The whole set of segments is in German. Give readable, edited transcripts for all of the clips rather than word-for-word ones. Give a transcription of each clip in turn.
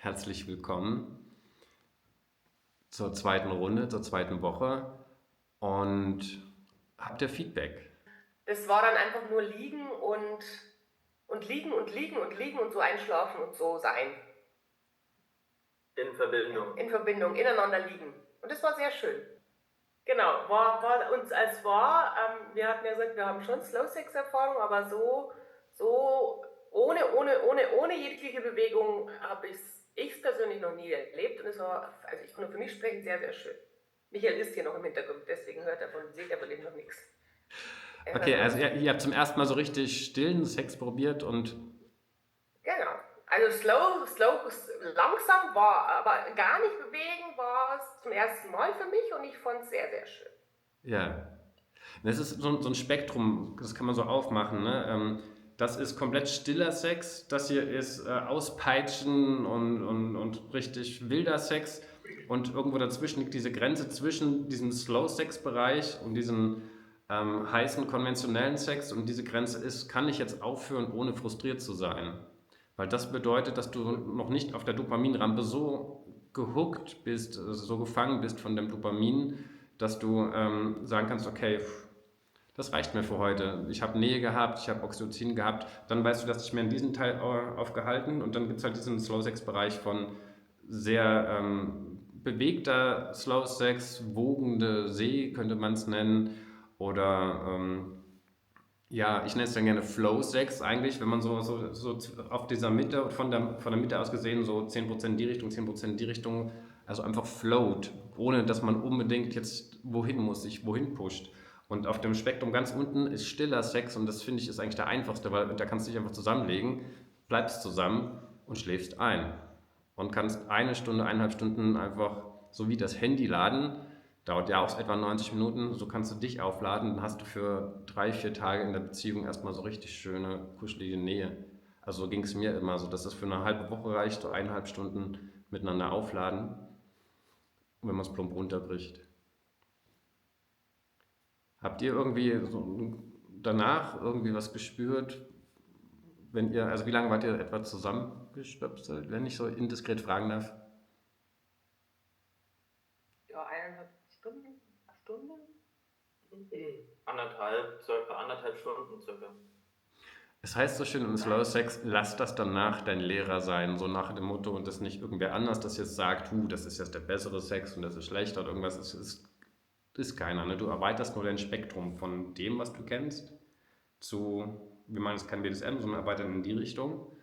Herzlich willkommen zur zweiten Runde, zur zweiten Woche. Und habt ihr Feedback? Das war dann einfach nur liegen und liegen und liegen und liegen und so einschlafen und so sein. In Verbindung. In Verbindung, ineinander liegen. Und das war sehr schön. Genau, war uns als wir hatten ja gesagt, wir haben schon Slow-Sex-Erfahrung, aber so ohne jegliche Bewegung habe ich persönlich noch nie erlebt und es war, also ich kann nur für mich sprechen, sehr, sehr schön. Michael ist hier noch im Hintergrund, deswegen sieht er von dem noch nichts. Okay, also ihr habt zum ersten Mal so richtig stillen Sex probiert und Genau. Also langsam war, aber gar nicht bewegen war es zum ersten Mal für mich und ich fand es sehr, sehr schön. ja. Das ist so ein Spektrum, das kann man so aufmachen. Ne? Das ist komplett stiller Sex, das hier ist Auspeitschen und richtig wilder Sex. Und irgendwo dazwischen liegt diese Grenze zwischen diesem Slow-Sex-Bereich und diesem heißen konventionellen Sex. Und diese Grenze ist, kann ich jetzt aufhören, ohne frustriert zu sein? Weil das bedeutet, dass du noch nicht auf der Dopaminrampe so gehuckt bist, so gefangen bist von dem Dopamin, dass du sagen kannst, okay, das reicht mir für heute. Ich habe Nähe gehabt, ich habe Oxytocin gehabt. Dann weißt du, dass ich mir in diesem Teil aufgehalten und dann gibt es halt diesen Slow-Sex-Bereich von sehr bewegter Slow-Sex, wogende See könnte man es nennen oder ja, ich nenne es dann gerne Flow-Sex eigentlich, wenn man so auf dieser Mitte, von der Mitte aus gesehen, so 10% die Richtung, 10% die Richtung, also einfach float, ohne dass man unbedingt jetzt wohin muss, sich wohin pusht. Und auf dem Spektrum ganz unten ist stiller Sex und das finde ich ist eigentlich der einfachste, weil da kannst du dich einfach zusammenlegen, bleibst zusammen und schläfst ein. Und kannst eine Stunde, 1,5 Stunden einfach so wie das Handy laden. Dauert ja auch etwa 90 Minuten. So kannst du dich aufladen. Dann hast du für 3, 4 Tage in der Beziehung erstmal so richtig schöne, kuschelige Nähe. Also so ging es mir immer so, dass es für eine halbe Woche reicht, so 1,5 Stunden miteinander aufladen, wenn man es plump runterbricht. Habt ihr irgendwie so danach irgendwie was gespürt, wenn ihr, also wie lange wart ihr etwa zusammengestöpselt, wenn ich so indiskret fragen darf? Ja, 1,5 Stunden. Circa anderthalb Stunden circa. Es heißt so schön im Slow Sex, lass das danach dein Lehrer sein, so nach dem Motto und das nicht irgendwer anders, das jetzt sagt, das ist jetzt der bessere Sex und das ist schlechter oder irgendwas, ist keiner. Ne? Du erweiterst nur dein Spektrum von dem, was du kennst, zu, wir meinen es kein BDSM, sondern erweitern in die Richtung.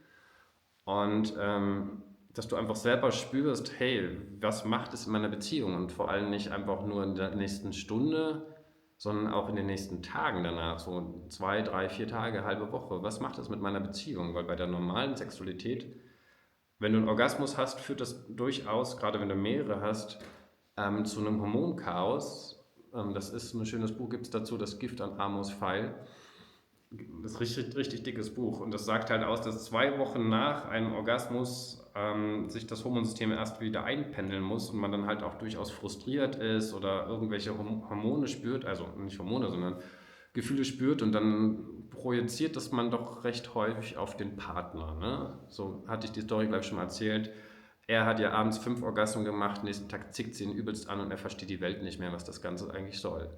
Und dass du einfach selber spürst, hey, was macht es in meiner Beziehung? Und vor allem nicht einfach nur in der nächsten Stunde, sondern auch in den nächsten Tagen danach, so 2, 3, 4 Tage, halbe Woche. Was macht das mit meiner Beziehung? Weil bei der normalen Sexualität, wenn du einen Orgasmus hast, führt das durchaus, gerade wenn du mehrere hast, zu einem Hormonchaos. Das ist ein schönes Buch, gibt es dazu, das Gift an Amos Pfeil. Das ist richtig, richtig dickes Buch und das sagt halt aus, dass 2 Wochen nach einem Orgasmus sich das Hormonsystem erst wieder einpendeln muss und man dann halt auch durchaus frustriert ist oder irgendwelche Hormone spürt, also nicht Hormone, sondern Gefühle spürt und dann projiziert das man doch recht häufig auf den Partner. Ne? So hatte ich die Story, glaube ich, schon mal erzählt. Er hat ja abends 5 Orgasmen gemacht, nächsten Tag zickt sie ihn übelst an und er versteht die Welt nicht mehr, was das Ganze eigentlich soll.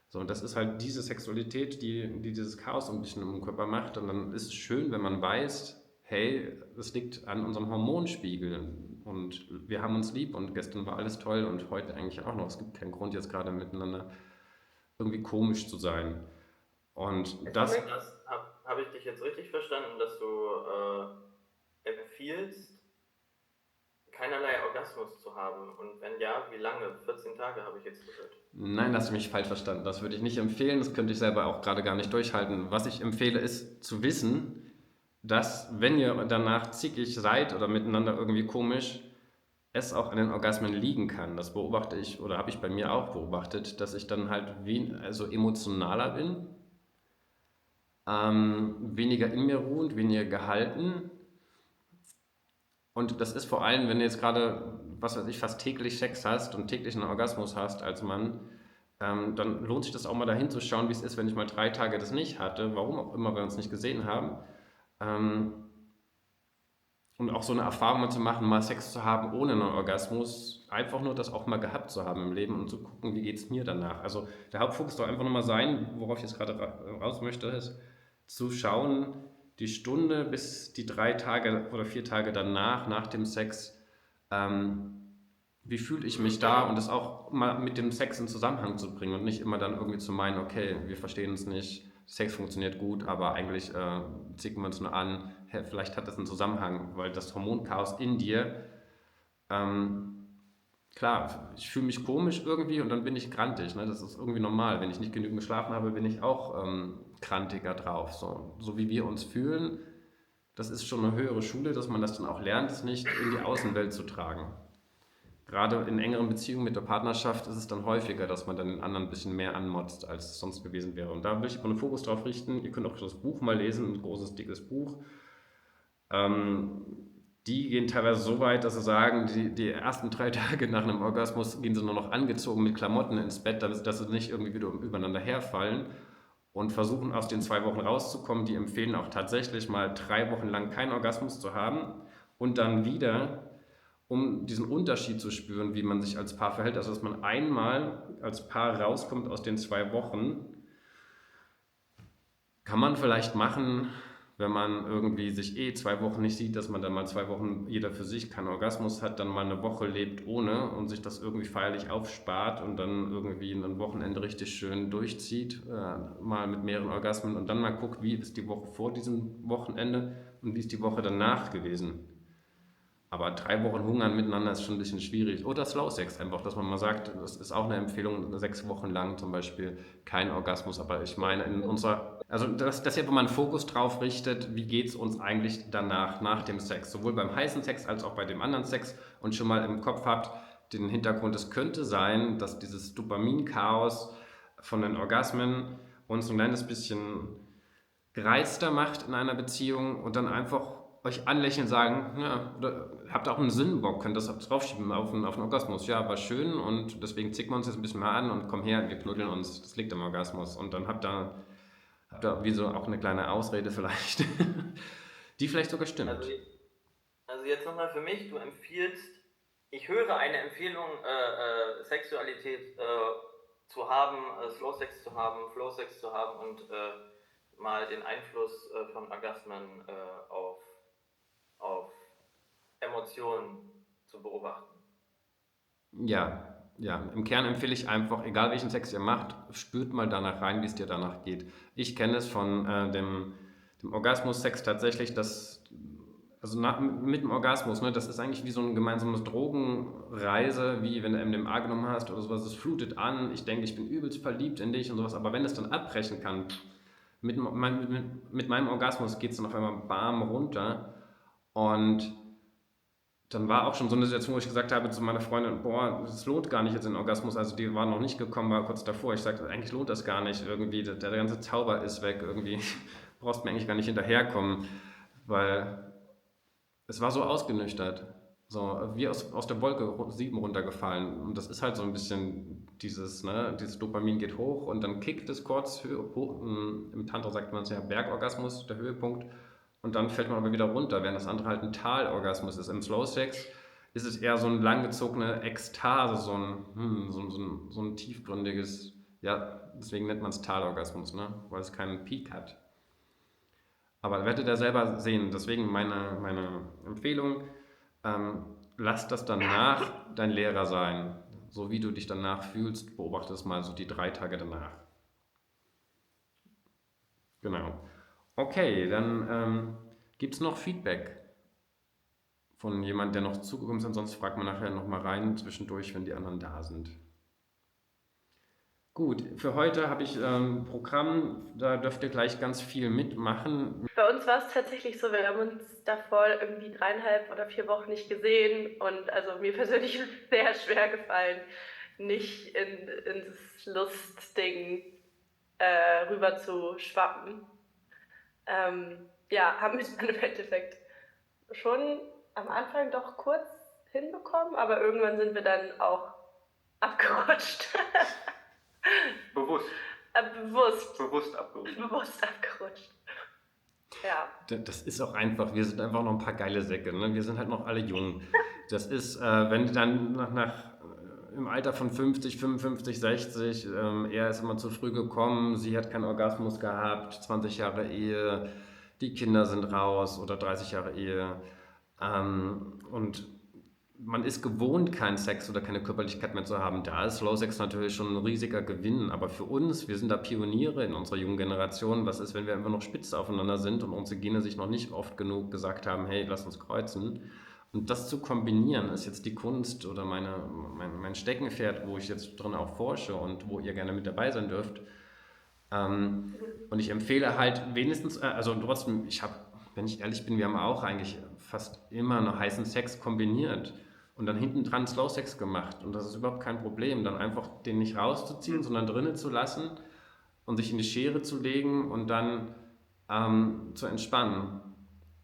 So, und das ist halt diese Sexualität, die dieses Chaos ein bisschen im Körper macht. Und dann ist es schön, wenn man weiß, hey, das liegt an unserem Hormonspiegel. Und wir haben uns lieb und gestern war alles toll und heute eigentlich auch noch. Es gibt keinen Grund, jetzt gerade miteinander irgendwie komisch zu sein. Und das, Hab ich dich jetzt richtig verstanden, dass du empfiehlst, keinerlei Orgasmus zu haben? Und wenn ja, wie lange? 14 Tage habe ich jetzt gehört. nein, hast du mich falsch verstanden. Das würde ich nicht empfehlen. Das könnte ich selber auch gerade gar nicht durchhalten. Was ich empfehle, ist zu wissen, dass wenn ihr danach zickig seid oder miteinander irgendwie komisch, es auch an den Orgasmen liegen kann. Das beobachte ich oder habe ich bei mir auch beobachtet, dass ich dann halt also emotionaler bin, weniger in mir ruhend, weniger gehalten. Und das ist vor allem, wenn du jetzt gerade, was weiß ich, fast täglich Sex hast und täglich einen Orgasmus hast als Mann, dann lohnt sich das auch mal dahin zu schauen, wie es ist, wenn ich mal 3 Tage das nicht hatte, warum auch immer wir uns nicht gesehen haben. Ähm, Und auch so eine Erfahrung mal zu machen, mal Sex zu haben ohne einen Orgasmus, einfach nur das auch mal gehabt zu haben im Leben und zu gucken, wie geht es mir danach. Also der Hauptfokus soll einfach nur mal sein, worauf ich jetzt gerade raus möchte, ist zu schauen, die Stunde bis die 3 Tage oder 4 Tage danach, nach dem Sex, ähm, wie fühle ich mich da und das auch mal mit dem Sex in Zusammenhang zu bringen und nicht immer dann irgendwie zu meinen, okay, wir verstehen uns nicht, Sex funktioniert gut, aber eigentlich zicken wir uns nur an, hä, vielleicht hat das einen Zusammenhang, weil das Hormonchaos in dir, ähm, klar, ich fühle mich komisch irgendwie und dann bin ich grantig, ne? Das ist irgendwie normal. Wenn ich nicht genügend geschlafen habe, bin ich auch grantiger drauf. So wie wir uns fühlen, das ist schon eine höhere Schule, dass man das dann auch lernt, es nicht in die Außenwelt zu tragen. Gerade in engeren Beziehungen mit der Partnerschaft ist es dann häufiger, dass man dann den anderen ein bisschen mehr anmotzt, als es sonst gewesen wäre. Und da will ich mal einen Fokus drauf richten. Ihr könnt auch das Buch mal lesen, ein großes, dickes Buch. Ähm, Die gehen teilweise so weit, dass sie sagen, die ersten 3 Tage nach einem Orgasmus gehen sie nur noch angezogen mit Klamotten ins Bett, dass sie nicht irgendwie wieder übereinander herfallen und versuchen aus den 2 Wochen rauszukommen. Die empfehlen auch tatsächlich mal 3 Wochen lang keinen Orgasmus zu haben und dann wieder, um diesen Unterschied zu spüren, wie man sich als Paar verhält. Also dass man einmal als Paar rauskommt aus den 2 Wochen, kann man vielleicht machen, wenn man irgendwie sich 2 Wochen nicht sieht, dass man dann mal 2 Wochen jeder für sich keinen Orgasmus hat, dann mal eine Woche lebt ohne und sich das irgendwie feierlich aufspart und dann irgendwie ein Wochenende richtig schön durchzieht, mal mit mehreren Orgasmen und dann mal guckt, wie ist die Woche vor diesem Wochenende und wie ist die Woche danach gewesen. Aber 3 Wochen hungern miteinander ist schon ein bisschen schwierig. Oder Slow Sex einfach, dass man mal sagt, das ist auch eine Empfehlung, 6 Wochen lang zum Beispiel kein Orgasmus. Aber ich meine, in unserer, also dass ihr einfach mal einen Fokus drauf richtet, wie geht es uns eigentlich danach, nach dem Sex. Sowohl beim heißen Sex als auch bei dem anderen Sex und schon mal im Kopf habt, den Hintergrund, es könnte sein, dass dieses Dopamin-Chaos von den Orgasmen uns ein kleines bisschen gereizter macht in einer Beziehung und dann einfach euch anlächeln, sagen, ja, oder habt ihr auch einen Sinnbock, könnt das draufschieben auf einen Orgasmus. Ja, war schön und deswegen zicken wir uns jetzt ein bisschen mal an und komm her, wir knuddeln uns, das liegt am Orgasmus. Und dann habt ihr wie so auch eine kleine Ausrede vielleicht, die vielleicht sogar Also, stimmt. also jetzt nochmal für mich, du empfiehlst, ich höre eine Empfehlung, Sexualität zu haben, Slow Sex zu haben, Flow Sex zu haben und mal den Einfluss von Orgasmen auf Emotionen zu beobachten. Ja, ja, im Kern empfehle ich einfach, egal welchen Sex ihr macht, spürt mal danach rein, wie es dir danach geht. Ich kenne es von dem Orgasmus-Sex tatsächlich, also mit dem Orgasmus, ne, das ist eigentlich wie so eine gemeinsame Drogenreise, wie wenn du MDMA genommen hast oder sowas, es flutet an, ich denke, ich bin übelst verliebt in dich und sowas, aber wenn es dann abbrechen kann, mit meinem Orgasmus geht es dann auf einmal bam runter und dann war auch schon so eine Situation, wo ich gesagt habe zu meiner Freundin, boah, es lohnt gar nicht jetzt in den Orgasmus, also die war noch nicht gekommen, war kurz davor. Ich sagte, eigentlich lohnt das gar nicht irgendwie, der ganze Zauber ist weg, irgendwie brauchst mir eigentlich gar nicht hinterherkommen, weil es war so ausgenüchtert, so wie aus der Wolke 7 runtergefallen. Und das ist halt so ein bisschen dieses Dopamin geht hoch und dann kickt es kurz, im Tantra sagt man es ja Bergorgasmus, der Höhepunkt, und dann fällt man aber wieder runter, während das andere halt ein Talorgasmus ist. Im Slow Sex ist es eher so eine langgezogene Ekstase, so ein tiefgründiges, ja, deswegen nennt man es Talorgasmus, ne? Weil es keinen Peak hat. Aber werdet ihr selber sehen. Deswegen meine Empfehlung, ähm, lass das danach dein Lehrer sein. So wie du dich danach fühlst, beobachte es mal so die 3 Tage danach. Genau. Okay, dann gibt es noch Feedback von jemand, der noch zugekommen ist. Ansonsten fragt man nachher nochmal rein zwischendurch, wenn die anderen da sind. Gut, für heute habe ich ein Programm, da dürft ihr gleich ganz viel mitmachen. Bei uns war es tatsächlich so, wir haben uns davor irgendwie 3,5 oder 4 Wochen nicht gesehen und also mir persönlich ist es sehr schwer gefallen, nicht ins Lustding rüber zu schwappen. Ja, haben wir dann im Endeffekt schon am Anfang doch kurz hinbekommen, aber irgendwann sind wir dann auch abgerutscht. Bewusst. Bewusst Bewusst abgerufen. bewusst abgerutscht. Ja. Das ist auch einfach, wir sind einfach noch ein paar geile Säcke, ne? Wir sind halt noch alle jung. Das ist, wenn dann im Alter von 50, 55, 60, er ist immer zu früh gekommen, sie hat keinen Orgasmus gehabt, 20 Jahre Ehe, die Kinder sind raus oder 30 Jahre Ehe. Und man ist gewohnt, keinen Sex oder keine Körperlichkeit mehr zu haben. Da ist Slow Sex natürlich schon ein riesiger Gewinn. Aber für uns, wir sind da Pioniere in unserer jungen Generation. Was ist, wenn wir immer noch spitz aufeinander sind und unsere Gene sich noch nicht oft genug gesagt haben, hey, lass uns kreuzen? Und das zu kombinieren, ist jetzt die Kunst oder mein Steckenpferd, wo ich jetzt drin auch forsche und wo ihr gerne mit dabei sein dürft. Und ich empfehle halt wenigstens, also trotzdem, wenn ich ehrlich bin, wir haben auch eigentlich fast immer noch heißen Sex kombiniert und dann hinten dran Slow Sex gemacht. Und das ist überhaupt kein Problem, dann einfach den nicht rauszuziehen, sondern drinnen zu lassen und sich in die Schere zu legen und dann zu entspannen.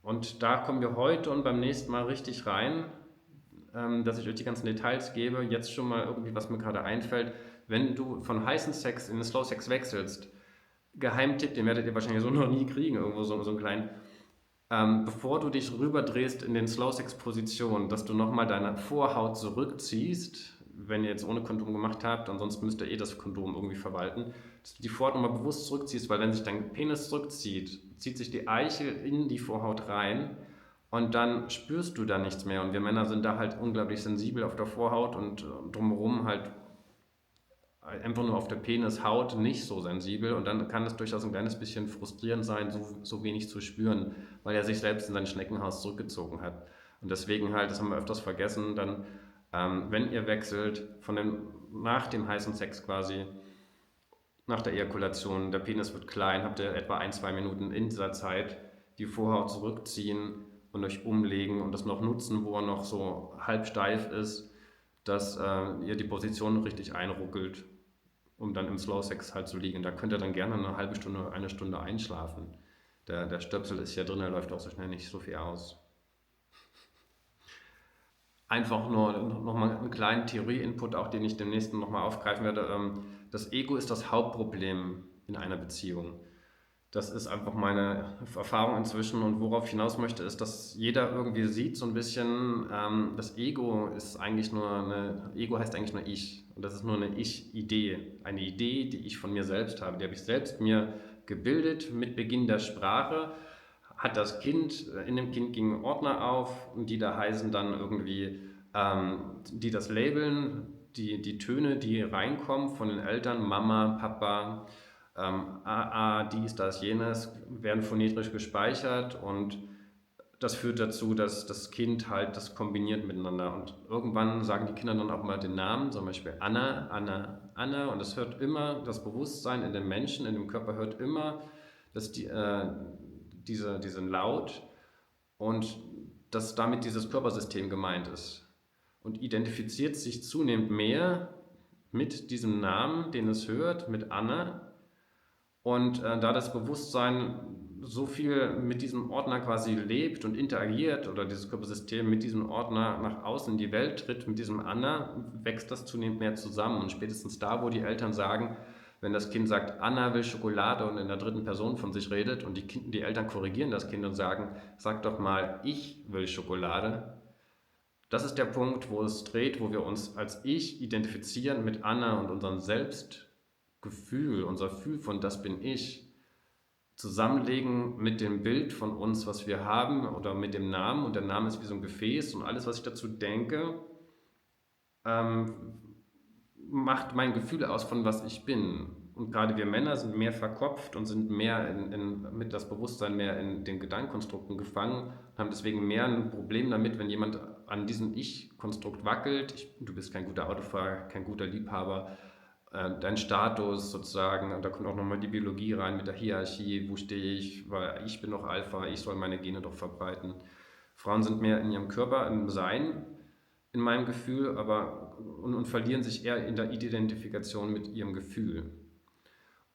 Und da kommen wir heute und beim nächsten Mal richtig rein, dass ich euch die ganzen Details gebe. Jetzt schon mal irgendwie, was mir gerade einfällt. Wenn du von heißen Sex in den Slow Sex wechselst, Geheimtipp, den werdet ihr wahrscheinlich so noch nie kriegen, irgendwo so einen kleinen. Bevor du dich rüberdrehst in den Slow Sex Position, dass du nochmal deine Vorhaut zurückziehst, wenn ihr jetzt ohne Kondom gemacht habt, ansonsten müsst ihr das Kondom irgendwie verwalten, dass du die Vorhaut nochmal bewusst zurückziehst, weil wenn sich dein Penis zurückzieht, zieht sich die Eichel in die Vorhaut rein und dann spürst du da nichts mehr. Und wir Männer sind da halt unglaublich sensibel auf der Vorhaut und drumherum halt einfach nur auf der Penishaut nicht so sensibel und dann kann es durchaus ein kleines bisschen frustrierend sein, so wenig zu spüren, weil er sich selbst in sein Schneckenhaus zurückgezogen hat. Und deswegen halt, das haben wir öfters vergessen, dann, wenn ihr wechselt, nach dem heißen Sex quasi, nach der Ejakulation, der Penis wird klein, habt ihr etwa 1, 2 Minuten in dieser Zeit die Vorhaut zurückziehen und euch umlegen und das noch nutzen, wo er noch so halb steif ist, dass ihr die Position richtig einruckelt, um dann im Slow Sex halt zu liegen. Da könnt ihr dann gerne eine halbe Stunde, eine Stunde einschlafen. Der Stöpsel ist ja drin, der läuft auch so schnell nicht so viel aus. Einfach nur nochmal einen kleinen Theorie-Input, auch den ich demnächst nochmal aufgreifen werde. Das Ego ist das Hauptproblem in einer Beziehung. Das ist einfach meine Erfahrung inzwischen und worauf ich hinaus möchte, ist, dass jeder irgendwie sieht so ein bisschen, das Ego Ego heißt eigentlich nur ich und das ist nur eine Ich-Idee, eine Idee, die ich von mir selbst habe, die habe ich selbst mir gebildet mit Beginn der Sprache, hat das Kind, in dem Kind gingen Ordner auf und die da heißen dann irgendwie, die das labeln, die Töne, die reinkommen von den Eltern, Mama, Papa, dies, das, jenes, werden phonetisch gespeichert und das führt dazu, dass das Kind halt das kombiniert miteinander und irgendwann sagen die Kinder dann auch mal den Namen, zum Beispiel Anna, Anna, Anna und es hört immer, das Bewusstsein in dem Menschen, in dem Körper hört immer, dass diesen Laut und dass damit dieses Körpersystem gemeint ist und identifiziert sich zunehmend mehr mit diesem Namen, den es hört, mit Anna. Und da das Bewusstsein so viel mit diesem Ordner quasi lebt und interagiert oder dieses Körpersystem mit diesem Ordner nach außen in die Welt tritt, mit diesem Anna, wächst das zunehmend mehr zusammen. Und spätestens da, wo die Eltern sagen, wenn das Kind sagt, Anna will Schokolade und in der dritten Person von sich redet und die Eltern korrigieren das Kind und sagen, sag doch mal, ich will Schokolade. Das ist der Punkt, wo es dreht, wo wir uns als Ich identifizieren mit Anna und unserem Selbstgefühl, unser Gefühl von das bin ich, zusammenlegen mit dem Bild von uns, was wir haben oder mit dem Namen und der Name ist wie so ein Gefäß und alles, was ich dazu denke, macht mein Gefühl aus von was ich bin. Und gerade wir Männer sind mehr verkopft und sind mehr mit das Bewusstsein mehr in den Gedankenkonstrukten gefangen und haben deswegen mehr ein Problem damit, wenn jemand an diesem Ich-Konstrukt wackelt. Du bist kein guter Autofahrer, kein guter Liebhaber, dein Status sozusagen, und da kommt auch nochmal die Biologie rein mit der Hierarchie, wo stehe ich, weil ich bin noch Alpha, ich soll meine Gene doch verbreiten. Frauen sind mehr in ihrem Körper, im Sein, in meinem Gefühl, und verlieren sich eher in der Identifikation mit ihrem Gefühl.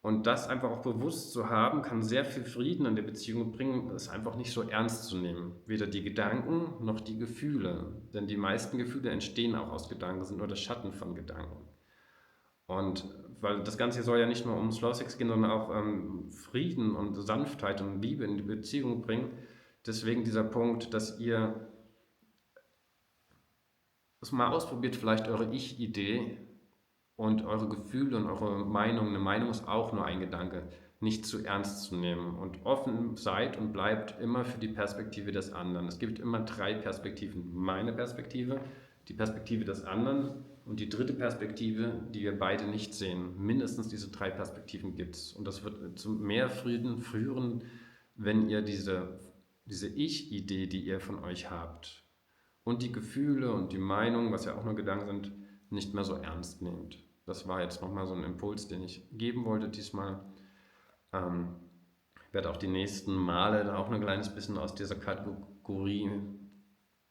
Und das einfach auch bewusst zu haben, kann sehr viel Frieden in der Beziehung bringen, es einfach nicht so ernst zu nehmen. Weder die Gedanken noch die Gefühle. Denn die meisten Gefühle entstehen auch aus Gedanken, sind nur der Schatten von Gedanken. Und weil das Ganze soll ja nicht nur um Slow Sex gehen, sondern auch Frieden und Sanftheit und Liebe in die Beziehung bringen. Deswegen dieser Punkt, dass ihr es mal ausprobiert, vielleicht eure Ich-Idee und eure Gefühle und eure Meinung. Eine Meinung ist auch nur ein Gedanke, nicht zu ernst zu nehmen und offen seid und bleibt immer für die Perspektive des anderen. Es gibt immer 3 Perspektiven. Meine Perspektive, die Perspektive des anderen und die dritte Perspektive, die wir beide nicht sehen. Mindestens diese 3 Perspektiven gibt es. Und das wird zu mehr Frieden führen, wenn ihr diese Ich-Idee, die ihr von euch habt, und die Gefühle und die Meinung, was ja auch nur Gedanken sind, nicht mehr so ernst nehmt. Das war jetzt nochmal so ein Impuls, den ich geben wollte diesmal. Ich werde auch die nächsten Male da auch ein kleines bisschen aus dieser Kategorie,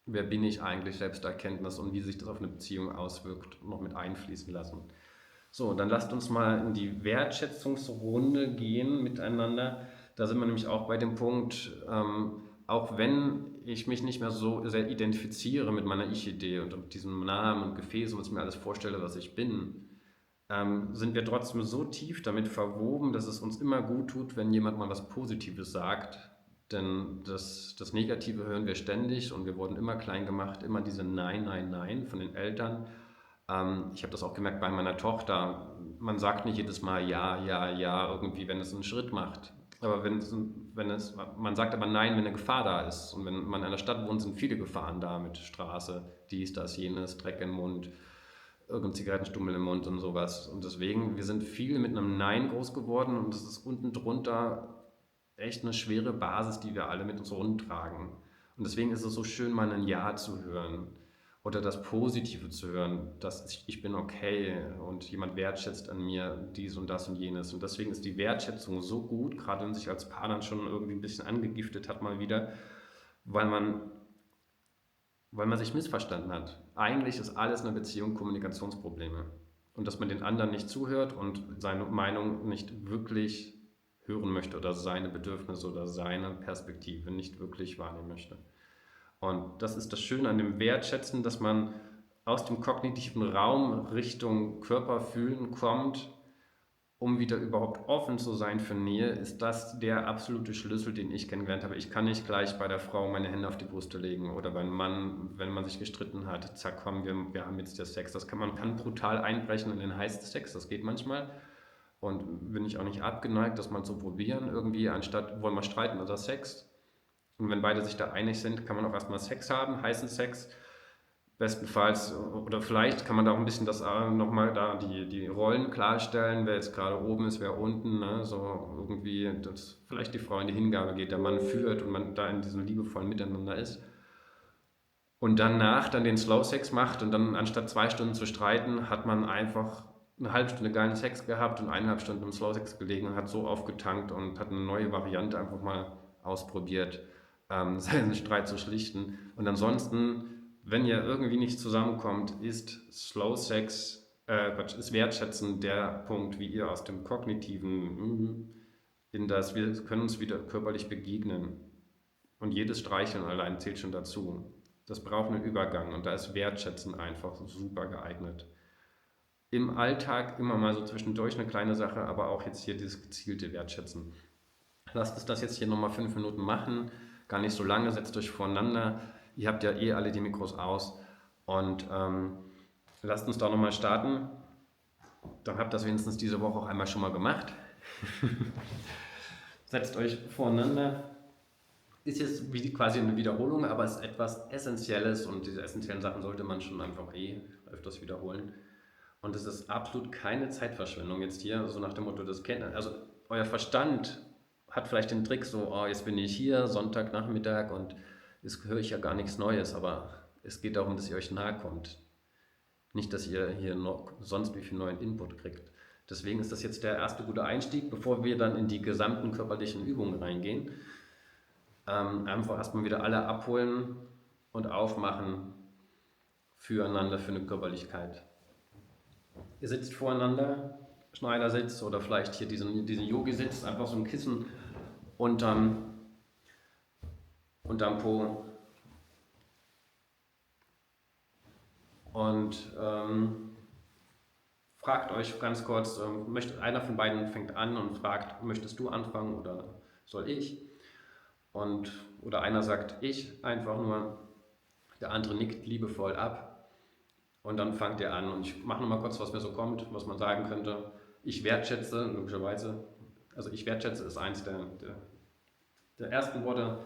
wer bin ich eigentlich, Selbsterkenntnis und wie sich das auf eine Beziehung auswirkt, noch mit einfließen lassen. So, dann lasst uns mal in die Wertschätzungsrunde gehen miteinander. Da sind wir nämlich auch bei dem Punkt, auch wenn ich mich nicht mehr so sehr identifiziere mit meiner Ich-Idee und diesem Namen und Gefäß, was ich mir alles vorstelle, was ich bin, sind wir trotzdem so tief damit verwoben, dass es uns immer gut tut, wenn jemand mal was Positives sagt. Denn das Negative hören wir ständig und wir wurden immer klein gemacht, immer diese Nein, Nein, Nein von den Eltern. Ich habe das auch gemerkt bei meiner Tochter. Man sagt nicht jedes Mal ja, ja, ja, irgendwie, wenn es einen Schritt macht. Aber man sagt aber nein, wenn eine Gefahr da ist. Und wenn man in einer Stadt wohnt, sind viele Gefahren da mit Straße, dies, das, jenes, Dreck im Mund, irgendein Zigarettenstummel im Mund und sowas. Und deswegen, wir sind viel mit einem Nein groß geworden und das ist unten drunter echt eine schwere Basis, die wir alle mit uns rumtragen. Und deswegen ist es so schön, mal ein Ja zu hören oder das Positive zu hören, dass ich bin okay und jemand wertschätzt an mir dies und das und jenes. Und deswegen ist die Wertschätzung so gut, gerade wenn sich als Paar dann schon irgendwie ein bisschen angegiftet hat mal wieder, weil man sich missverstanden hat. Eigentlich ist alles in einer Beziehung Kommunikationsprobleme. Und dass man den anderen nicht zuhört und seine Meinung nicht wirklich hören möchte oder seine Bedürfnisse oder seine Perspektive nicht wirklich wahrnehmen möchte. Und das ist das Schöne an dem Wertschätzen, dass man aus dem kognitiven Raum Richtung Körperfühlen kommt, um wieder überhaupt offen zu sein für Nähe, ist das der absolute Schlüssel, den ich kennengelernt habe. Ich kann nicht gleich bei der Frau meine Hände auf die Brüste legen oder beim Mann, wenn man sich gestritten hat, zack, komm, wir haben jetzt den Sex. Man kann brutal einbrechen in den heißen Sex, das geht manchmal. Und bin ich auch nicht abgeneigt, das mal zu probieren irgendwie, anstatt wollen wir streiten oder Sex. Und wenn beide sich da einig sind, kann man auch erstmal Sex haben, heißen Sex. Bestenfalls, oder vielleicht kann man da auch ein bisschen das nochmal da die Rollen klarstellen, wer jetzt gerade oben ist, wer unten, ne? So irgendwie, dass vielleicht die Frau in die Hingabe geht, der Mann führt und man da in diesem liebevollen Miteinander ist. Und danach dann den Slow Sex macht und dann anstatt 2 Stunden zu streiten, hat man einfach eine halbe Stunde geilen Sex gehabt und 1,5 Stunden im Slow Sex gelegen und hat so aufgetankt und hat eine neue Variante einfach mal ausprobiert, seinen Streit zu schlichten. Und ansonsten, wenn ihr irgendwie nicht zusammenkommt, ist Slow Sex, ist Wertschätzen der Punkt, wie ihr aus dem Kognitiven in das, wir können uns wieder körperlich begegnen. Und jedes Streicheln allein zählt schon dazu. Das braucht einen Übergang und da ist Wertschätzen einfach super geeignet. Im Alltag immer mal so zwischendurch eine kleine Sache, aber auch jetzt hier dieses gezielte Wertschätzen. Lasst uns das jetzt hier nochmal 5 Minuten machen, gar nicht so lange, setzt euch voreinander. Ihr habt ja eh alle die Mikros aus und lasst uns da nochmal starten. Dann habt ihr das wenigstens diese Woche auch einmal schon mal gemacht. Setzt euch voreinander. Ist jetzt wie quasi eine Wiederholung, aber es ist etwas Essentielles und diese essentiellen Sachen sollte man schon einfach öfters wiederholen. Und es ist absolut keine Zeitverschwendung jetzt hier, so nach dem Motto, das kennt, also euer Verstand hat vielleicht den Trick so, oh, jetzt bin ich hier, Sonntagnachmittag und jetzt höre ich ja gar nichts Neues, aber es geht darum, dass ihr euch nahe kommt. Nicht, dass ihr hier noch sonst wie viel neuen Input kriegt. Deswegen ist das jetzt der erste gute Einstieg, bevor wir dann in die gesamten körperlichen Übungen reingehen. Einfach erstmal wieder alle abholen und aufmachen füreinander für eine Körperlichkeit. Ihr sitzt voreinander, Schneidersitz oder vielleicht hier diesen Yogi-Sitz, einfach so ein Kissen unterm Po. Und fragt euch ganz kurz, einer von beiden fängt an und fragt, möchtest du anfangen oder soll ich? Oder einer sagt ich einfach nur, der andere nickt liebevoll ab und dann fangt ihr an. Und ich mache nochmal kurz, was mir so kommt, was man sagen könnte. Ich wertschätze, logischerweise, also ich wertschätze ist eins der ersten Worte.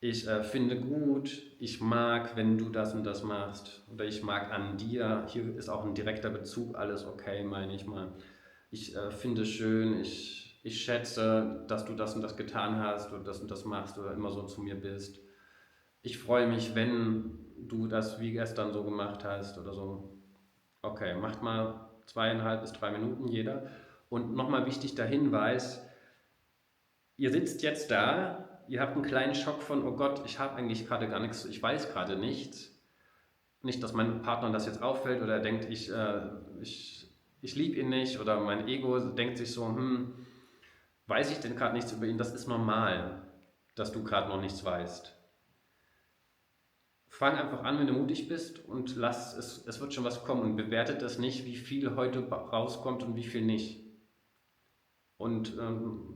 Ich finde gut, ich mag, wenn du das und das machst. Oder ich mag an dir. Hier ist auch ein direkter Bezug, alles okay, meine ich mal. Ich finde schön, ich schätze, dass du das und das getan hast oder das und das machst oder immer so zu mir bist. Ich freue mich, wenn du das wie gestern so gemacht hast oder so. Okay, macht mal 2,5 bis 3 Minuten jeder. Und nochmal wichtig der Hinweis, ihr sitzt jetzt da, ihr habt einen kleinen Schock von, oh Gott, ich habe eigentlich gerade gar nichts, ich weiß gerade nichts. Nicht, dass mein Partner das jetzt auffällt oder er denkt, ich liebe ihn nicht oder mein Ego denkt sich so, weiß ich denn gerade nichts über ihn? Das ist normal, dass du gerade noch nichts weißt. Fang einfach an, wenn du mutig bist und es wird schon was kommen und bewertet das nicht, wie viel heute rauskommt und wie viel nicht. Und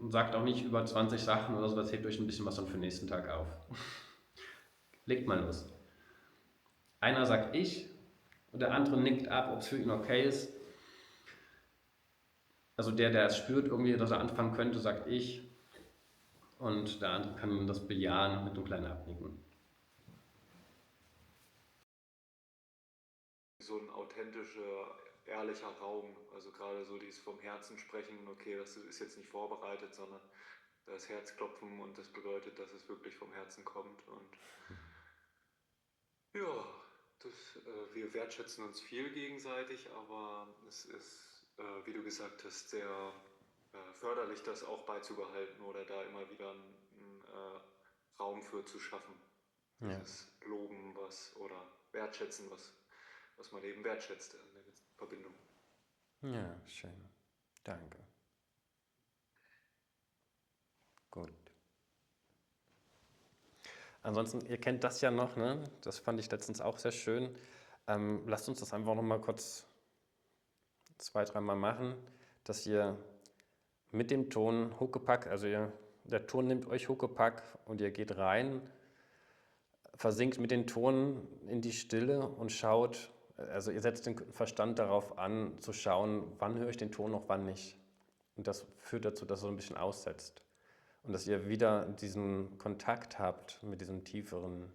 sagt auch nicht über 20 Sachen oder sowas, hebt euch ein bisschen was dann für den nächsten Tag auf. Legt mal los. Einer sagt ich und der andere nickt ab, ob es für ihn okay ist. Also der es spürt irgendwie, dass er anfangen könnte, sagt ich. Und der andere kann das bejahen mit einem kleinen Abnicken. So ein authentischer, ehrlicher Raum, also gerade so dieses vom Herzen sprechen, okay, das ist jetzt nicht vorbereitet, sondern das Herzklopfen und das bedeutet, dass es wirklich vom Herzen kommt und ja, wir wertschätzen uns viel gegenseitig, aber es ist, wie du gesagt hast, sehr förderlich, das auch beizubehalten oder da immer wieder einen Raum für zu schaffen. Ja. Dieses Loben oder Wertschätzen, was man eben wertschätzt in der Verbindung. Ja, schön. Danke. Gut. Ansonsten, ihr kennt das ja noch, ne? Das fand ich letztens auch sehr schön. Lasst uns das einfach noch mal kurz 2, 3 Mal machen, dass ihr mit dem Ton Huckepack, also der Ton nimmt euch Huckepack und ihr geht rein, versinkt mit den Tonen in die Stille und schaut, also ihr setzt den Verstand darauf an, zu schauen, wann höre ich den Ton noch, wann nicht. Und das führt dazu, dass er so ein bisschen aussetzt. Und dass ihr wieder diesen Kontakt habt mit diesem tieferen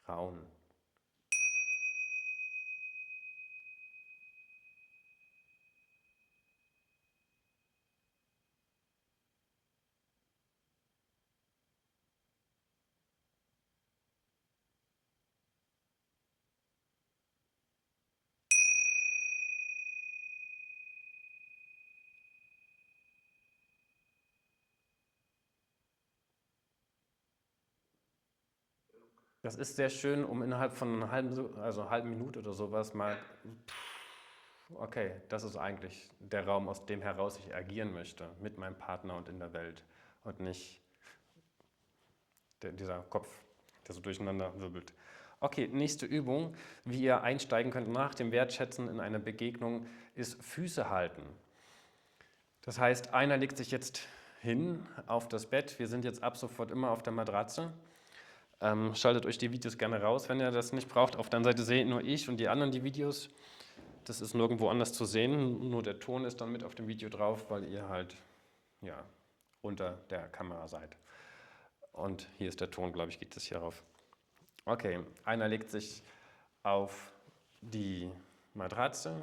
Raum. Das ist sehr schön, um innerhalb von einer halben Minute oder sowas mal, okay, das ist eigentlich der Raum, aus dem heraus ich agieren möchte, mit meinem Partner und in der Welt und nicht dieser Kopf, der so durcheinander wirbelt. Okay, nächste Übung, wie ihr einsteigen könnt nach dem Wertschätzen in einer Begegnung, ist Füße halten. Das heißt, einer legt sich jetzt hin auf das Bett, wir sind jetzt ab sofort immer auf der Matratze. Schaltet euch die Videos gerne raus, wenn ihr das nicht braucht. Auf der anderen Seite seht nur ich und die anderen die Videos. Das ist nirgendwo anders zu sehen, nur der Ton ist dann mit auf dem Video drauf, weil ihr halt unter der Kamera seid. Und hier ist der Ton, glaube ich, geht das hier rauf. Okay, einer legt sich auf die Matratze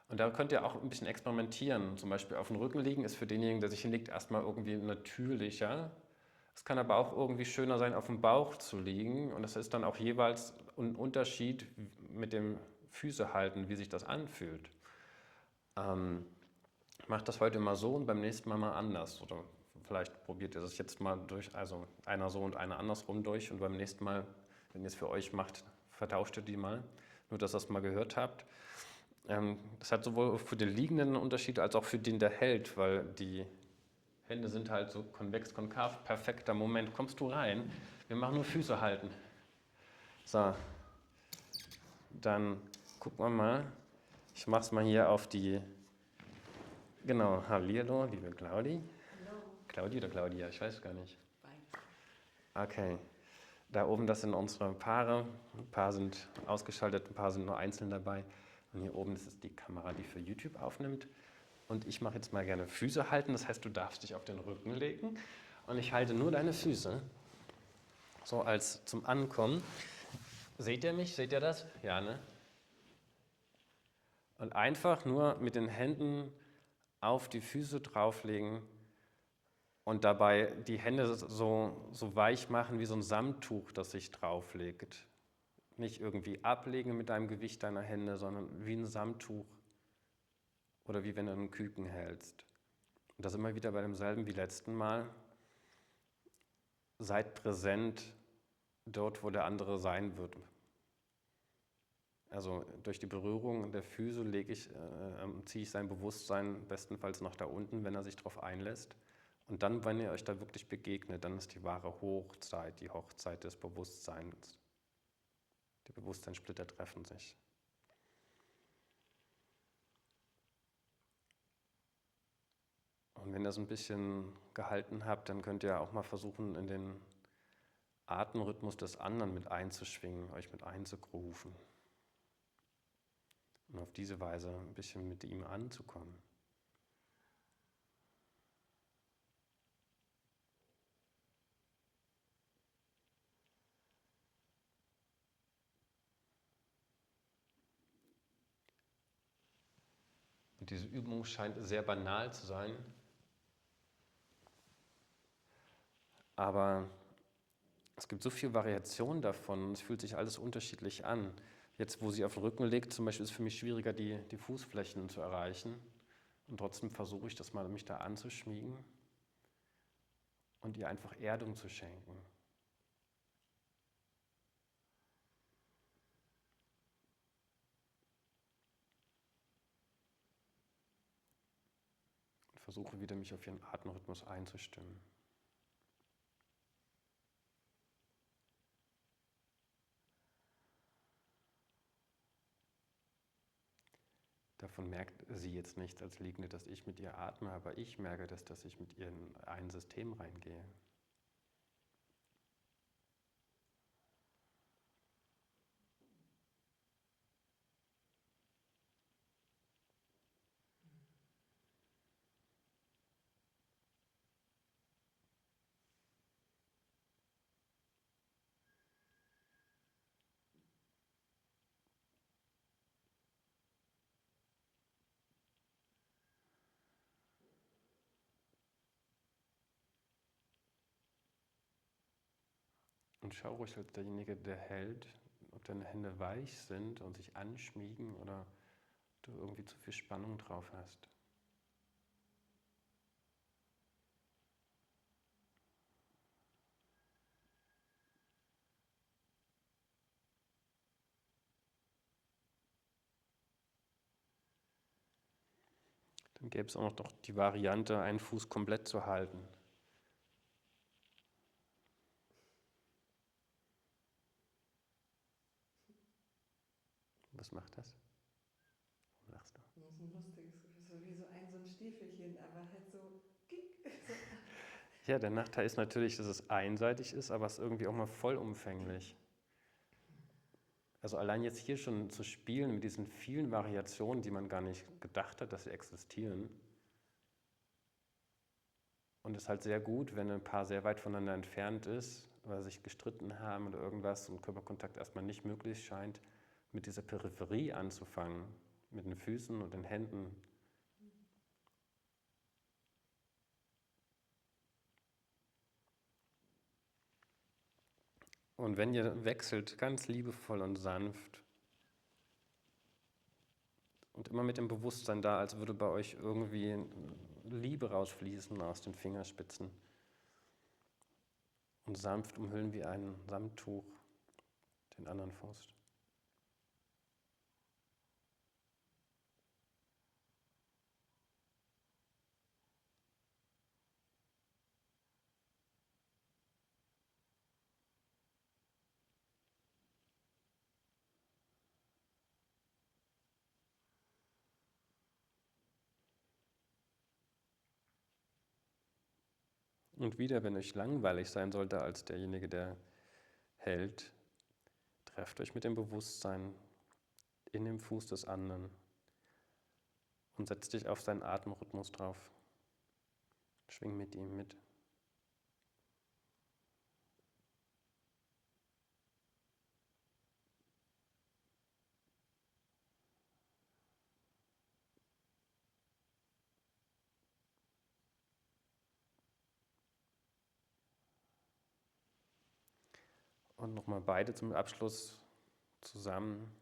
und da könnt ihr auch ein bisschen experimentieren. Zum Beispiel auf dem Rücken liegen ist für denjenigen, der sich hinlegt, erstmal irgendwie natürlicher. Es kann aber auch irgendwie schöner sein, auf dem Bauch zu liegen und das ist dann auch jeweils ein Unterschied mit dem Füße halten, wie sich das anfühlt. Macht das heute mal so und beim nächsten Mal anders oder vielleicht probiert ihr das jetzt mal durch, also einer so und einer andersrum durch und beim nächsten Mal, wenn ihr es für euch macht, vertauscht ihr die mal, nur dass ihr das mal gehört habt. Das hat sowohl für den Liegenden einen Unterschied als auch für den, der hält, weil die Hände sind halt so konvex-konkav, perfekter Moment. Kommst du rein? Wir machen nur Füße halten. So, dann gucken wir mal. Ich mache es mal hier auf die, genau, hallihallo, liebe Claudi. Hallo. Claudi oder Claudia, ich weiß gar nicht. Beides. Okay, da oben, das sind unsere Paare. Ein paar sind ausgeschaltet, ein paar sind nur einzeln dabei. Und hier oben, das ist die Kamera, die für YouTube aufnimmt. Und ich mache jetzt mal gerne Füße halten, das heißt, du darfst dich auf den Rücken legen. Und ich halte nur deine Füße, so als zum Ankommen. Seht ihr mich? Seht ihr das? Ja, ne? Und einfach nur mit den Händen auf die Füße drauflegen und dabei die Hände so weich machen wie so ein Samttuch, das sich drauflegt. Nicht irgendwie ablegen mit deinem Gewicht deiner Hände, sondern wie ein Samttuch oder wie wenn du einen Küken hältst. Und das immer wieder bei demselben wie letzten Mal. Seid präsent dort, wo der andere sein wird. Also durch die Berührung der Füße ziehe ich sein Bewusstsein bestenfalls nach da unten, wenn er sich darauf einlässt. Und dann, wenn ihr euch da wirklich begegnet, dann ist die wahre Hochzeit, die Hochzeit des Bewusstseins. Die Bewusstseinssplitter treffen sich. Und wenn ihr es ein bisschen gehalten habt, dann könnt ihr auch mal versuchen, in den Atemrhythmus des anderen mit einzuschwingen, euch mit einzugrooven. Und auf diese Weise ein bisschen mit ihm anzukommen. Und diese Übung scheint sehr banal zu sein, aber es gibt so viel Variation davon und es fühlt sich alles unterschiedlich an. Jetzt, wo sie auf den Rücken liegt, zum Beispiel ist es für mich schwieriger, die Fußflächen zu erreichen. Und trotzdem versuche ich das mal, mich da anzuschmiegen und ihr einfach Erdung zu schenken. Und versuche wieder, mich auf ihren Atemrhythmus einzustimmen. Davon merkt sie jetzt nichts als Liegende, dass ich mit ihr atme, aber ich merke, dass ich mit ihr in ein System reingehe. Und schau ruhig als derjenige, der hält, ob deine Hände weich sind und sich anschmiegen oder du irgendwie zu viel Spannung drauf hast. Dann gäbe es auch noch die Variante, einen Fuß komplett zu halten. Was macht das? Warum lachst du? Das ist ein lustiges Gefühl, so wie so ein Stiefelchen, aber halt so kick. So. Ja, der Nachteil ist natürlich, dass es einseitig ist, aber es ist irgendwie auch mal vollumfänglich. Also allein jetzt hier schon zu spielen mit diesen vielen Variationen, die man gar nicht gedacht hat, dass sie existieren. Und es ist halt sehr gut, wenn ein Paar sehr weit voneinander entfernt ist, oder sich gestritten haben oder irgendwas und Körperkontakt erstmal nicht möglich scheint, mit dieser Peripherie anzufangen, mit den Füßen und den Händen. Und wenn ihr wechselt, ganz liebevoll und sanft und immer mit dem Bewusstsein da, als würde bei euch irgendwie Liebe rausfließen aus den Fingerspitzen. Und sanft umhüllen wie ein Samttuch den anderen Fuß. Und wieder, wenn euch langweilig sein sollte als derjenige, der hält, trefft euch mit dem Bewusstsein in dem Fuß des anderen und setzt dich auf seinen Atemrhythmus drauf. Schwing mit ihm mit. Und nochmal beide zum Abschluss zusammen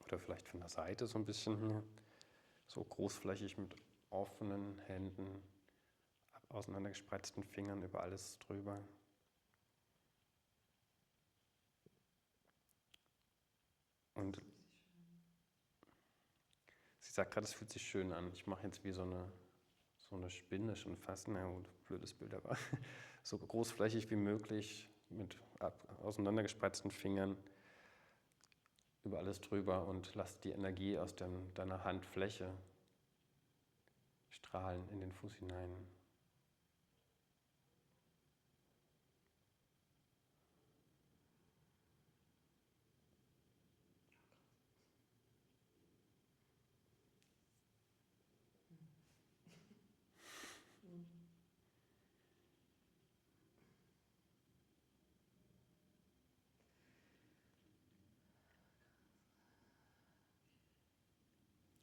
oder vielleicht von der Seite so ein bisschen hier, so großflächig mit offenen Händen, auseinandergespreizten Fingern über alles drüber. Und sie sagt gerade, es fühlt sich schön an. Ich mache jetzt wie so eine Spinne schon fast, na gut, blödes Bild, aber so großflächig wie möglich mit auseinandergespreizten Fingern über alles drüber und lass die Energie aus deiner Handfläche strahlen in den Fuß hinein.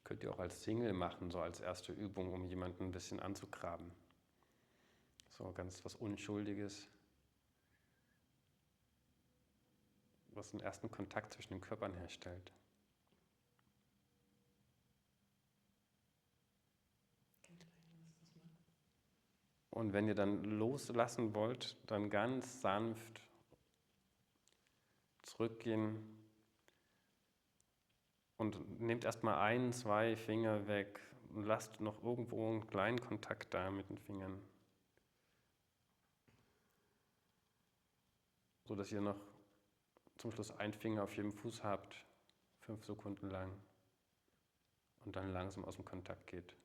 Könnt ihr auch als Single machen, so als erste Übung, um jemanden ein bisschen anzugraben. So ganz was Unschuldiges, was einen ersten Kontakt zwischen den Körpern herstellt. Und wenn ihr dann loslassen wollt, dann ganz sanft zurückgehen und nehmt erstmal 1, 2 Finger weg und lasst noch irgendwo einen kleinen Kontakt da mit den Fingern. So dass ihr noch zum Schluss einen Finger auf jedem Fuß habt, 5 Sekunden lang und dann langsam aus dem Kontakt geht.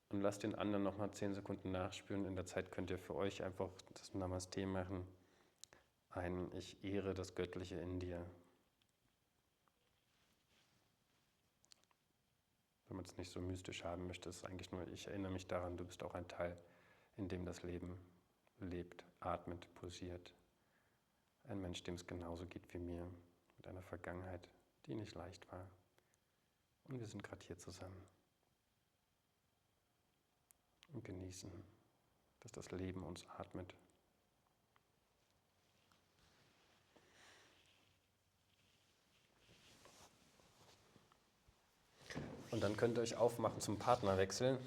Und lasst den anderen nochmal 10 Sekunden nachspüren. In der Zeit könnt ihr für euch einfach das Namaste machen. Ich ehre das Göttliche in dir. Wenn man es nicht so mystisch haben möchte, ist es eigentlich nur, ich erinnere mich daran, du bist auch ein Teil, in dem das Leben lebt, atmet, pulsiert. Ein Mensch, dem es genauso geht wie mir, mit einer Vergangenheit, die nicht leicht war. Und wir sind gerade hier zusammen und genießen, dass das Leben uns atmet. Und dann könnt ihr euch aufmachen zum Partnerwechsel,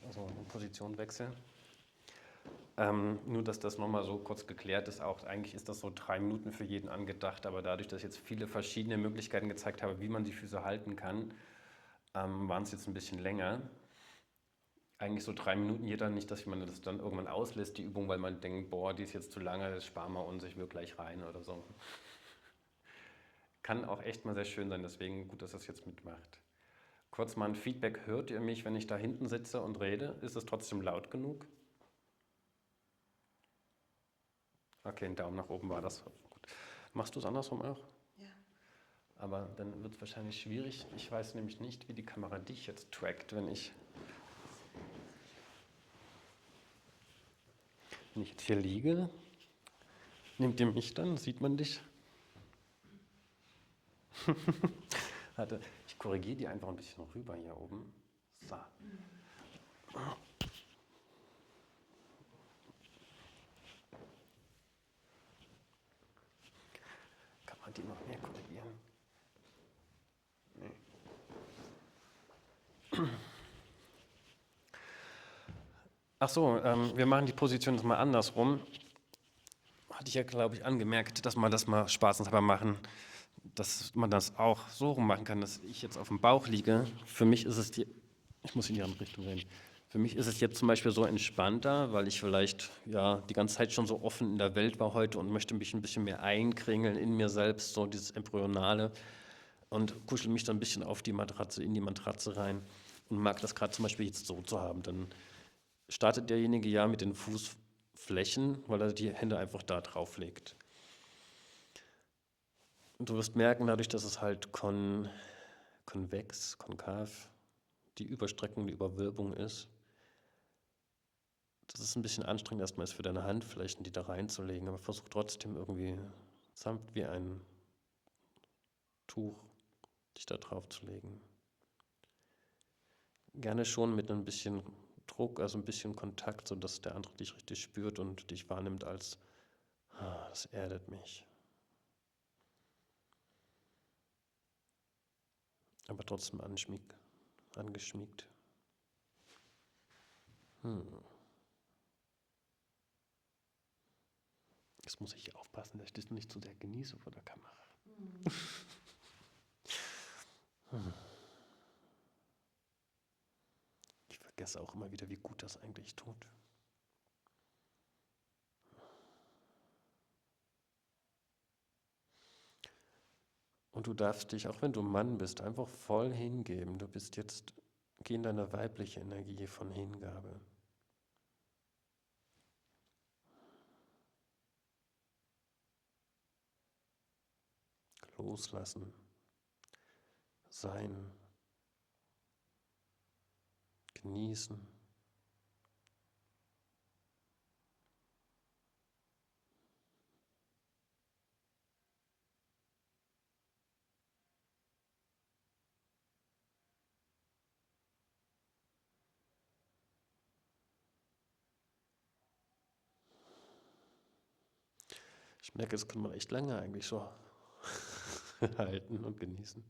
also einen Positionwechsel. Nur, dass das nochmal so kurz geklärt ist, auch eigentlich ist das so 3 Minuten für jeden angedacht, aber dadurch, dass ich jetzt viele verschiedene Möglichkeiten gezeigt habe, wie man die Füße halten kann, waren es jetzt ein bisschen länger. Eigentlich so 3 Minuten jeder, nicht, dass man das dann irgendwann auslässt, die Übung, weil man denkt, boah, die ist jetzt zu lange, das sparen wir uns, ich will gleich rein oder so. Kann auch echt mal sehr schön sein, deswegen gut, dass das jetzt mitmacht. Kurz mal ein Feedback, hört ihr mich, wenn ich da hinten sitze und rede? Ist es trotzdem laut genug? Okay, ein Daumen nach oben war das. Gut. Machst du es andersrum auch? Ja. Aber dann wird es wahrscheinlich schwierig. Ich weiß nämlich nicht, wie die Kamera dich jetzt trackt, wenn ich jetzt hier liege. Nehmt ihr mich dann? Sieht man dich? Warte, ich korrigiere die einfach ein bisschen rüber hier oben. So. Kann man die noch mehr korrigieren? Nee. Ach so, wir machen die Position jetzt mal andersrum. Hatte ich ja, glaube ich, angemerkt, dass wir das mal spaßenshalber machen, dass man das auch so rum machen kann, dass ich jetzt auf dem Bauch liege. Für mich ist es ich muss in die andere Richtung reden. Für mich ist es jetzt zum Beispiel so entspannter, weil ich vielleicht ja die ganze Zeit schon so offen in der Welt war heute und möchte mich ein bisschen mehr einkringeln in mir selbst, so dieses Embryonale, und kuschel mich dann ein bisschen auf die Matratze, in die Matratze rein mag das gerade zum Beispiel jetzt so zu haben, dann startet derjenige ja mit den Fußflächen, weil er die Hände einfach da drauf legt. Und du wirst merken, dadurch, dass es halt konvex, konkav, die Überstreckung, die Überwölbung ist, dass es ein bisschen anstrengend erstmal ist für deine Handflächen, die da reinzulegen, aber versuch trotzdem irgendwie sanft wie ein Tuch dich da drauf zu legen. Gerne schon mit ein bisschen Druck, also ein bisschen Kontakt, sodass der andere dich richtig spürt und dich wahrnimmt als, das erdet mich. Aber trotzdem angeschmiegt. Jetzt muss ich hier aufpassen, dass ich das nicht zu sehr genieße vor der Kamera. Ich vergesse auch immer wieder, wie gut das eigentlich tut. Und du darfst dich, auch wenn du ein Mann bist, einfach voll hingeben. Du bist jetzt, geh in deine weibliche Energie von Hingabe. Loslassen, sein, genießen. Ich merke, das kann man echt lange eigentlich so halten und genießen.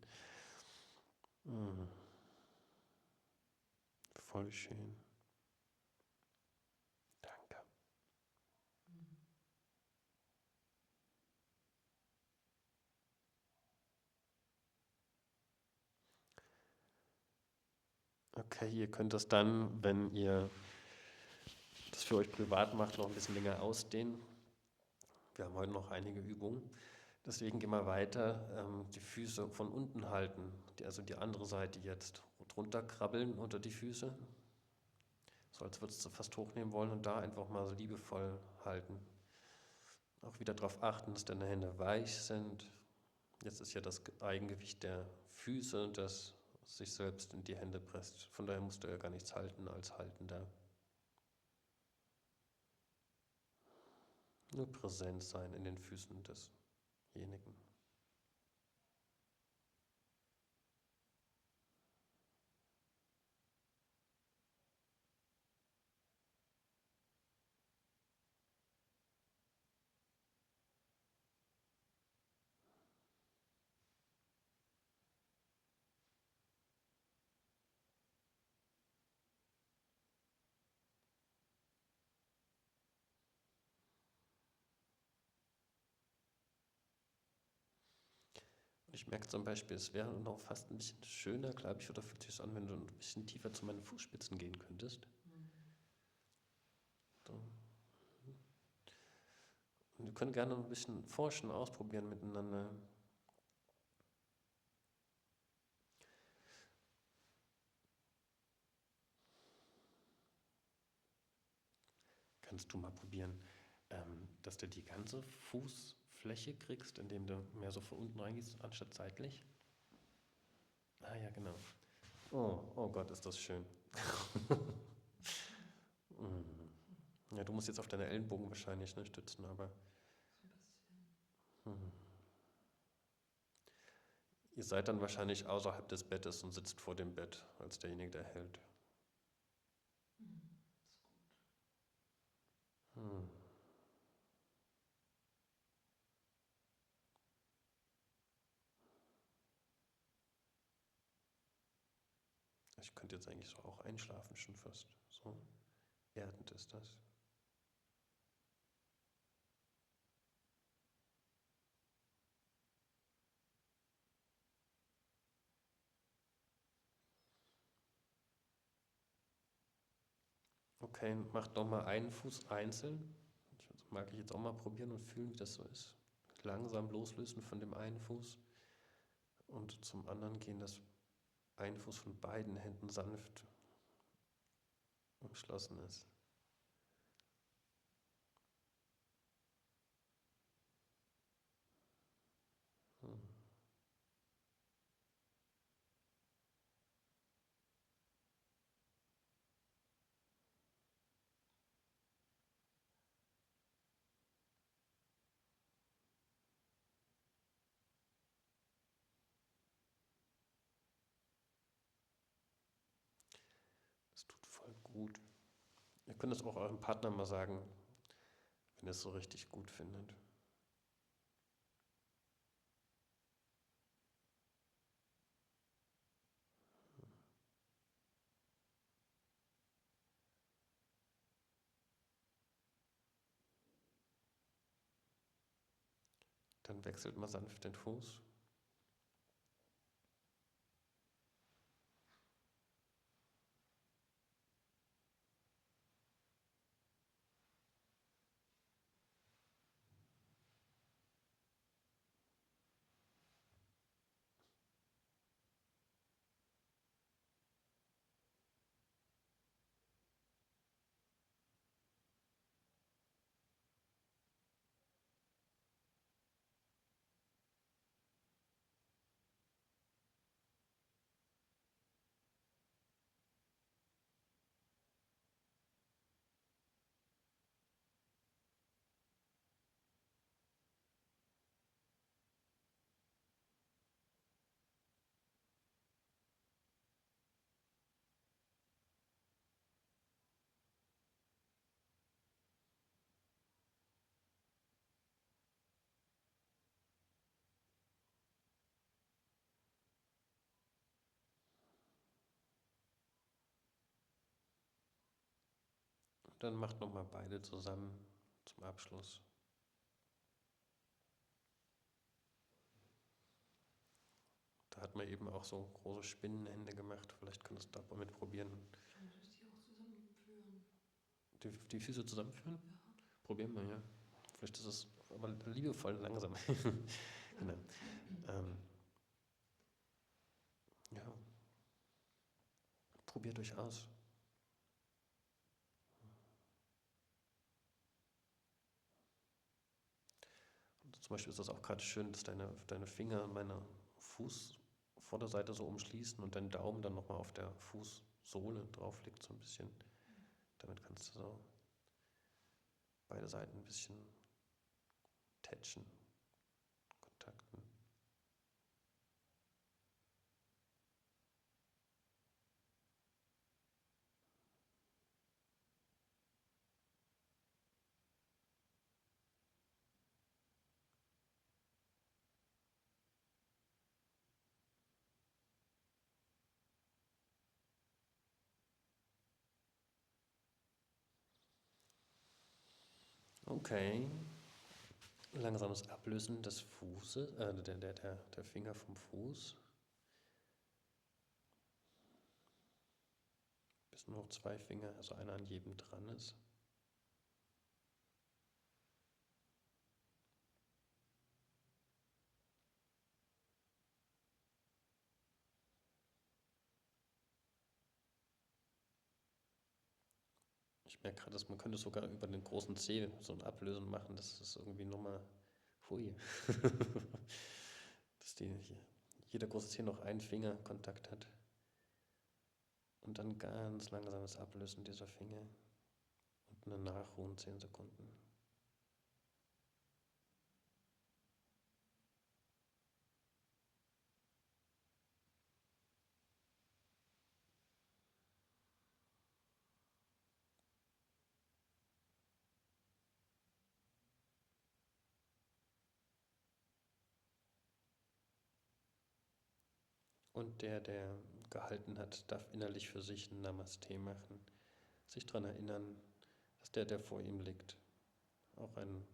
Voll schön. Danke. Okay, ihr könnt das dann, wenn ihr das für euch privat macht, noch ein bisschen länger ausdehnen. Wir haben heute noch einige Übungen. Deswegen gehen wir weiter. Die Füße von unten halten, also die andere Seite jetzt drunter krabbeln unter die Füße. So als würdest du fast hochnehmen wollen und da einfach mal so liebevoll halten. Auch wieder darauf achten, dass deine Hände weich sind. Jetzt ist ja das Eigengewicht der Füße, das sich selbst in die Hände presst. Von daher musst du ja gar nichts halten als Haltender. Nur präsent sein in den Füßen desjenigen. Ich merke zum Beispiel, es wäre noch fast ein bisschen schöner, glaube ich, oder fühlt sich an, wenn du ein bisschen tiefer zu meinen Fußspitzen gehen könntest. So. Und wir können gerne ein bisschen forschen, ausprobieren miteinander. Kannst du mal probieren, dass du die ganze Fußfläche kriegst, indem du mehr so von unten reingehst, anstatt seitlich? Ah ja, genau. Oh Gott, ist das schön. Ja, du musst jetzt auf deine Ellenbogen wahrscheinlich stützen, aber ihr seid dann wahrscheinlich außerhalb des Bettes und sitzt vor dem Bett als derjenige, der hält. Ich könnte jetzt eigentlich so auch einschlafen schon fast. So erdend ist das. Okay, macht nochmal einen Fuß einzeln. Das mag ich jetzt auch mal probieren und fühlen, wie das so ist. Langsam loslösen von dem einen Fuß und zum anderen gehen, das ein Fuß von beiden Händen sanft umschlossen ist. Das tut voll gut. Ihr könnt es auch eurem Partner mal sagen, wenn ihr es so richtig gut findet. Dann wechselt mal sanft den Fuß. Und dann macht nochmal beide zusammen zum Abschluss. Da hat man eben auch so große Spinnenhände gemacht. Vielleicht könnt ihr es da mal mit probieren. Könntest die auch zusammenführen? Die Füße zusammenführen? Ja. Probieren wir, ja. Vielleicht ist es aber liebevoll langsam. Genau. Ja. Probiert euch aus. Und zum Beispiel ist das auch gerade schön, dass deine Finger meine Fußvorderseite so umschließen und dein Daumen dann nochmal auf der Fußsohle drauf liegt, so ein bisschen. Damit kannst du so beide Seiten ein bisschen tätschen, kontakten. Okay. Langsames Ablösen des Fußes, der Finger vom Fuß. Bis nur noch 2 Finger, also einer an jedem dran ist. Ich merke gerade, dass man könnte sogar über den großen Zeh so ein Ablösen machen. Das ist irgendwie nochmal, hui. Dass jeder große Zeh noch einen Fingerkontakt hat. Und dann ganz langsames Ablösen dieser Finger. Und eine Nachruhen 10 Sekunden. Und der gehalten hat, darf innerlich für sich ein Namaste machen. Sich daran erinnern, dass der vor ihm liegt, auch ein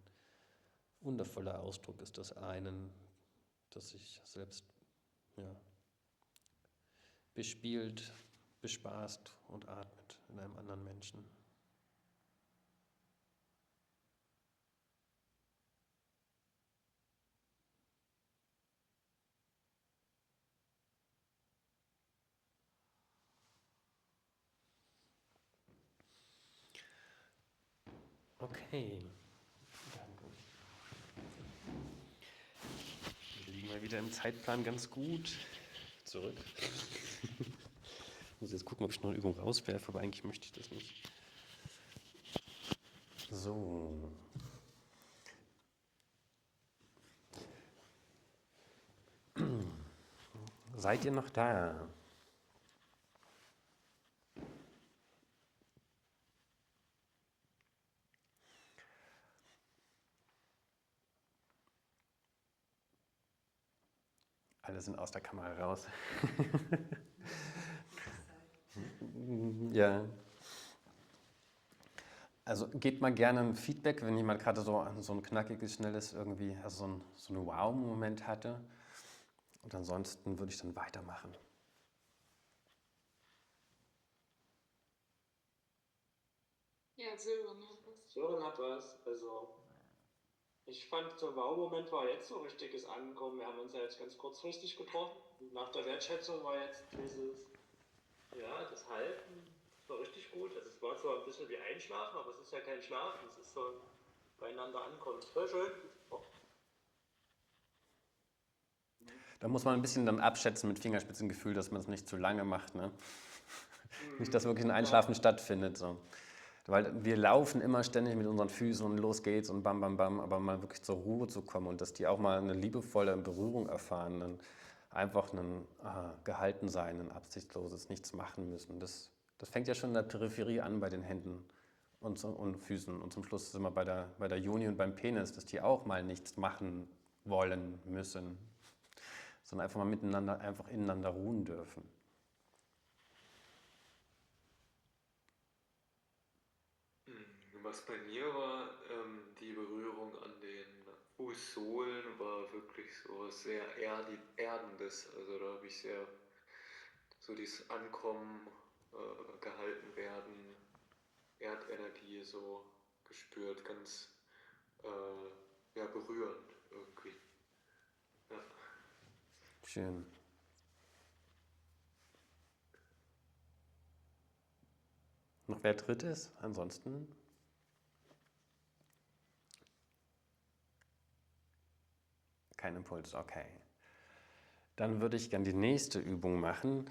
wundervoller Ausdruck ist des einen, das sich selbst bespielt, bespaßt und atmet in einem anderen Menschen. Okay. Wir liegen mal wieder im Zeitplan ganz gut. Zurück. Ich muss jetzt gucken, ob ich noch eine Übung rauswerfe, aber eigentlich möchte ich das nicht. So. Seid ihr noch da? Alle sind aus der Kamera raus. Ja. Also gebt mal gerne ein Feedback, wenn jemand gerade so ein knackiges, schnelles irgendwie, also so einen Wow-Moment hatte. Und ansonsten würde ich dann weitermachen. Ja, Sören hat was. Sören hat was. Also, ich fand, so ein Wow-Moment war jetzt so richtiges Ankommen. Wir haben uns ja jetzt ganz kurzfristig getroffen. Und nach der Wertschätzung war jetzt das Halten, das war richtig gut. Also, es war zwar ein bisschen wie Einschlafen, aber es ist ja kein Schlafen. Es ist so ein beieinander ankommen. Voll schön. Oh. Da muss man ein bisschen dann abschätzen mit Fingerspitzengefühl, dass man es nicht zu lange macht. Ne? Nicht, dass wirklich ein Einschlafen stattfindet. So. Weil wir laufen immer ständig mit unseren Füßen und los geht's und bam, bam, bam, aber mal wirklich zur Ruhe zu kommen und dass die auch mal eine liebevolle Berührung erfahren, dann einfach ein Gehaltensein, ein absichtsloses Nichts machen müssen. Das fängt ja schon in der Peripherie an bei den Händen und Füßen und zum Schluss sind wir bei der Joni und beim Penis, dass die auch mal nichts machen wollen müssen, sondern einfach mal miteinander, einfach ineinander ruhen dürfen. Was bei mir war, die Berührung an den Fußsohlen war wirklich so sehr Erdendes. Also da habe ich sehr so dieses Ankommen, gehalten werden, Erdenergie so gespürt, ganz berührend irgendwie. Ja. Schön. Noch wer Drittes? Ansonsten? Kein Impuls, okay. Dann würde ich gerne die nächste Übung machen.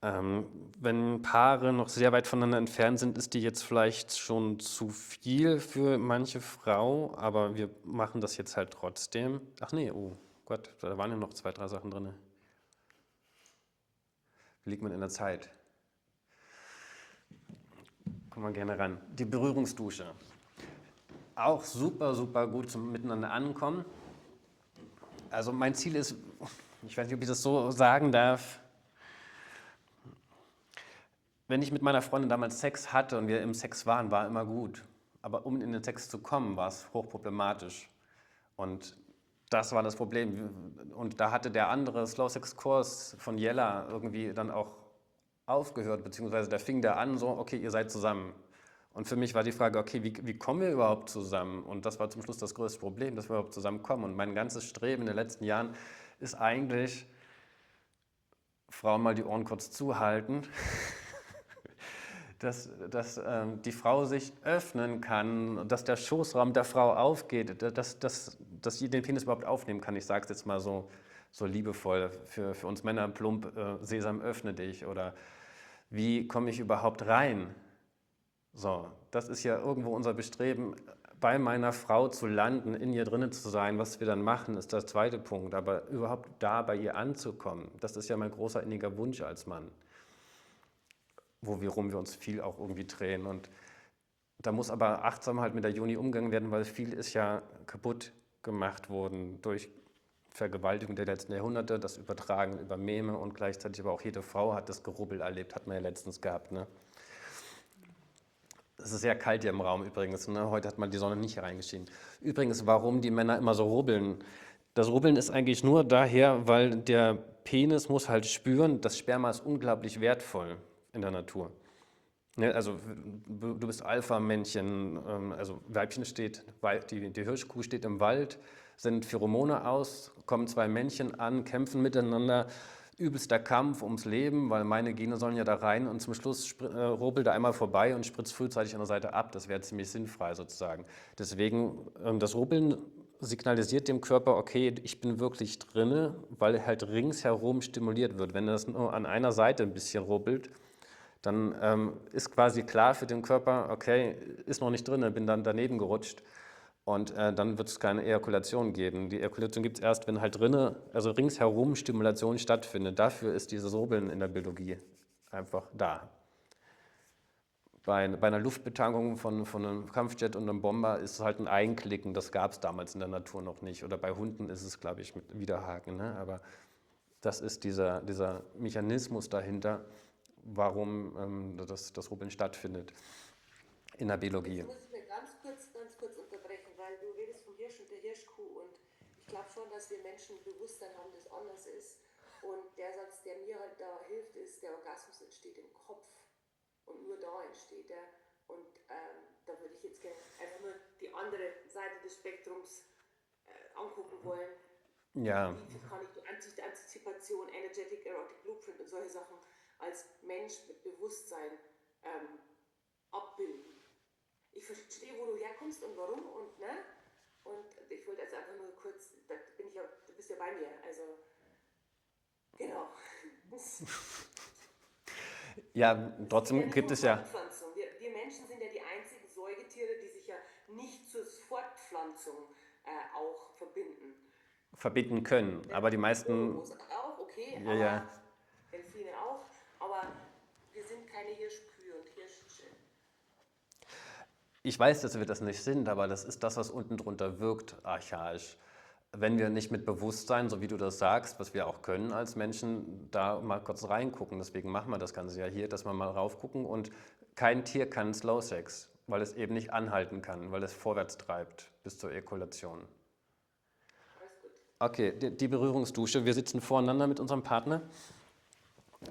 Wenn Paare noch sehr weit voneinander entfernt sind, ist die jetzt vielleicht schon zu viel für manche Frau, aber wir machen das jetzt halt trotzdem. Ach nee, oh Gott, da waren ja noch 2, 3 Sachen drin. Wie liegt man in der Zeit? Kommen wir gerne ran. Die Berührungsdusche. Auch super, super gut zum Miteinander ankommen. Also mein Ziel ist, ich weiß nicht, ob ich das so sagen darf, wenn ich mit meiner Freundin damals Sex hatte und wir im Sex waren, war immer gut. Aber um in den Sex zu kommen, war es hochproblematisch. Und das war das Problem. Und da hatte der andere Slow-Sex-Kurs von Jella irgendwie dann auch aufgehört, beziehungsweise da fing der an so, okay, ihr seid zusammen. Und für mich war die Frage, okay, wie kommen wir überhaupt zusammen? Und das war zum Schluss das größte Problem, dass wir überhaupt zusammenkommen. Und mein ganzes Streben in den letzten Jahren ist eigentlich, Frauen mal die Ohren kurz zuhalten, dass die Frau sich öffnen kann, dass der Schoßraum der Frau aufgeht, dass sie den Penis überhaupt aufnehmen kann. Ich sage es jetzt mal so liebevoll, für uns Männer plump, Sesam, öffne dich. Oder wie komme ich überhaupt rein? So, das ist ja irgendwo unser Bestreben, bei meiner Frau zu landen, in ihr drinnen zu sein. Was wir dann machen, ist der zweite Punkt. Aber überhaupt da bei ihr anzukommen, das ist ja mein großer inniger Wunsch als Mann, worum wir uns viel auch irgendwie drehen. Und da muss aber achtsam halt mit der Joni umgegangen werden, weil viel ist ja kaputt gemacht worden durch Vergewaltigung der letzten Jahrhunderte, das Übertragen über Meme und gleichzeitig aber auch jede Frau hat das Gerubbel erlebt, hat man ja letztens gehabt. Ne? Es ist sehr kalt hier im Raum übrigens. Ne? Heute hat mal die Sonne nicht reingeschienen. Übrigens, warum die Männer immer so rubbeln. Das Rubbeln ist eigentlich nur daher, weil der Penis muss halt spüren, das Sperma ist unglaublich wertvoll in der Natur. Ne? Also du bist Alpha-Männchen, also Weibchen steht, die Hirschkuh steht im Wald, sind Pheromone aus, kommen 2 Männchen an, kämpfen miteinander, übelster Kampf ums Leben, weil meine Gene sollen ja da rein und zum Schluss rubbelt er einmal vorbei und spritzt frühzeitig an der Seite ab. Das wäre ziemlich sinnfrei sozusagen. Deswegen, das Rubbeln signalisiert dem Körper, okay, ich bin wirklich drinne, weil halt ringsherum stimuliert wird. Wenn das nur an einer Seite ein bisschen rubbelt, dann ist quasi klar für den Körper, okay, ist noch nicht drin, bin dann daneben gerutscht und dann wird es keine Ejakulation geben. Die Ejakulation gibt es erst, wenn halt drinne, also ringsherum Stimulation stattfindet. Dafür ist dieses Rubbeln in der Biologie einfach da. Bei einer Luftbetankung von einem Kampfjet und einem Bomber ist es halt ein Einklicken, das gab es damals in der Natur noch nicht. Oder bei Hunden ist es, glaube ich, mit Widerhaken. Ne? Aber das ist dieser Mechanismus dahinter, warum das Rubbeln stattfindet in der Biologie. Jetzt muss ich mir ganz kurz unterbrechen, weil du redest vom Hirsch und der Hirschkuh und ich glaube schon, dass wir Menschen ein Bewusstsein haben, das anders ist. Und der Satz, der mir halt da hilft, ist, der Orgasmus entsteht im Kopf und nur da entsteht er. Und da würde ich jetzt gerne einfach nur die andere Seite des Spektrums angucken wollen. Ja. Wie kann ich die Antizipation, Energetic Erotic Blueprint und solche Sachen als Mensch mit Bewusstsein abbilden? Ich verstehe, wo du herkommst und warum und ne? Und ich wollte also einfach nur kurz, da bin ich ja, du bist ja bei mir, also genau. Ja, trotzdem gibt es ja. Wir Menschen sind ja die einzigen Säugetiere, die sich ja nicht zur Fortpflanzung auch Verbinden können. Aber die meisten. Auch, okay, Ja, aber ja. Delfine auch, aber wir sind keine Hirschkühe und Hirsche. Ich weiß, dass wir das nicht sind, aber das ist das, was unten drunter wirkt, archaisch. Wenn wir nicht mit Bewusstsein, so wie du das sagst, was wir auch können als Menschen, da mal kurz reingucken. Deswegen machen wir das Ganze ja hier, dass wir mal raufgucken. Und kein Tier kann Slow Sex, weil es eben nicht anhalten kann, weil es vorwärts treibt bis zur Ejakulation. Okay, die Berührungsdusche. Wir sitzen voreinander mit unserem Partner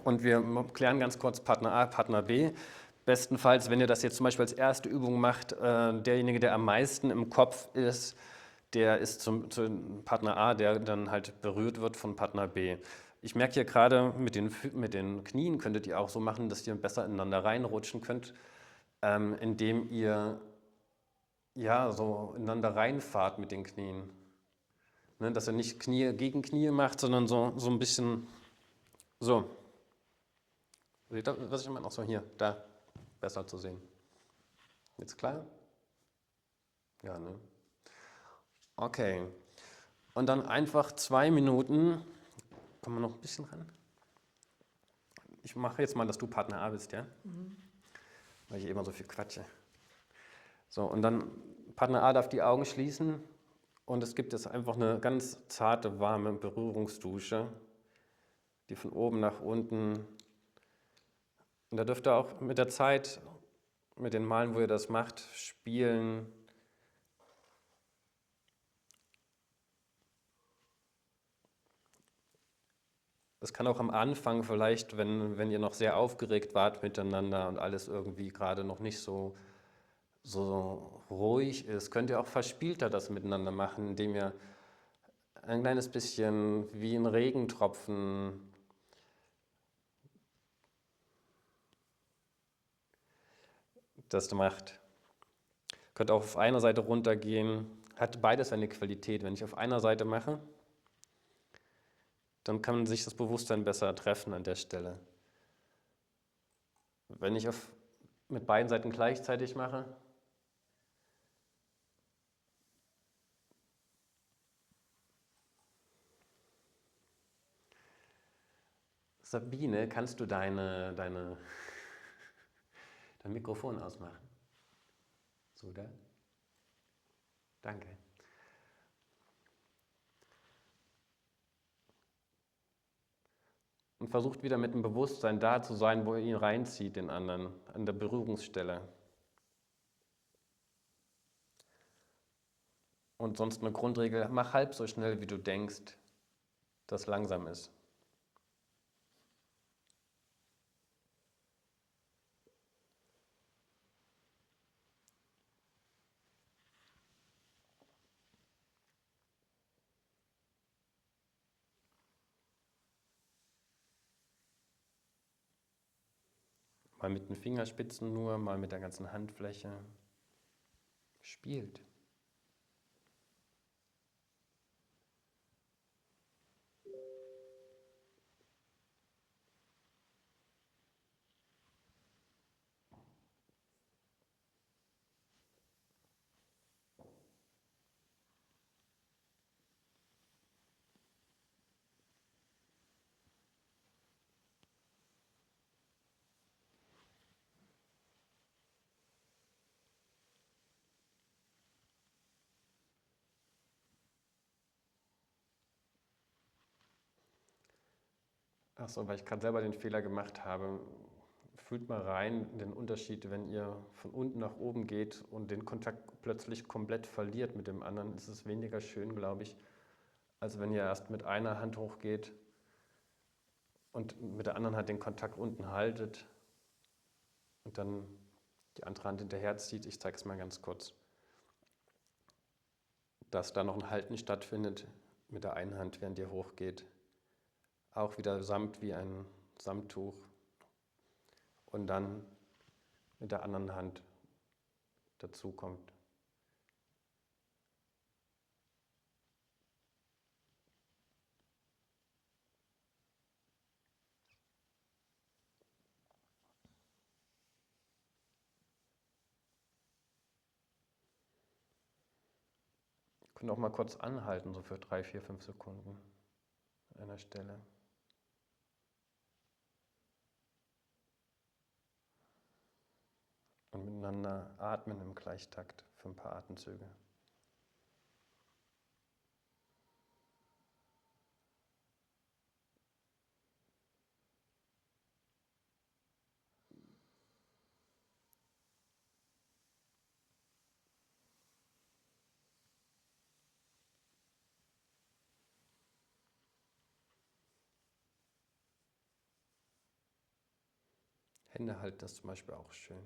und wir klären ganz kurz Partner A, Partner B. Bestenfalls, wenn ihr das jetzt zum Beispiel als erste Übung macht, derjenige, der am meisten im Kopf ist, der ist zum Partner A, der dann halt berührt wird von Partner B. Ich merke hier gerade, mit den Knien könntet ihr auch so machen, dass ihr besser ineinander reinrutschen könnt, indem ihr ja so ineinander reinfahrt mit den Knien. Ne, dass ihr nicht Knie gegen Knie macht, sondern so ein bisschen so. Seht ihr, was ich meine? Auch so hier, da, besser zu sehen. Jetzt klar? Ja, ne? Okay. Und dann einfach 2 Minuten. Kommen wir noch ein bisschen ran? Ich mache jetzt mal, dass du Partner A bist, ja? Weil ich immer so viel quatsche. So, und dann Partner A darf die Augen schließen. Und es gibt jetzt einfach eine ganz zarte, warme Berührungsdusche, die von oben nach unten. Und da dürft ihr auch mit der Zeit, mit den Malen, wo ihr das macht, spielen. Es kann auch am Anfang vielleicht, wenn ihr noch sehr aufgeregt wart miteinander und alles irgendwie gerade noch nicht so ruhig ist, könnt ihr auch verspielter das miteinander machen, indem ihr ein kleines bisschen wie ein Regentropfen das macht. Könnt auch auf einer Seite runtergehen. Hat beides eine Qualität. Wenn ich auf einer Seite mache, dann kann sich das Bewusstsein besser treffen an der Stelle. Wenn ich mit beiden Seiten gleichzeitig mache, Sabine, kannst du dein Mikrofon ausmachen? So, da? Danke. Und versucht wieder mit dem Bewusstsein da zu sein, wo ihr ihn reinzieht, den anderen, an der Berührungsstelle. Und sonst eine Grundregel, mach halb so schnell, wie du denkst, dass langsam ist. Mal mit den Fingerspitzen nur, mal mit der ganzen Handfläche. Spielt. Ach so, weil ich gerade selber den Fehler gemacht habe. Fühlt mal rein den Unterschied, wenn ihr von unten nach oben geht und den Kontakt plötzlich komplett verliert mit dem anderen, ist es weniger schön, glaube ich, als wenn ihr erst mit einer Hand hochgeht und mit der anderen Hand den Kontakt unten haltet und dann die andere Hand hinterher zieht. Ich zeige es mal ganz kurz. Dass da noch ein Halten stattfindet mit der einen Hand, während ihr hochgeht. Auch wieder Samt wie ein Samttuch. Und dann mit der anderen Hand dazu kommt. Ihr könnt auch mal kurz anhalten, so für 3, 4, 5 Sekunden an einer Stelle. Und miteinander atmen im Gleichtakt für ein paar Atemzüge. Hände halten ist zum Beispiel auch schön.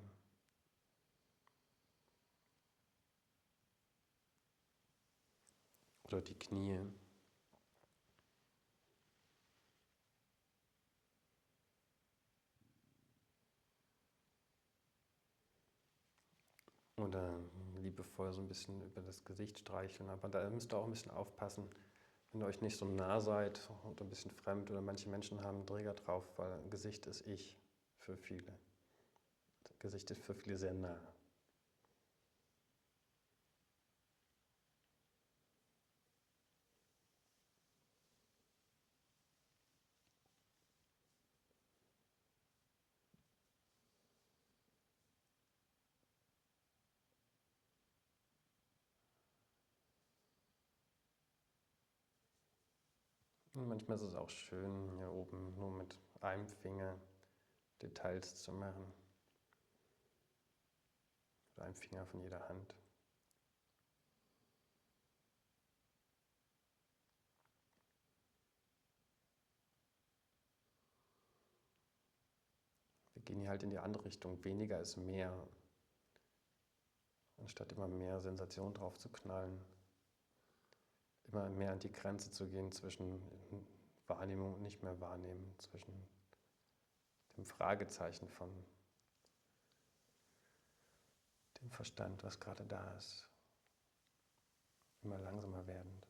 Oder die Knie. Oder liebevoll so ein bisschen über das Gesicht streicheln. Aber da müsst ihr auch ein bisschen aufpassen, wenn ihr euch nicht so nah seid oder ein bisschen fremd. Oder manche Menschen haben einen Träger drauf, weil Gesicht ist Ich für viele. Das Gesicht ist für viele sehr nah. Und manchmal ist es auch schön, hier oben nur mit einem Finger Details zu machen. Mit einem Finger von jeder Hand. Wir gehen hier halt in die andere Richtung. Weniger ist mehr. Anstatt immer mehr Sensation drauf zu knallen. Immer mehr an die Grenze zu gehen zwischen Wahrnehmung und nicht mehr Wahrnehmen. Zwischen dem Fragezeichen von dem Verstand, was gerade da ist. Immer langsamer werdend.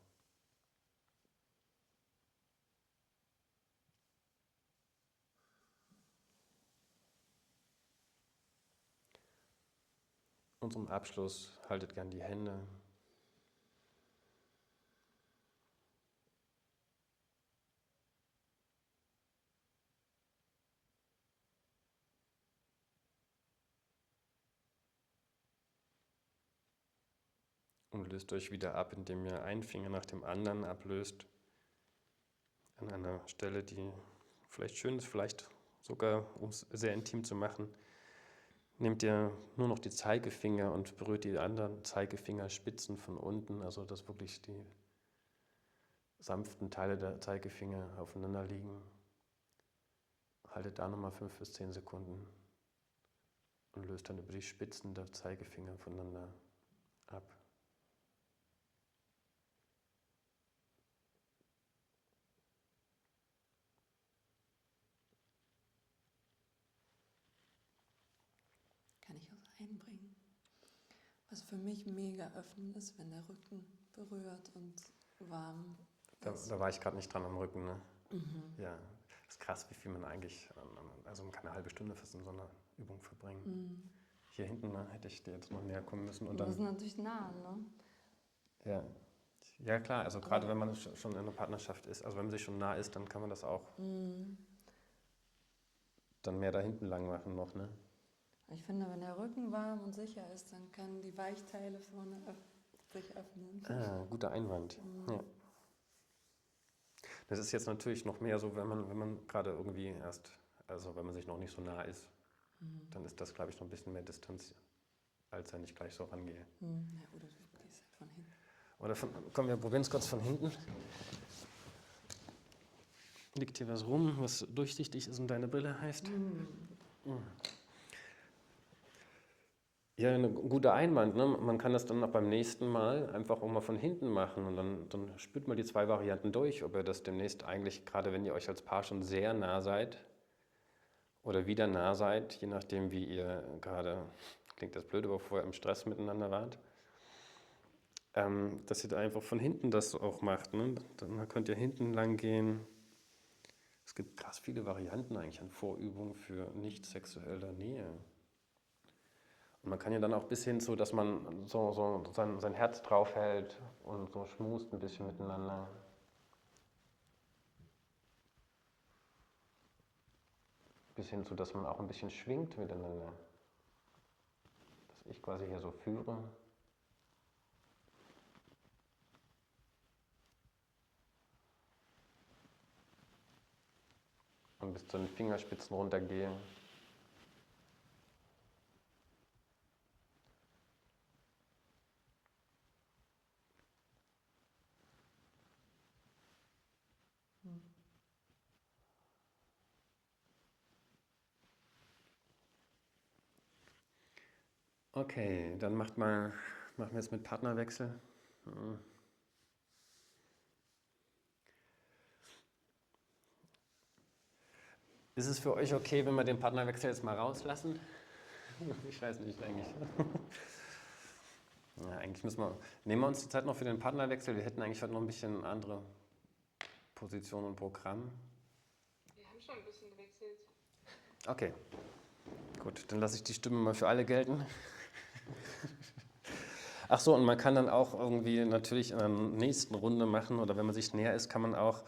Und zum Abschluss haltet gern die Hände. Und löst euch wieder ab, indem ihr einen Finger nach dem anderen ablöst. An einer Stelle, die vielleicht schön ist, vielleicht sogar, um es sehr intim zu machen, nehmt ihr nur noch die Zeigefinger und berührt die anderen Zeigefingerspitzen von unten, also dass wirklich die sanften Teile der Zeigefinger aufeinander liegen. Haltet da nochmal 5 bis 10 Sekunden und löst dann über die Spitzen der Zeigefinger voneinander ab. einbringen. Was für mich mega öffnend ist, wenn der Rücken berührt und warm ist. Da war ich gerade nicht dran am Rücken, ne? Mhm. Ja, das ist krass, wie viel man eigentlich, also man kann eine halbe Stunde fast in so einer Übung verbringen. Mhm. Hier hinten, ne, hätte ich dir jetzt noch näher kommen müssen. Und Das ist dann, natürlich nah, ne? ja. Ja klar, also gerade wenn man schon in einer Partnerschaft ist, also wenn man sich schon nah ist, dann kann man das auch dann mehr da hinten lang machen noch, ne? Ich finde, wenn der Rücken warm und sicher ist, dann können die Weichteile vorne sich öffnen. Ah, guter Einwand. Ja. Das ist jetzt natürlich noch mehr so, wenn man gerade irgendwie also wenn man sich noch nicht so nah ist, dann ist das, glaube ich, noch ein bisschen mehr Distanz, als wenn ich gleich so rangehe. Ja, oder du gehst halt von hinten. Oder komm, wir probieren es kurz von hinten. Liegt hier was rum, was durchsichtig ist und deine Brille heißt? Ja, ein guter Einwand. Ne? Man kann das dann auch beim nächsten Mal einfach auch mal von hinten machen und dann spürt mal die zwei Varianten durch, ob ihr das demnächst eigentlich, gerade wenn ihr euch als Paar schon sehr nah seid oder wieder nah seid, je nachdem wie ihr gerade, klingt das blöd, aber vorher im Stress miteinander wart, dass ihr da einfach von hinten das auch macht. Ne? Dann könnt ihr hinten lang gehen. Es gibt krass viele Varianten eigentlich an Vorübungen für nicht sexuelle Nähe. Und man kann ja dann auch bis hin zu, dass man so sein Herz draufhält und so schmust ein bisschen miteinander. Bis hin zu, dass man auch ein bisschen schwingt miteinander. Dass ich quasi hier so führe. Und bis zu den Fingerspitzen runtergehe. Okay, dann machen wir jetzt mit Partnerwechsel. Ist es für euch okay, wenn wir den Partnerwechsel jetzt mal rauslassen? Ich weiß nicht, eigentlich. Ja, eigentlich nehmen wir uns die Zeit noch für den Partnerwechsel. Wir hätten eigentlich heute noch ein bisschen andere Position und Programm. Wir haben schon ein bisschen gewechselt. Okay, gut, dann lasse ich die Stimme mal für alle gelten. Ach so, und man kann dann auch irgendwie natürlich in der nächsten Runde machen, oder wenn man sich näher ist, kann man auch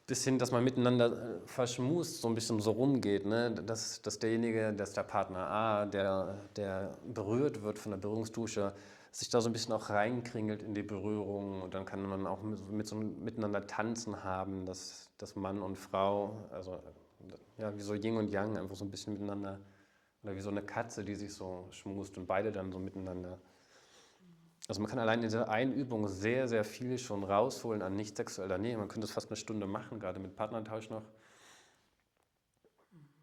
bis hin, dass man miteinander verschmust, so ein bisschen so rumgeht, ne? Dass derjenige, dass der Partner A, der berührt wird von der Berührungsdusche, sich da so ein bisschen auch reinkringelt in die Berührung, und dann kann man auch miteinander tanzen haben, dass Mann und Frau, also ja, wie so Yin und Yang, einfach so ein bisschen miteinander, oder wie so eine Katze, die sich so schmust und beide dann so miteinander. Also man kann allein in dieser einen Übung sehr, sehr viel schon rausholen an nicht sexueller Nähe. Man könnte es fast eine Stunde machen, gerade mit Partnertausch noch.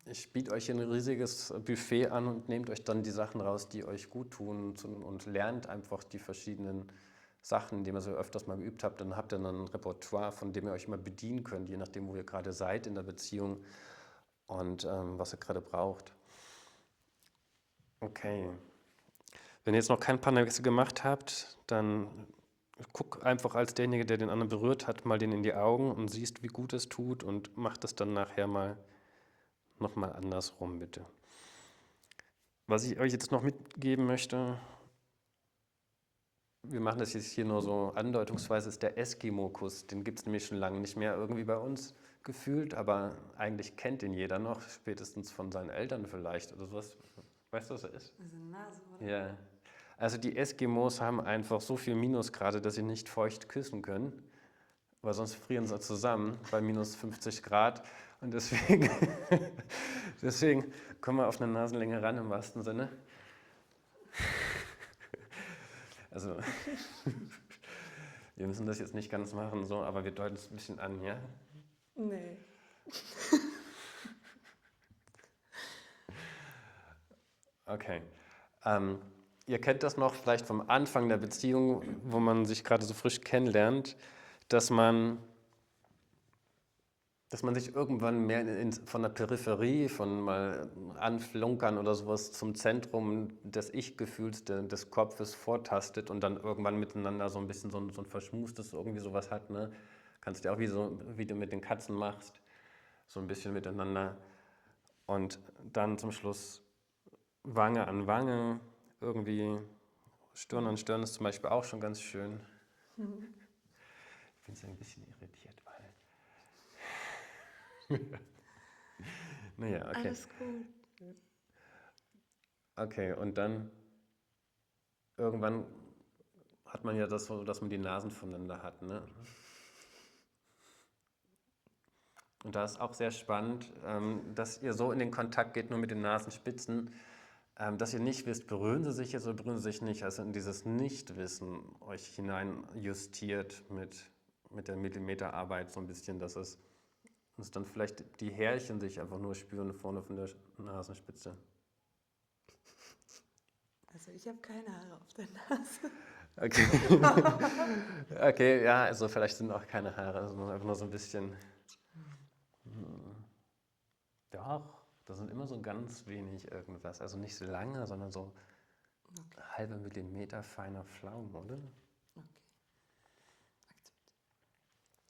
Ich biete euch ein riesiges Buffet an und nehmt euch dann die Sachen raus, die euch gut tun, und lernt einfach die verschiedenen Sachen, indem ihr so öfters mal geübt habt. Dann habt ihr ein Repertoire, von dem ihr euch immer bedienen könnt, je nachdem, wo ihr gerade seid in der Beziehung und was ihr gerade braucht. Okay. Wenn ihr jetzt noch keinen Partnerwechsel gemacht habt, dann guck einfach als derjenige, der den anderen berührt hat, mal den in die Augen und siehst, wie gut es tut, und macht das dann nachher nochmal andersrum, bitte. Was ich euch jetzt noch mitgeben möchte, wir machen das jetzt hier nur so andeutungsweise, ist der Eskimo-Kuss. Den gibt es nämlich schon lange nicht mehr irgendwie bei uns gefühlt, aber eigentlich kennt ihn jeder noch, spätestens von seinen Eltern vielleicht oder sowas. Weißt du, was er ist? Also Nase, oder? Ja. Also die Eskimos haben einfach so viel Minusgrade, dass sie nicht feucht küssen können, weil sonst frieren sie zusammen bei minus 50 Grad. Und deswegen kommen wir auf eine Nasenlänge ran im wahrsten Sinne. Also wir müssen das jetzt nicht ganz machen, so, aber wir deuten es ein bisschen an, ja? Nee. Okay. Ihr kennt das noch vielleicht vom Anfang der Beziehung, wo man sich gerade so frisch kennenlernt, dass man dass man sich irgendwann mehr von der Peripherie, von mal anflunkern oder sowas zum Zentrum des Ich-Gefühls, des Kopfes vortastet und dann irgendwann miteinander so ein bisschen so ein verschmustes irgendwie sowas hat. Ne? Kannst du auch wie du mit den Katzen machst, so ein bisschen miteinander. Und dann zum Schluss Wange an Wange, irgendwie Stirn an Stirn ist zum Beispiel auch schon ganz schön. Ich bin so ein bisschen irritiert, weil... Naja, okay. Alles gut. Okay, und dann irgendwann hat man ja das so, dass man die Nasen voneinander hat, ne? Und da ist auch sehr spannend, dass ihr so in den Kontakt geht, nur mit den Nasenspitzen, dass ihr nicht wisst, berühren sie sich jetzt oder berühren sie sich nicht, also in dieses Nichtwissen euch hinein justiert mit der Millimeterarbeit so ein bisschen, dass dann vielleicht die Härchen sich einfach nur spüren vorne von der Nasenspitze. Also ich habe keine Haare auf der Nase. Okay. Okay, ja, also vielleicht sind auch keine Haare, sondern einfach nur so ein bisschen. Doch, da sind immer so ganz wenig irgendwas. Also nicht so lange, sondern so halbe Millimeter feiner Flaum, oder? Okay.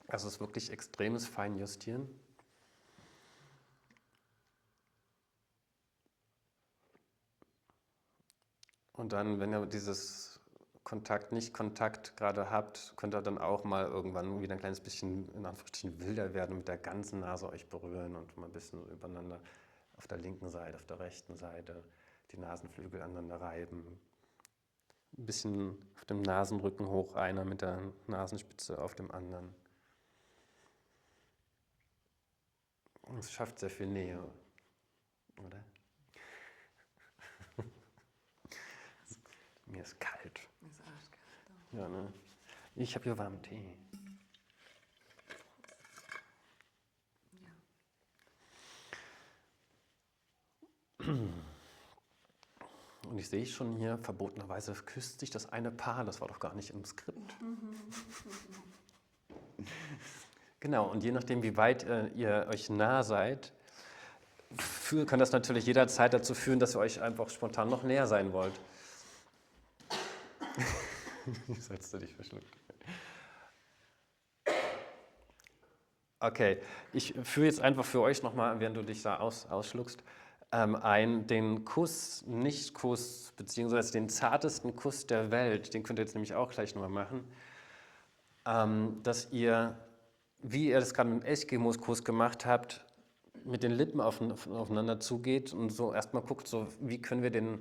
Also es ist wirklich extremes Feinjustieren. Und dann, wenn ihr dieses Kontakt gerade habt, könnt ihr dann auch mal irgendwann wieder ein kleines bisschen, in Anführungsstrichen, wilder werden und mit der ganzen Nase euch berühren und mal ein bisschen übereinander auf der linken Seite, auf der rechten Seite die Nasenflügel aneinander reiben. Ein bisschen auf dem Nasenrücken hoch, einer mit der Nasenspitze auf dem anderen. Und es schafft sehr viel Nähe, oder? Mir ist kalt. Ist arschkalt. Ja, ne? Ich habe hier warmen Tee. Und ich sehe schon hier, verbotenerweise küsst sich das eine Paar, das war doch gar nicht im Skript. Genau, und je nachdem, wie weit ihr euch nah seid, kann das natürlich jederzeit dazu führen, dass ihr euch einfach spontan noch näher sein wollt. Jetzt hast du dich verschluckt. Okay, ich führe jetzt einfach für euch nochmal, während du dich da ausschluckst, den Kuss, Nicht-Kuss, beziehungsweise den zartesten Kuss der Welt, den könnt ihr jetzt nämlich auch gleich nochmal machen, dass ihr, wie ihr das gerade mit dem Eskimos-Kuss gemacht habt, mit den Lippen aufeinander zugeht und so erstmal guckt, so, wie können wir den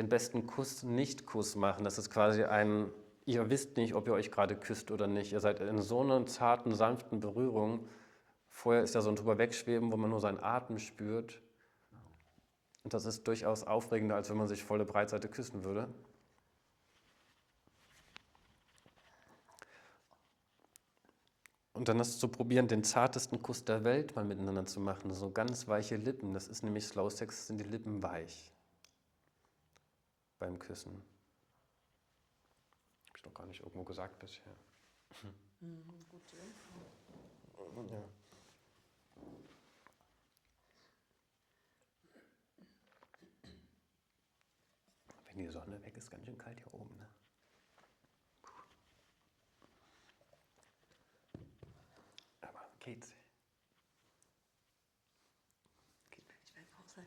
besten Kuss Nicht-Kuss machen. Das ist quasi ihr wisst nicht, ob ihr euch gerade küsst oder nicht. Ihr seid in so einer zarten, sanften Berührung. Vorher ist ja so ein drüber wegschweben, wo man nur seinen Atem spürt. Und das ist durchaus aufregender, als wenn man sich volle Breitseite küssen würde. Und dann hast du zu probieren, den zartesten Kuss der Welt mal miteinander zu machen. So ganz weiche Lippen. Das ist nämlich Slow Sex, sind die Lippen weich beim Küssen. Hab ich noch gar nicht irgendwo gesagt bisher. Gute Info. Ja. Wenn die Sonne weg ist, ganz schön kalt hier oben. Ne? Aber geht's. Ich werde auch sein.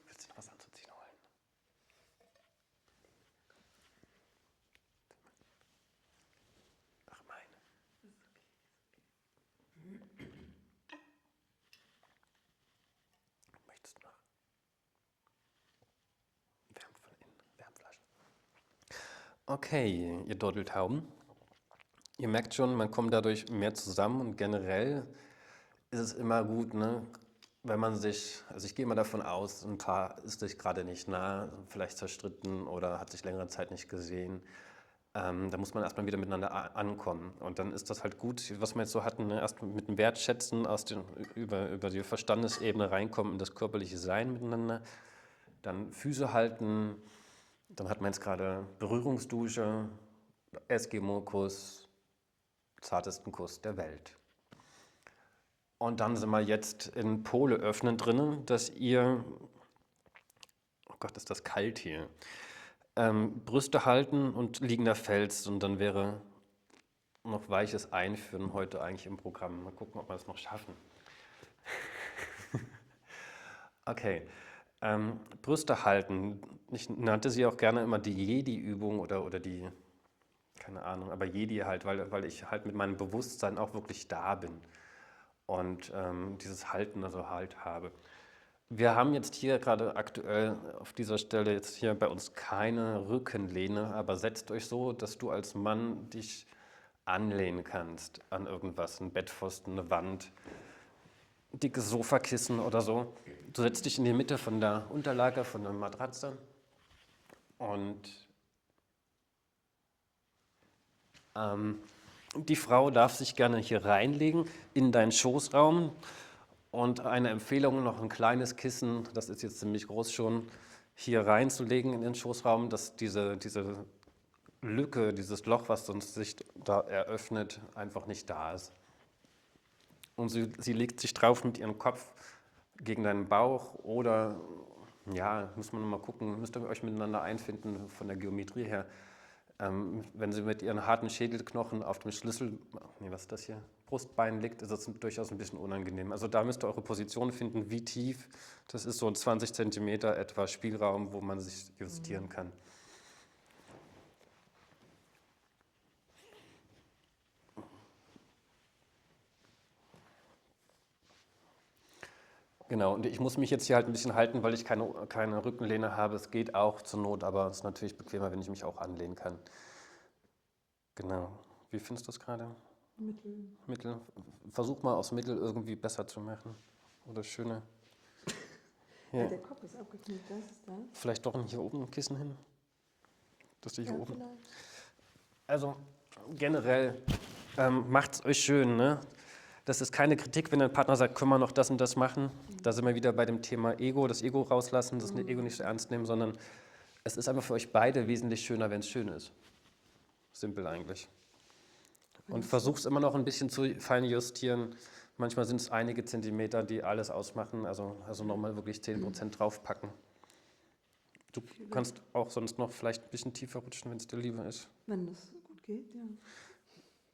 Willst du noch was anzuziehen holen? Ach, meine. Möchtest du noch? Wärmt von innen, Wärmflaschen. Okay, ihr Dorteltauben. Ihr merkt schon, man kommt dadurch mehr zusammen und generell ist es immer gut, ne, wenn man sich, also ich gehe mal davon aus, ein Paar ist sich gerade nicht nah, vielleicht zerstritten oder hat sich längere Zeit nicht gesehen. Da muss man erstmal wieder miteinander ankommen. Und dann ist das halt gut, was wir jetzt so hatten, ne, erst mit dem Wertschätzen über die Verstandesebene reinkommen in das körperliche Sein miteinander. Dann Füße halten, dann hat man jetzt gerade Berührungsdusche, Eskimo-Kuss, zartesten Kuss der Welt. Und dann sind wir jetzt in Pole öffnen drinnen, dass ihr, oh Gott, ist das kalt hier, Brüste halten und liegender Fels und dann wäre noch weiches Einführen heute eigentlich im Programm. Mal gucken, ob wir es noch schaffen. Okay, Brüste halten. Ich nannte sie auch gerne immer die Jedi-Übung oder die, keine Ahnung, aber Jedi halt, weil ich halt mit meinem Bewusstsein auch wirklich da bin und dieses Halten also halt habe. Wir haben jetzt hier gerade aktuell auf dieser Stelle jetzt hier bei uns keine Rückenlehne, aber setzt euch so, dass du als Mann dich anlehnen kannst an irgendwas, ein Bettpfosten, eine Wand, dickes Sofakissen oder so. Du setzt dich in die Mitte von der Unterlage, von der Matratze und die Frau darf sich gerne hier reinlegen in deinen Schoßraum und eine Empfehlung, noch ein kleines Kissen, das ist jetzt ziemlich groß schon, hier reinzulegen in den Schoßraum, dass diese Lücke, dieses Loch, was sonst sich da eröffnet, einfach nicht da ist. Und sie legt sich drauf mit ihrem Kopf gegen deinen Bauch oder, ja, muss man mal gucken, müsst ihr euch miteinander einfinden von der Geometrie her. Wenn sie mit ihren harten Schädelknochen auf dem was ist das hier? Brustbein liegt, ist das durchaus ein bisschen unangenehm. Also da müsst ihr eure Position finden, wie tief. Das ist so ein 20 cm etwa Spielraum, wo man sich justieren kann. Genau, und ich muss mich jetzt hier halt ein bisschen halten, weil ich keine Rückenlehne habe. Es geht auch zur Not, aber es ist natürlich bequemer, wenn ich mich auch anlehnen kann. Genau. Wie findest du es gerade? Mittel. Versuch mal aus Mittel irgendwie besser zu machen. Oder schöner. Ja. Der Kopf ist abgeknickt, das ist da. Vielleicht doch hier oben ein Kissen hin. Dass du hier oben. Vielleicht. Also generell macht es euch schön, ne? Das ist keine Kritik, wenn dein Partner sagt, können wir noch das und das machen. Da sind wir wieder bei dem Thema Ego, das Ego rauslassen, das Ego nicht so ernst nehmen, sondern es ist einfach für euch beide wesentlich schöner, wenn es schön ist. Simpel eigentlich. Und versuch's immer noch ein bisschen zu fein justieren. Manchmal sind es einige Zentimeter, die alles ausmachen, also nochmal wirklich 10% draufpacken. Du kannst auch sonst noch vielleicht ein bisschen tiefer rutschen, wenn es dir lieber ist. Wenn das gut geht, ja.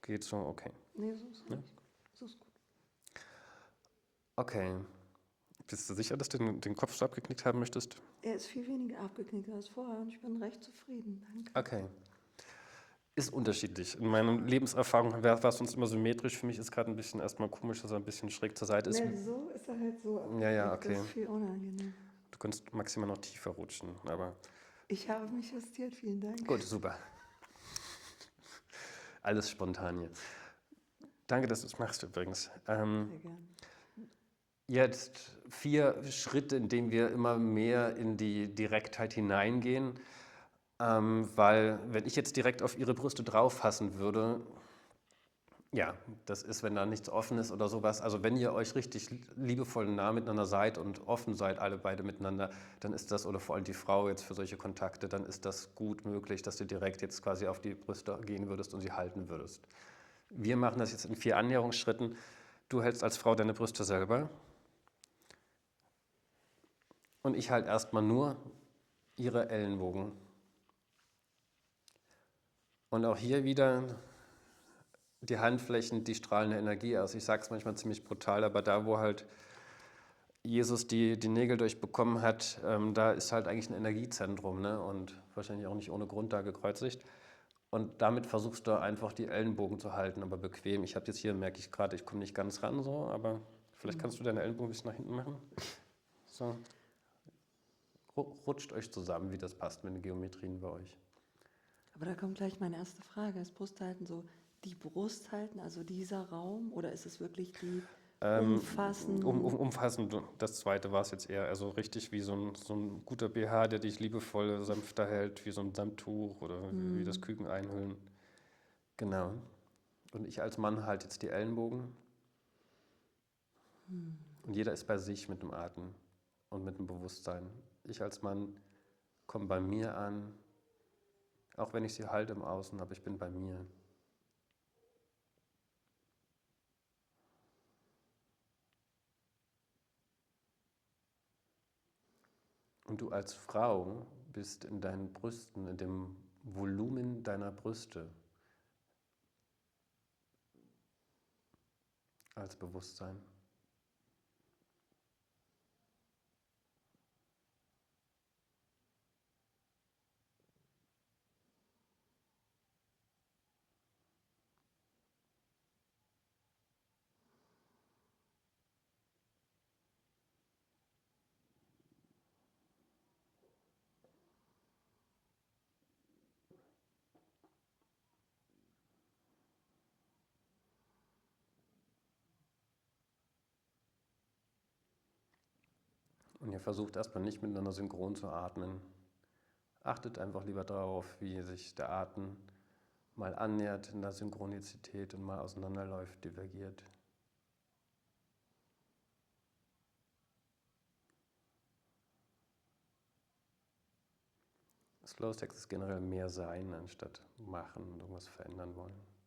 Geht so, okay. Nee, so ist Ja? gut. So ist gut. Okay. Bist du sicher, dass du den Kopf so abgeknickt haben möchtest? Er ist viel weniger abgeknickt als vorher und ich bin recht zufrieden. Danke. Okay. Ist unterschiedlich. In meiner Lebenserfahrung war es sonst immer symmetrisch. Für mich ist gerade ein bisschen erstmal komisch, dass er ein bisschen schräg zur Seite ist. Nee, so ist er halt so abgeknickt. Ja, okay. Das ist viel unangenehm. Du kannst maximal noch tiefer rutschen, aber... Ich habe mich justiert, vielen Dank. Gut, super. Alles spontan hier. Danke, dass du es machst übrigens. Sehr gern. Jetzt 4 Schritte, in denen wir immer mehr in die Direktheit hineingehen, weil wenn ich jetzt direkt auf ihre Brüste drauffassen würde, ja, das ist, wenn da nichts offen ist oder sowas, also wenn ihr euch richtig liebevoll nah miteinander seid und offen seid, alle beide miteinander, dann ist das, oder vor allem die Frau jetzt für solche Kontakte, dann ist das gut möglich, dass du direkt jetzt quasi auf die Brüste gehen würdest und sie halten würdest. Wir machen das jetzt in 4 Annäherungsschritten. Du hältst als Frau deine Brüste selber. Und ich halte erstmal nur ihre Ellenbogen. Und auch hier wieder die Handflächen, die strahlen eine Energie aus. Ich sage es manchmal ziemlich brutal, aber da, wo halt Jesus die Nägel durchbekommen hat, da ist halt eigentlich ein Energiezentrum, ne? Und wahrscheinlich auch nicht ohne Grund da gekreuzigt. Und damit versuchst du einfach die Ellenbogen zu halten, aber bequem. Ich habe jetzt hier, merke ich gerade, ich komme nicht ganz ran, so, aber vielleicht kannst du deine Ellenbogen ein bisschen nach hinten machen. So. Rutscht euch zusammen, wie das passt mit den Geometrien bei euch. Aber da kommt gleich meine erste Frage. Ist Brusthalten so die Brust halten, also dieser Raum, oder ist es wirklich die umfassen? Umfassend, das zweite war es jetzt eher, also richtig wie so ein guter BH, der dich liebevoll sanfter hält, wie so ein Samttuch oder wie das Küken einhüllen. Genau. Und ich als Mann halte jetzt die Ellenbogen. Und jeder ist bei sich mit dem Atem und mit dem Bewusstsein. Ich als Mann komme bei mir an, auch wenn ich sie halte im Außen, aber ich bin bei mir. Und du als Frau bist in deinen Brüsten, in dem Volumen deiner Brüste als Bewusstsein. Und ihr versucht erstmal nicht miteinander synchron zu atmen. Achtet einfach lieber darauf, wie sich der Atem mal annähert in der Synchronizität und mal auseinanderläuft, divergiert. Slow Sex ist generell mehr sein, anstatt machen und irgendwas verändern wollen.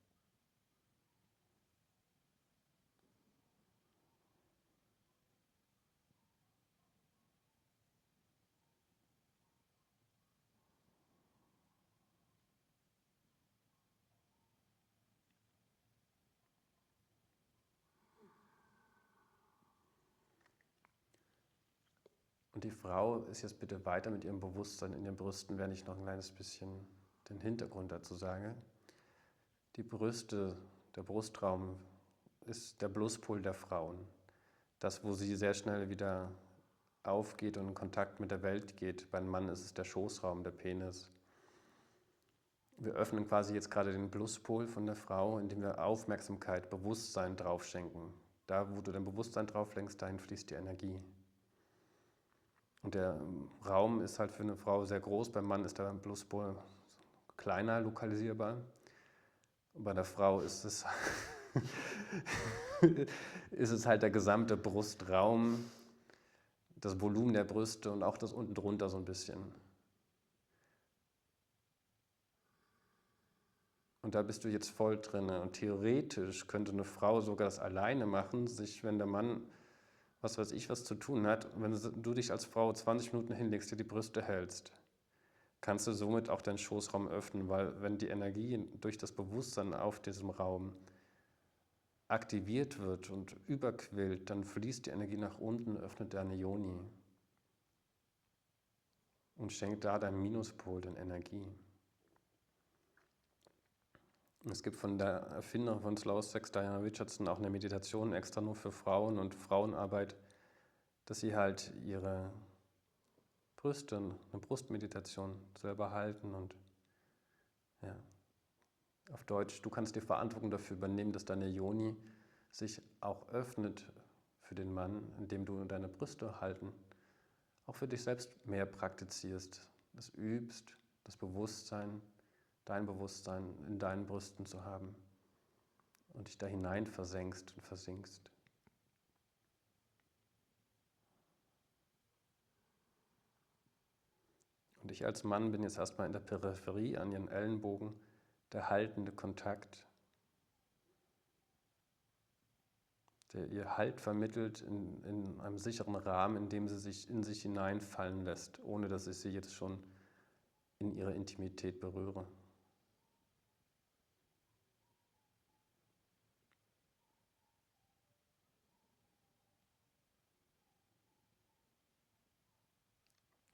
Und die Frau ist jetzt bitte weiter mit ihrem Bewusstsein in den Brüsten, während ich noch ein kleines bisschen den Hintergrund dazu sage. Die Brüste, der Brustraum ist der Pluspol der Frauen. Das, wo sie sehr schnell wieder aufgeht und in Kontakt mit der Welt geht. Beim Mann ist es der Schoßraum, der Penis. Wir öffnen quasi jetzt gerade den Pluspol von der Frau, indem wir Aufmerksamkeit, Bewusstsein drauf schenken. Da, wo du dein Bewusstsein drauf lenkst, dahin fließt die Energie. Und der Raum ist halt für eine Frau sehr groß, beim Mann ist der Pluspol kleiner lokalisierbar. Und bei der Frau ist es, ist es halt der gesamte Brustraum, das Volumen der Brüste und auch das unten drunter so ein bisschen. Und da bist du jetzt voll drin. Und theoretisch könnte eine Frau sogar das alleine machen, sich, wenn der Mann was weiß ich, was zu tun hat, wenn du dich als Frau 20 Minuten hinlegst, dir die Brüste hältst, kannst du somit auch deinen Schoßraum öffnen, weil wenn die Energie durch das Bewusstsein auf diesem Raum aktiviert wird und überquillt, dann fließt die Energie nach unten, öffnet deine Yoni und schenkt da deinem Minuspol den Energie. Es gibt von der Erfinderin von Slow Sex, Diana Richardson, auch eine Meditation extra nur für Frauen und Frauenarbeit, dass sie halt ihre Brüste, eine Brustmeditation selber halten und ja, auf Deutsch, du kannst die Verantwortung dafür übernehmen, dass deine Yoni sich auch öffnet für den Mann, indem du deine Brüste halten, auch für dich selbst mehr praktizierst, das übst, das Bewusstsein, dein Bewusstsein in deinen Brüsten zu haben und dich da hinein versenkst und versinkst. Und ich als Mann bin jetzt erstmal in der Peripherie an ihren Ellenbogen, der haltende Kontakt, der ihr Halt vermittelt in einem sicheren Rahmen, in dem sie sich in sich hineinfallen lässt, ohne dass ich sie jetzt schon in ihrer Intimität berühre.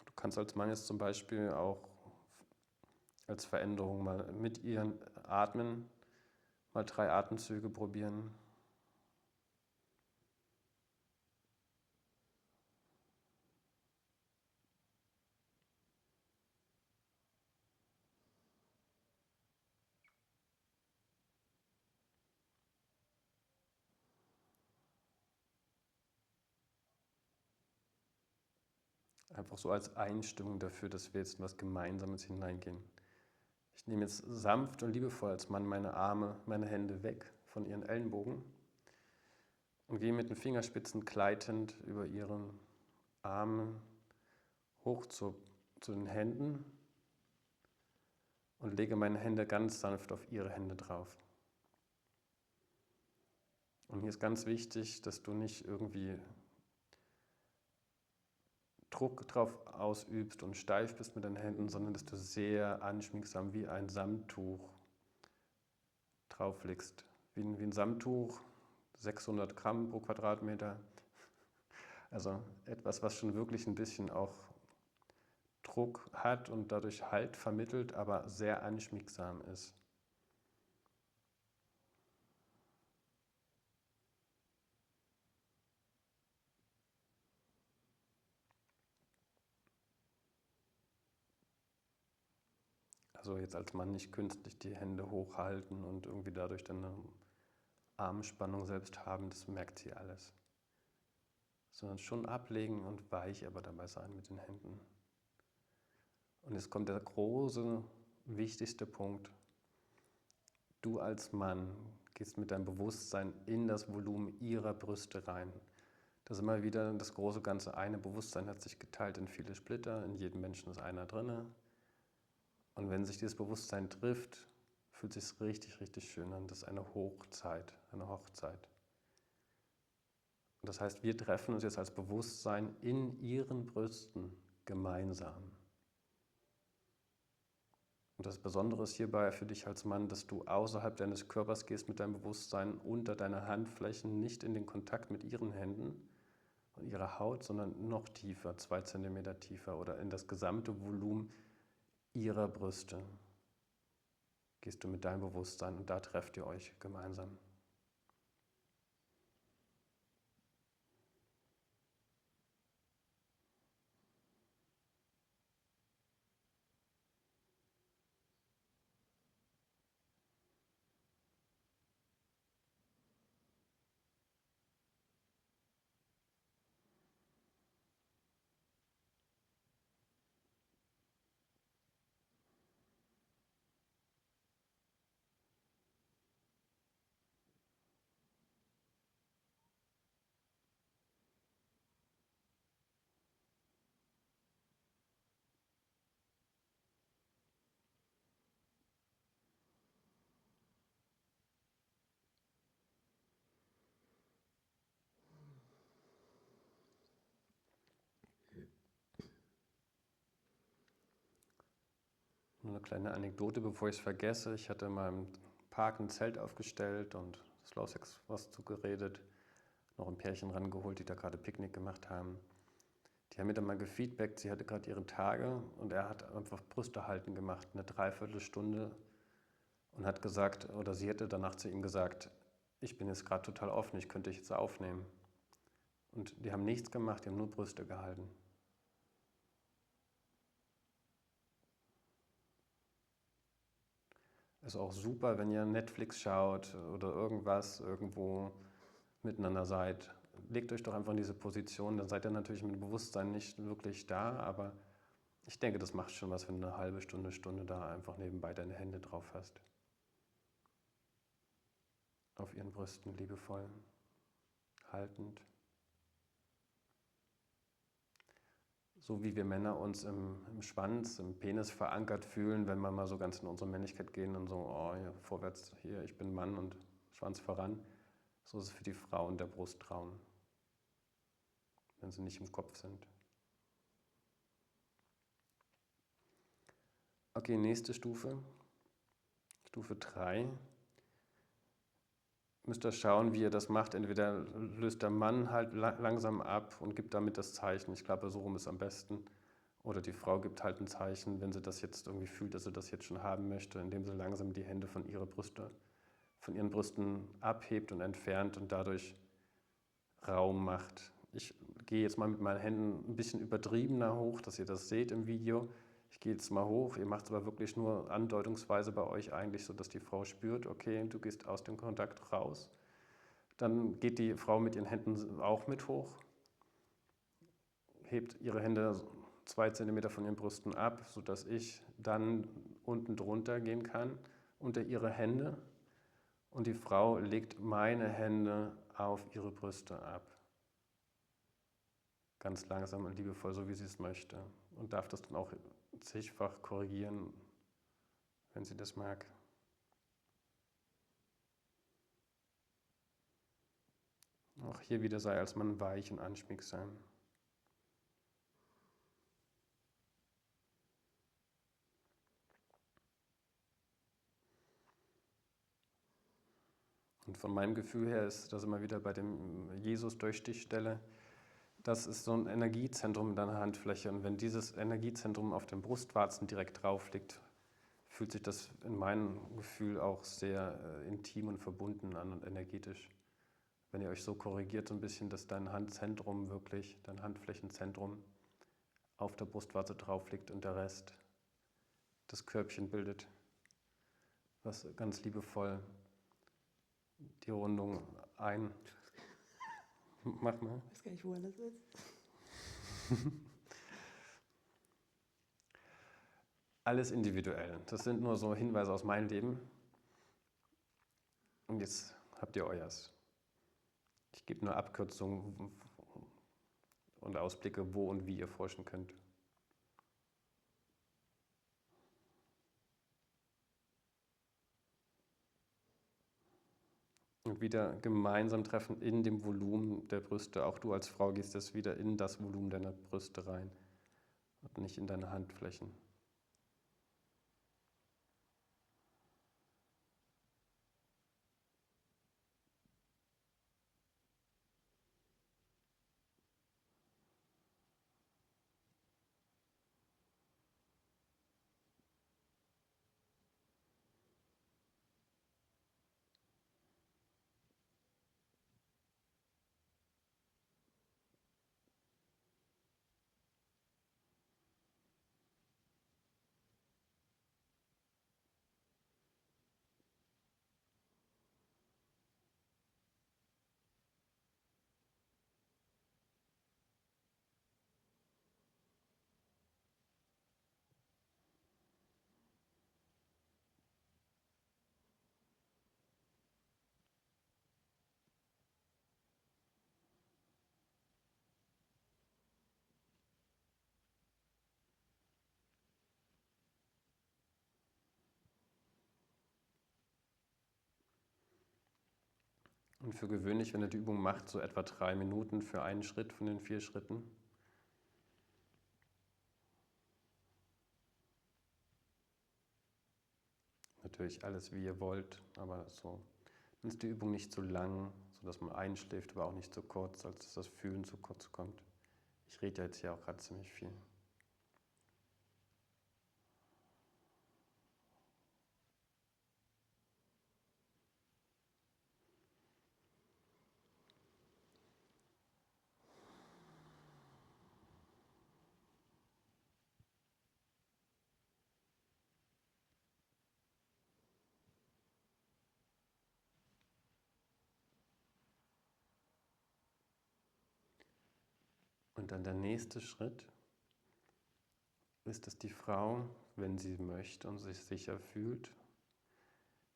Du kannst als Mann jetzt zum Beispiel auch als Veränderung mal mit ihren Atmen, mal 3 Atemzüge probieren. Einfach so als Einstimmung dafür, dass wir jetzt in was Gemeinsames hineingehen. Ich nehme jetzt sanft und liebevoll als Mann meine Arme, meine Hände weg von ihren Ellenbogen und gehe mit den Fingerspitzen gleitend über ihren Armen hoch zu den Händen und lege meine Hände ganz sanft auf ihre Hände drauf. Und hier ist ganz wichtig, dass du nicht irgendwie Druck drauf ausübst und steif bist mit deinen Händen, sondern dass du sehr anschmiegsam wie ein Samttuch drauflegst. Wie ein Samttuch, 600 Gramm pro Quadratmeter. Also etwas, was schon wirklich ein bisschen auch Druck hat und dadurch Halt vermittelt, aber sehr anschmiegsam ist. Also jetzt als Mann nicht künstlich die Hände hochhalten und irgendwie dadurch dann eine Armspannung selbst haben, das merkt sie alles. Sondern schon ablegen und weich aber dabei sein mit den Händen. Und jetzt kommt der große, wichtigste Punkt. Du als Mann gehst mit deinem Bewusstsein in das Volumen ihrer Brüste rein. Das ist immer wieder das große ganze eine. Bewusstsein hat sich geteilt in viele Splitter, in jedem Menschen ist einer drinne. Und wenn sich dieses Bewusstsein trifft, fühlt es sich richtig, richtig schön an. Das ist eine Hochzeit, eine Hochzeit. Und das heißt, wir treffen uns jetzt als Bewusstsein in ihren Brüsten gemeinsam. Und das Besondere ist hierbei für dich als Mann, dass du außerhalb deines Körpers gehst mit deinem Bewusstsein unter deine Handflächen, nicht in den Kontakt mit ihren Händen und ihrer Haut, sondern noch tiefer, 2 Zentimeter tiefer oder in das gesamte Volumen ihrer Brüste. Gehst du mit deinem Bewusstsein und da trefft ihr euch gemeinsam. Nur eine kleine Anekdote, bevor ich es vergesse. Ich hatte mal im Park ein Zelt aufgestellt und Slow Sex was zugeredet, noch ein Pärchen rangeholt, die da gerade Picknick gemacht haben. Die haben mir dann mal gefeedbackt, sie hatte gerade ihre Tage und er hat einfach Brüste halten gemacht, eine Dreiviertelstunde und hat gesagt, oder sie hätte danach zu ihm gesagt, ich bin jetzt gerade total offen, ich könnte dich jetzt aufnehmen. Und die haben nichts gemacht, die haben nur Brüste gehalten. Ist auch super, wenn ihr Netflix schaut oder irgendwas, irgendwo miteinander seid. Legt euch doch einfach in diese Position, dann seid ihr natürlich mit dem Bewusstsein nicht wirklich da, aber ich denke, das macht schon was, wenn du eine halbe Stunde, Stunde da einfach nebenbei deine Hände drauf hast. Auf ihren Brüsten liebevoll, haltend. So wie wir Männer uns im Schwanz, im Penis verankert fühlen, wenn wir mal so ganz in unsere Männlichkeit gehen und so, oh, ja, vorwärts, hier, ich bin Mann und Schwanz voran. So ist es für die Frauen der Brustraum, wenn sie nicht im Kopf sind. Okay, nächste Stufe, Stufe 3. Müsst ihr schauen, wie ihr das macht. Entweder löst der Mann halt langsam ab und gibt damit das Zeichen. Ich glaube, so rum ist am besten. Oder die Frau gibt halt ein Zeichen, wenn sie das jetzt irgendwie fühlt, dass sie das jetzt schon haben möchte, indem sie langsam die Hände von ihren Brüsten abhebt und entfernt und dadurch Raum macht. Ich gehe jetzt mal mit meinen Händen ein bisschen übertriebener hoch, dass ihr das seht im Video. Ich gehe jetzt mal hoch, ihr macht es aber wirklich nur andeutungsweise bei euch eigentlich, so dass die Frau spürt, okay, du gehst aus dem Kontakt raus. Dann geht die Frau mit ihren Händen auch mit hoch, hebt ihre Hände 2 Zentimeter von ihren Brüsten ab, sodass ich dann unten drunter gehen kann, unter ihre Hände. Und die Frau legt meine Hände auf ihre Brüste ab. Ganz langsam und liebevoll, so wie sie es möchte. Und darf das dann auch zigfach korrigieren, wenn sie das mag. Auch hier wieder sei als Mann weich und anschmiegsam. Und von meinem Gefühl her ist das immer wieder bei dem Jesus-Durchstichstelle, das ist so ein Energiezentrum in deiner Handfläche. Und wenn dieses Energiezentrum auf den Brustwarzen direkt drauf liegt, fühlt sich das in meinem Gefühl auch sehr intim und verbunden an und energetisch. Wenn ihr euch so korrigiert so ein bisschen, dass dein Handzentrum wirklich, dein Handflächenzentrum auf der Brustwarze drauf liegt und der Rest das Körbchen bildet, was ganz liebevoll die Rundung Mach mal. Ich weiß gar nicht, woran das ist. Alles individuell. Das sind nur so Hinweise aus meinem Leben. Und jetzt habt ihr euers. Ich gebe nur Abkürzungen und Ausblicke, wo und wie ihr forschen könnt. Und wieder gemeinsam treffen in dem Volumen der Brüste. Auch du als Frau gehst jetzt wieder in das Volumen deiner Brüste rein und nicht in deine Handflächen. Und für gewöhnlich, wenn ihr die Übung macht, so etwa 3 Minuten für einen Schritt von den 4 Schritten. Natürlich alles, wie ihr wollt, aber so. Dann ist die Übung nicht zu lang, sodass man einschläft, aber auch nicht zu kurz, als dass das Fühlen zu kurz kommt. Ich rede ja jetzt hier auch gerade ziemlich viel. Und dann der nächste Schritt ist, dass die Frau, wenn sie möchte und sich sicher fühlt,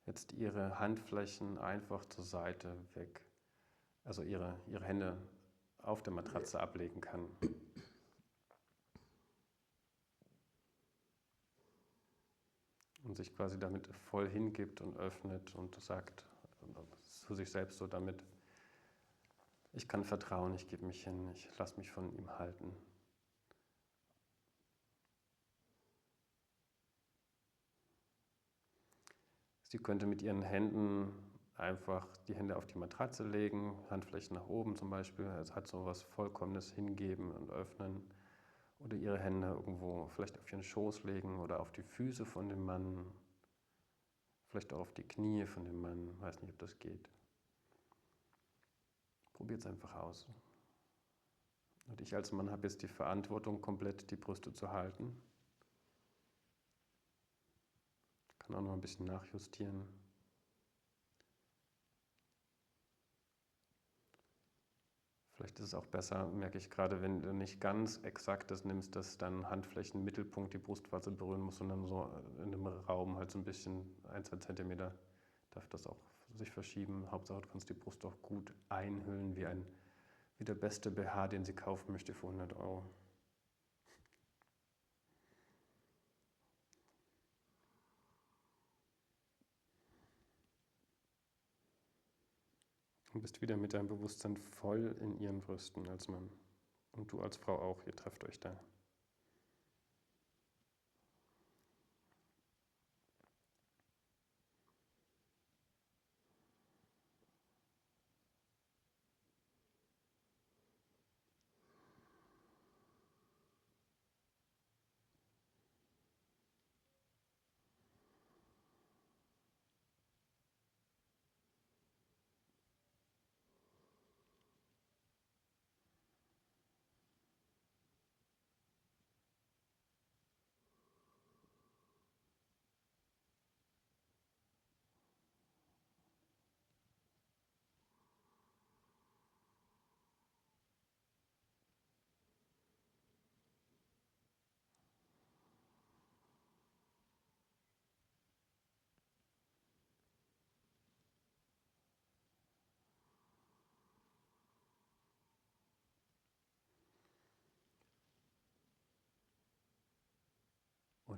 jetzt ihre Handflächen einfach zur Seite weg, also ihre Hände auf der Matratze ablegen kann. Und sich quasi damit voll hingibt und öffnet und sagt zu sich selbst so damit, ich kann vertrauen, ich gebe mich hin, ich lasse mich von ihm halten. Sie könnte mit ihren Händen einfach die Hände auf die Matratze legen, Handflächen nach oben zum Beispiel, es hat so was Vollkommenes hingeben und öffnen. Oder ihre Hände irgendwo vielleicht auf ihren Schoß legen oder auf die Füße von dem Mann, vielleicht auch auf die Knie von dem Mann, weiß nicht, ob das geht. Probiert es einfach aus. Und ich als Mann habe jetzt die Verantwortung, komplett die Brüste zu halten. Kann auch noch ein bisschen nachjustieren. Vielleicht ist es auch besser, merke ich gerade, wenn du nicht ganz exakt das nimmst, dass dann Handflächen Mittelpunkt die Brustwarze berühren muss, sondern so in einem Raum halt so ein bisschen 1-2 Zentimeter darf das auch sich verschieben. Hauptsache, du kannst die Brust auch gut einhüllen wie der beste BH, den sie kaufen möchte für 100 Euro. Du bist wieder mit deinem Bewusstsein voll in ihren Brüsten als Mann. Und du als Frau auch, ihr trefft euch da.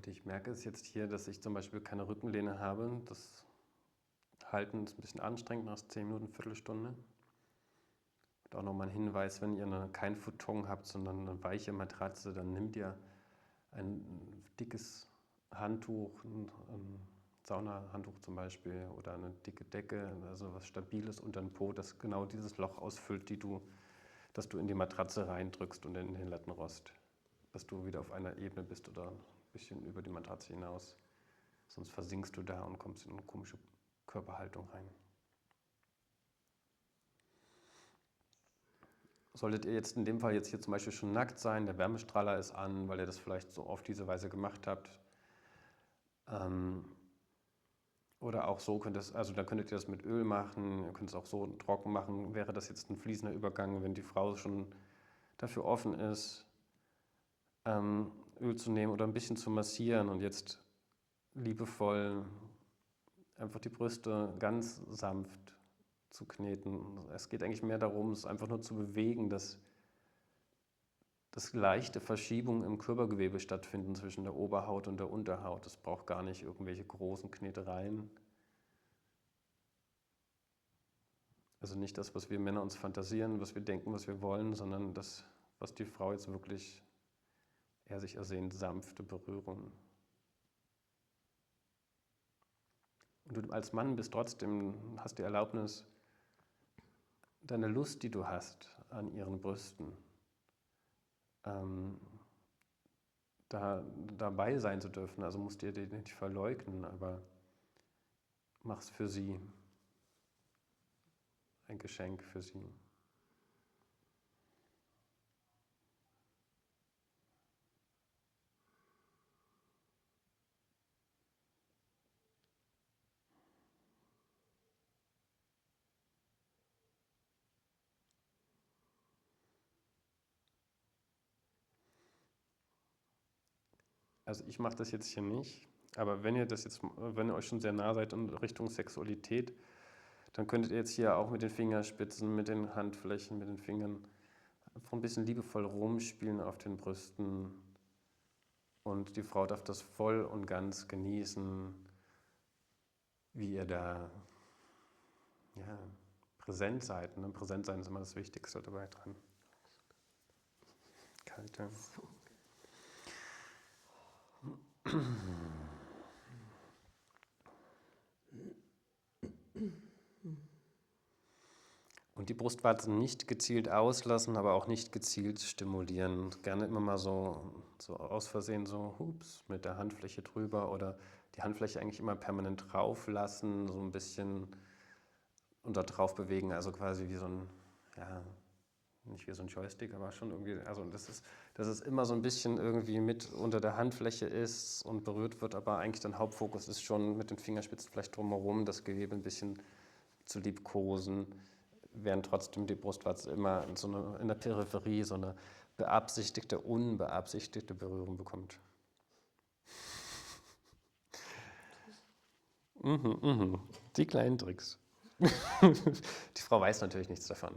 Und ich merke es jetzt hier, dass ich zum Beispiel keine Rückenlehne habe. Das Halten ist ein bisschen anstrengend nach 10 Minuten, Viertelstunde. Und auch nochmal ein Hinweis, wenn ihr kein Futon habt, sondern eine weiche Matratze, dann nehmt ihr ein dickes Handtuch, ein Saunahandtuch zum Beispiel, oder eine dicke Decke, also was Stabiles unter den Po, das genau dieses Loch ausfüllt, das du in die Matratze reindrückst und in den Lattenrost, dass du wieder auf einer Ebene bist oder ein bisschen über die Matratze hinaus. Sonst versinkst du da und kommst in eine komische Körperhaltung rein. Solltet ihr jetzt in dem Fall jetzt hier zum Beispiel schon nackt sein, der Wärmestrahler ist an, weil ihr das vielleicht so auf diese Weise gemacht habt, oder auch so dann könntet ihr das mit Öl machen, ihr könnt es auch so trocken machen, wäre das jetzt ein fließender Übergang, wenn die Frau schon dafür offen ist, Öl zu nehmen oder ein bisschen zu massieren und jetzt liebevoll einfach die Brüste ganz sanft zu kneten. Es geht eigentlich mehr darum, es einfach nur zu bewegen, dass leichte Verschiebungen im Körpergewebe stattfinden zwischen der Oberhaut und der Unterhaut. Es braucht gar nicht irgendwelche großen Knetereien. Also nicht das, was wir Männer uns fantasieren, was wir denken, was wir wollen, sondern das, was die Frau jetzt wirklich sich ersehnt, sanfte Berührung. Und du als Mann hast die Erlaubnis, deine Lust, die du hast an ihren Brüsten, dabei sein zu dürfen. Also musst ihr die nicht verleugnen, aber mach's für sie. Ein Geschenk für sie. Also ich mache das jetzt hier nicht, aber wenn ihr euch schon sehr nah seid in Richtung Sexualität, dann könntet ihr jetzt hier auch mit den Fingerspitzen, mit den Handflächen, mit den Fingern einfach ein bisschen liebevoll rumspielen auf den Brüsten. Und die Frau darf das voll und ganz genießen, wie ihr da präsent seid. Ne? Präsent sein ist immer das Wichtigste dabei dran. Kalt, ja. Und die Brustwarzen nicht gezielt auslassen, aber auch nicht gezielt stimulieren. Gerne immer mal so aus Versehen hups, mit der Handfläche drüber oder die Handfläche eigentlich immer permanent drauf lassen, so ein bisschen und da drauf bewegen, also quasi wie so ein, nicht wie so ein Joystick, aber schon irgendwie, also dass es immer so ein bisschen irgendwie mit unter der Handfläche ist und berührt wird, aber eigentlich dein Hauptfokus ist schon mit den Fingerspitzen vielleicht drumherum, das Gewebe ein bisschen zu liebkosen, während trotzdem die Brustwarze immer in der Peripherie so eine beabsichtigte, unbeabsichtigte Berührung bekommt. Die kleinen Tricks. Die Frau weiß natürlich nichts davon.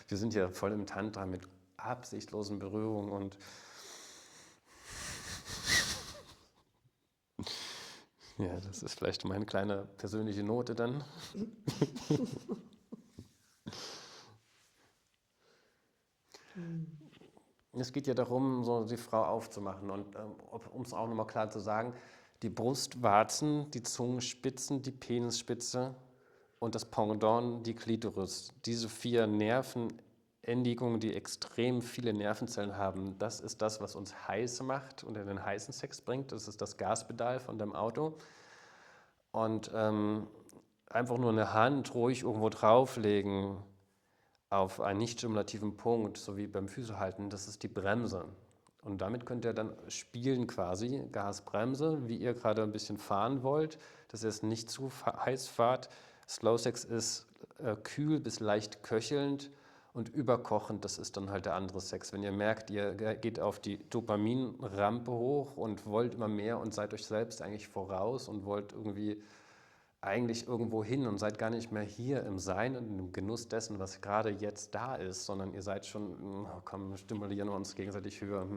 Wir sind hier voll im Tantra mit absichtslosen Berührungen und ja, das ist vielleicht meine kleine persönliche Note dann. Es geht ja darum, so die Frau aufzumachen und um es auch nochmal klar zu sagen, die Brustwarzen, die Zungenspitzen, die Penisspitze und das Pendant, die Klitoris. Diese 4 Nervenendigungen, die extrem viele Nervenzellen haben, das ist das, was uns heiß macht und in den heißen Sex bringt. Das ist das Gaspedal von deinem Auto. Und einfach nur eine Hand ruhig irgendwo drauflegen auf einen nicht stimulativen Punkt, so wie beim Füßehalten, das ist die Bremse. Und damit könnt ihr dann spielen quasi, Gasbremse, wie ihr gerade ein bisschen fahren wollt, dass ihr es nicht zu heiß fahrt. Slow Sex ist kühl bis leicht köchelnd und überkochend, das ist dann halt der andere Sex. Wenn ihr merkt, ihr geht auf die Dopaminrampe hoch und wollt immer mehr und seid euch selbst eigentlich voraus und wollt eigentlich irgendwo hin und seid gar nicht mehr hier im Sein und im Genuss dessen, was gerade jetzt da ist, sondern ihr seid schon, komm, stimulieren wir uns gegenseitig höher.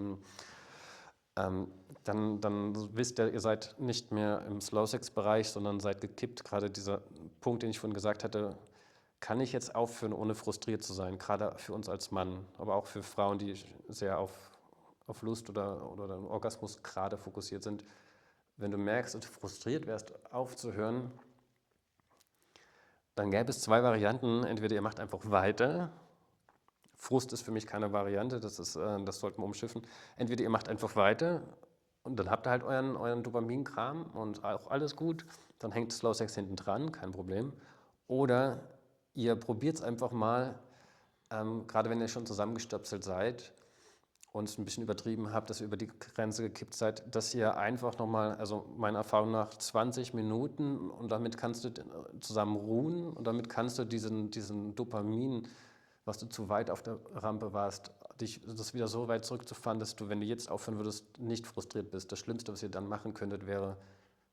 dann wisst ihr, ihr seid nicht mehr im Slow-Sex-Bereich, sondern seid gekippt. Gerade dieser Punkt, den ich vorhin gesagt hatte, kann ich jetzt aufhören, ohne frustriert zu sein, gerade für uns als Mann, aber auch für Frauen, die sehr auf Lust oder den Orgasmus gerade fokussiert sind. Wenn du merkst und frustriert wärst, aufzuhören, dann gäbe es 2 Varianten. Entweder ihr macht einfach weiter. Frust ist für mich keine Variante, das sollten wir umschiffen. Entweder ihr macht einfach weiter und dann habt ihr halt euren Dopaminkram und auch alles gut. Dann hängt Slow Sex hinten dran, kein Problem. Oder ihr probiert es einfach mal, gerade wenn ihr schon zusammengestöpselt seid und es ein bisschen übertrieben habt, dass ihr über die Grenze gekippt seid, dass ihr einfach nochmal, also meiner Erfahrung nach 20 Minuten und damit kannst du zusammen ruhen und damit kannst du diesen Dopamin, was du zu weit auf der Rampe warst, das wieder so weit zurückzufahren, dass du, wenn du jetzt aufhören würdest, nicht frustriert bist. Das Schlimmste, was ihr dann machen könntet, wäre,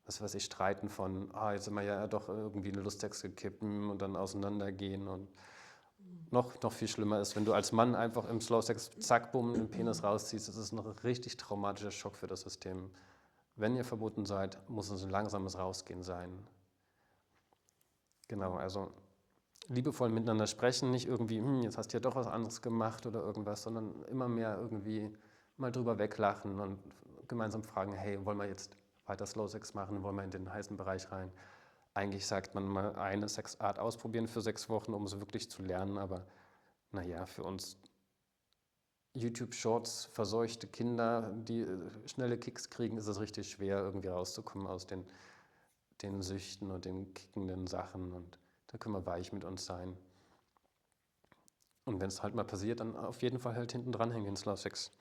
was weiß ich, streiten von, jetzt sind wir ja doch irgendwie in Lustsex gekippt und dann auseinandergehen und noch viel schlimmer ist, wenn du als Mann einfach im Slow-Sex zack, bumm, den Penis rausziehst, das ist ein richtig traumatischer Schock für das System. Wenn ihr verboten seid, muss es ein langsames Rausgehen sein. Genau, also liebevoll miteinander sprechen, nicht irgendwie, jetzt hast du ja doch was anderes gemacht oder irgendwas, sondern immer mehr irgendwie mal drüber weglachen und gemeinsam fragen, hey, wollen wir jetzt weiter Slow Sex machen, wollen wir in den heißen Bereich rein? Eigentlich sagt man mal eine Sexart ausprobieren für 6 Wochen, um es wirklich zu lernen, aber naja, für uns YouTube-Shorts, verseuchte Kinder, die schnelle Kicks kriegen, ist es richtig schwer, irgendwie rauszukommen aus den Süchten und den kickenden Sachen und da können wir weich mit uns sein. Und wenn es halt mal passiert, dann auf jeden Fall halt hinten dran hängen in Slow Sex.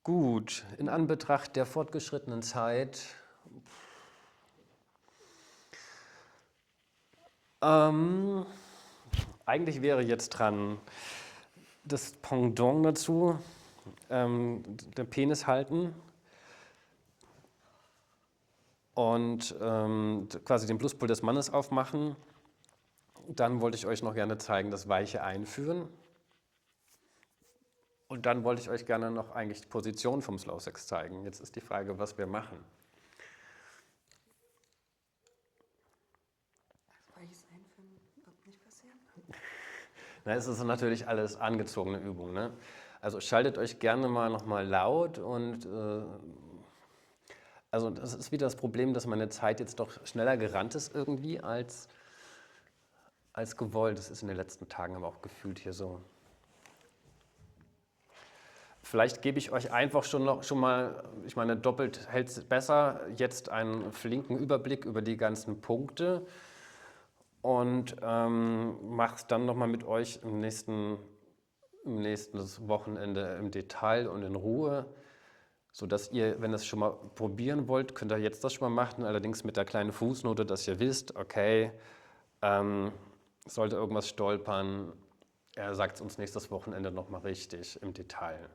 Gut, in Anbetracht der fortgeschrittenen Zeit eigentlich wäre jetzt dran das Pendant dazu, der Penis halten und quasi den Pluspol des Mannes aufmachen. Dann wollte ich euch noch gerne zeigen, das weiche Einführen. Und dann wollte ich euch gerne noch eigentlich die Position vom Slow Sex zeigen. Jetzt ist die Frage, was wir machen. Weiches Einführen wird nicht passieren. Na, es ist natürlich alles angezogene Übung, ne? Also schaltet euch gerne mal nochmal laut und also das ist wieder das Problem, dass meine Zeit jetzt doch schneller gerannt ist irgendwie als gewollt. Das ist in den letzten Tagen aber auch gefühlt hier so. Vielleicht gebe ich euch einfach schon mal, ich meine, doppelt hält es besser, jetzt einen flinken Überblick über die ganzen Punkte und mache es dann nochmal mit euch im nächsten Wochenende im Detail und in Ruhe, sodass ihr, wenn ihr es schon mal probieren wollt, könnt ihr jetzt das schon mal machen, allerdings mit der kleinen Fußnote, dass ihr wisst, okay, sollte irgendwas stolpern, er sagt es uns nächstes Wochenende nochmal richtig im Detail.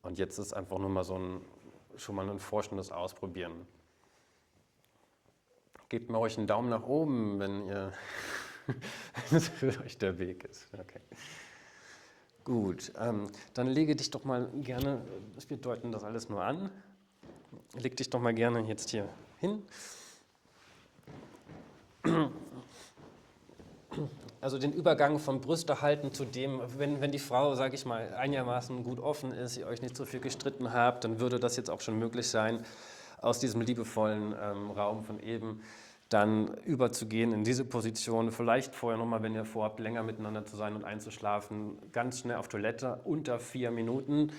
Und jetzt ist einfach nur mal schon mal ein forschendes Ausprobieren. Gebt mir euch einen Daumen nach oben, wenn es für euch der Weg ist. Okay. Gut, dann lege dich doch mal gerne, wir deuten das alles nur an, leg dich doch mal gerne jetzt hier hin. Also den Übergang vom Brüste halten zu dem, wenn die Frau, sage ich mal, einigermaßen gut offen ist, ihr euch nicht so viel gestritten habt, dann würde das jetzt auch schon möglich sein, aus diesem liebevollen Raum von eben dann überzugehen in diese Position. Vielleicht vorher nochmal, wenn ihr vorhabt, länger miteinander zu sein und einzuschlafen, ganz schnell auf Toilette, unter 4 Minuten,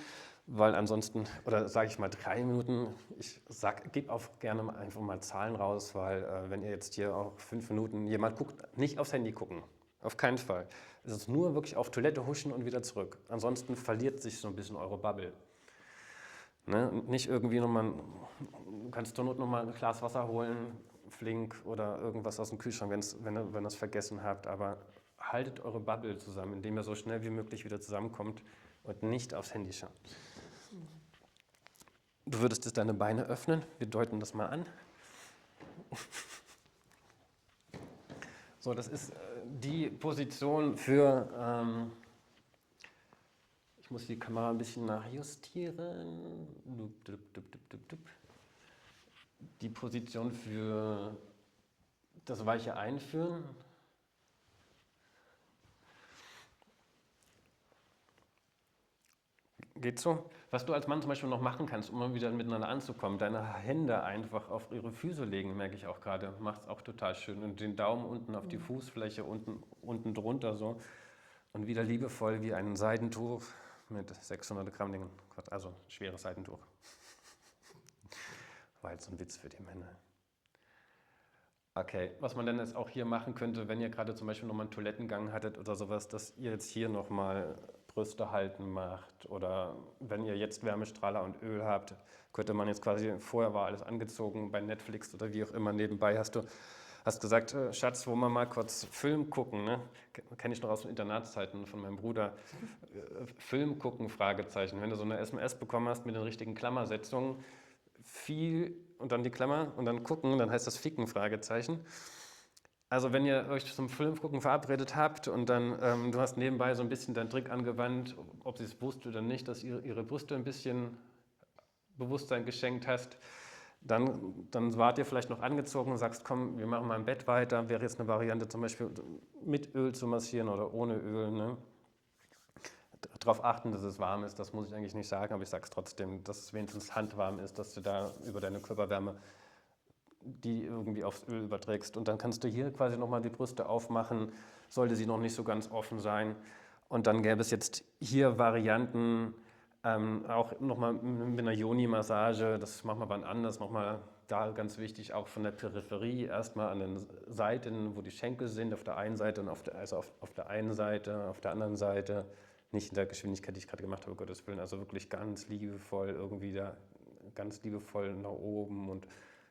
weil ansonsten, oder sage ich mal 3 Minuten, ich gebe auch gerne einfach mal Zahlen raus, weil wenn ihr jetzt hier auch 5 Minuten, jemand guckt, nicht aufs Handy gucken. Auf keinen Fall. Es ist nur wirklich auf Toilette huschen und wieder zurück. Ansonsten verliert sich so ein bisschen eure Bubble. Ne? Nicht irgendwie nochmal, du kannst zur Not nochmal ein Glas Wasser holen, flink oder irgendwas aus dem Kühlschrank, wenn ihr es vergessen habt. Aber haltet eure Bubble zusammen, indem ihr so schnell wie möglich wieder zusammenkommt und nicht aufs Handy schaut. Du würdest jetzt deine Beine öffnen. Wir deuten das mal an. So, das ist die Position für, Ich muss die Kamera ein bisschen nachjustieren. Die Position für das weiche Einführen. Geht so? Was du als Mann zum Beispiel noch machen kannst, um mal wieder miteinander anzukommen, deine Hände einfach auf ihre Füße legen, merke ich auch gerade. Macht es auch total schön. Und den Daumen unten auf die Fußfläche, unten drunter so. Und wieder liebevoll wie ein Seidentuch mit 600 Gramm, also schweres Seidentuch. War jetzt so ein Witz für die Männer. Okay, was man dann jetzt auch hier machen könnte, wenn ihr gerade zum Beispiel nochmal einen Toilettengang hattet oder sowas, dass ihr jetzt hier nochmal Brüste halten macht oder wenn ihr jetzt Wärmestrahler und Öl habt, könnte man jetzt quasi, vorher war alles angezogen bei Netflix oder wie auch immer, nebenbei hast gesagt, Schatz, wollen wir mal kurz Film gucken, ne? Kenne ich noch aus den Internatszeiten von meinem Bruder. Film gucken, Fragezeichen. Wenn du so eine SMS bekommen hast mit den richtigen Klammersetzungen, viel und dann die Klammer und dann gucken, dann heißt das Ficken, Fragezeichen. Also wenn ihr euch zum Film gucken verabredet habt und dann, du hast nebenbei so ein bisschen deinen Trick angewandt, ob sie es wusste oder nicht, dass ihre Brüste ein bisschen Bewusstsein geschenkt hast, dann wart ihr vielleicht noch angezogen und sagst, komm, wir machen mal im Bett weiter. Wäre jetzt eine Variante zum Beispiel mit Öl zu massieren oder ohne Öl. Ne? Darauf achten, dass es warm ist, das muss ich eigentlich nicht sagen, aber ich sage es trotzdem, dass es wenigstens handwarm ist, dass du da über deine Körperwärme die irgendwie aufs Öl überträgst. Und dann kannst du hier quasi nochmal die Brüste aufmachen, sollte sie noch nicht so ganz offen sein. Und dann gäbe es jetzt hier Varianten, auch nochmal mit einer Yoni-Massage, das machen wir wann anders, nochmal da ganz wichtig, auch von der Peripherie, erstmal an den Seiten, wo die Schenkel sind, auf der einen Seite und auf der einen Seite, auf der anderen Seite, nicht in der Geschwindigkeit, die ich gerade gemacht habe, Gottes Willen, also wirklich ganz liebevoll irgendwie da, ganz liebevoll nach oben und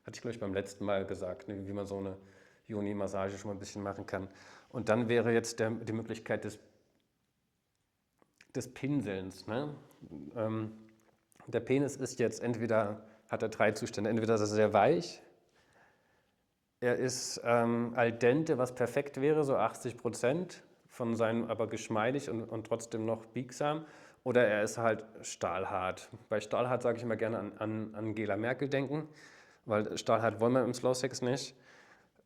hatte ich, glaube ich, beim letzten Mal gesagt, ne, wie man so eine Yoni-Massage schon mal ein bisschen machen kann. Und dann wäre jetzt die Möglichkeit des Pinselns. Ne? Der Penis ist jetzt hat er 3 Zustände. Entweder ist er sehr weich, er ist al dente, was perfekt wäre, so 80% von seinem, aber geschmeidig und trotzdem noch biegsam. Oder er ist halt stahlhart. Bei stahlhart sage ich immer gerne an Angela Merkel denken, weil stahlhart wollen wir im Slow Sex nicht.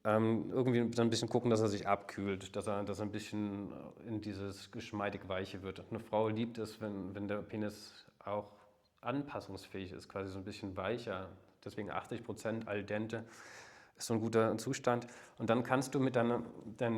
Irgendwie dann ein bisschen gucken, dass er sich abkühlt, dass er ein bisschen in dieses geschmeidig Weiche wird. Eine Frau liebt es, wenn der Penis auch anpassungsfähig ist, quasi so ein bisschen weicher. Deswegen 80% al dente ist so ein guter Zustand. Und dann kannst du mit deiner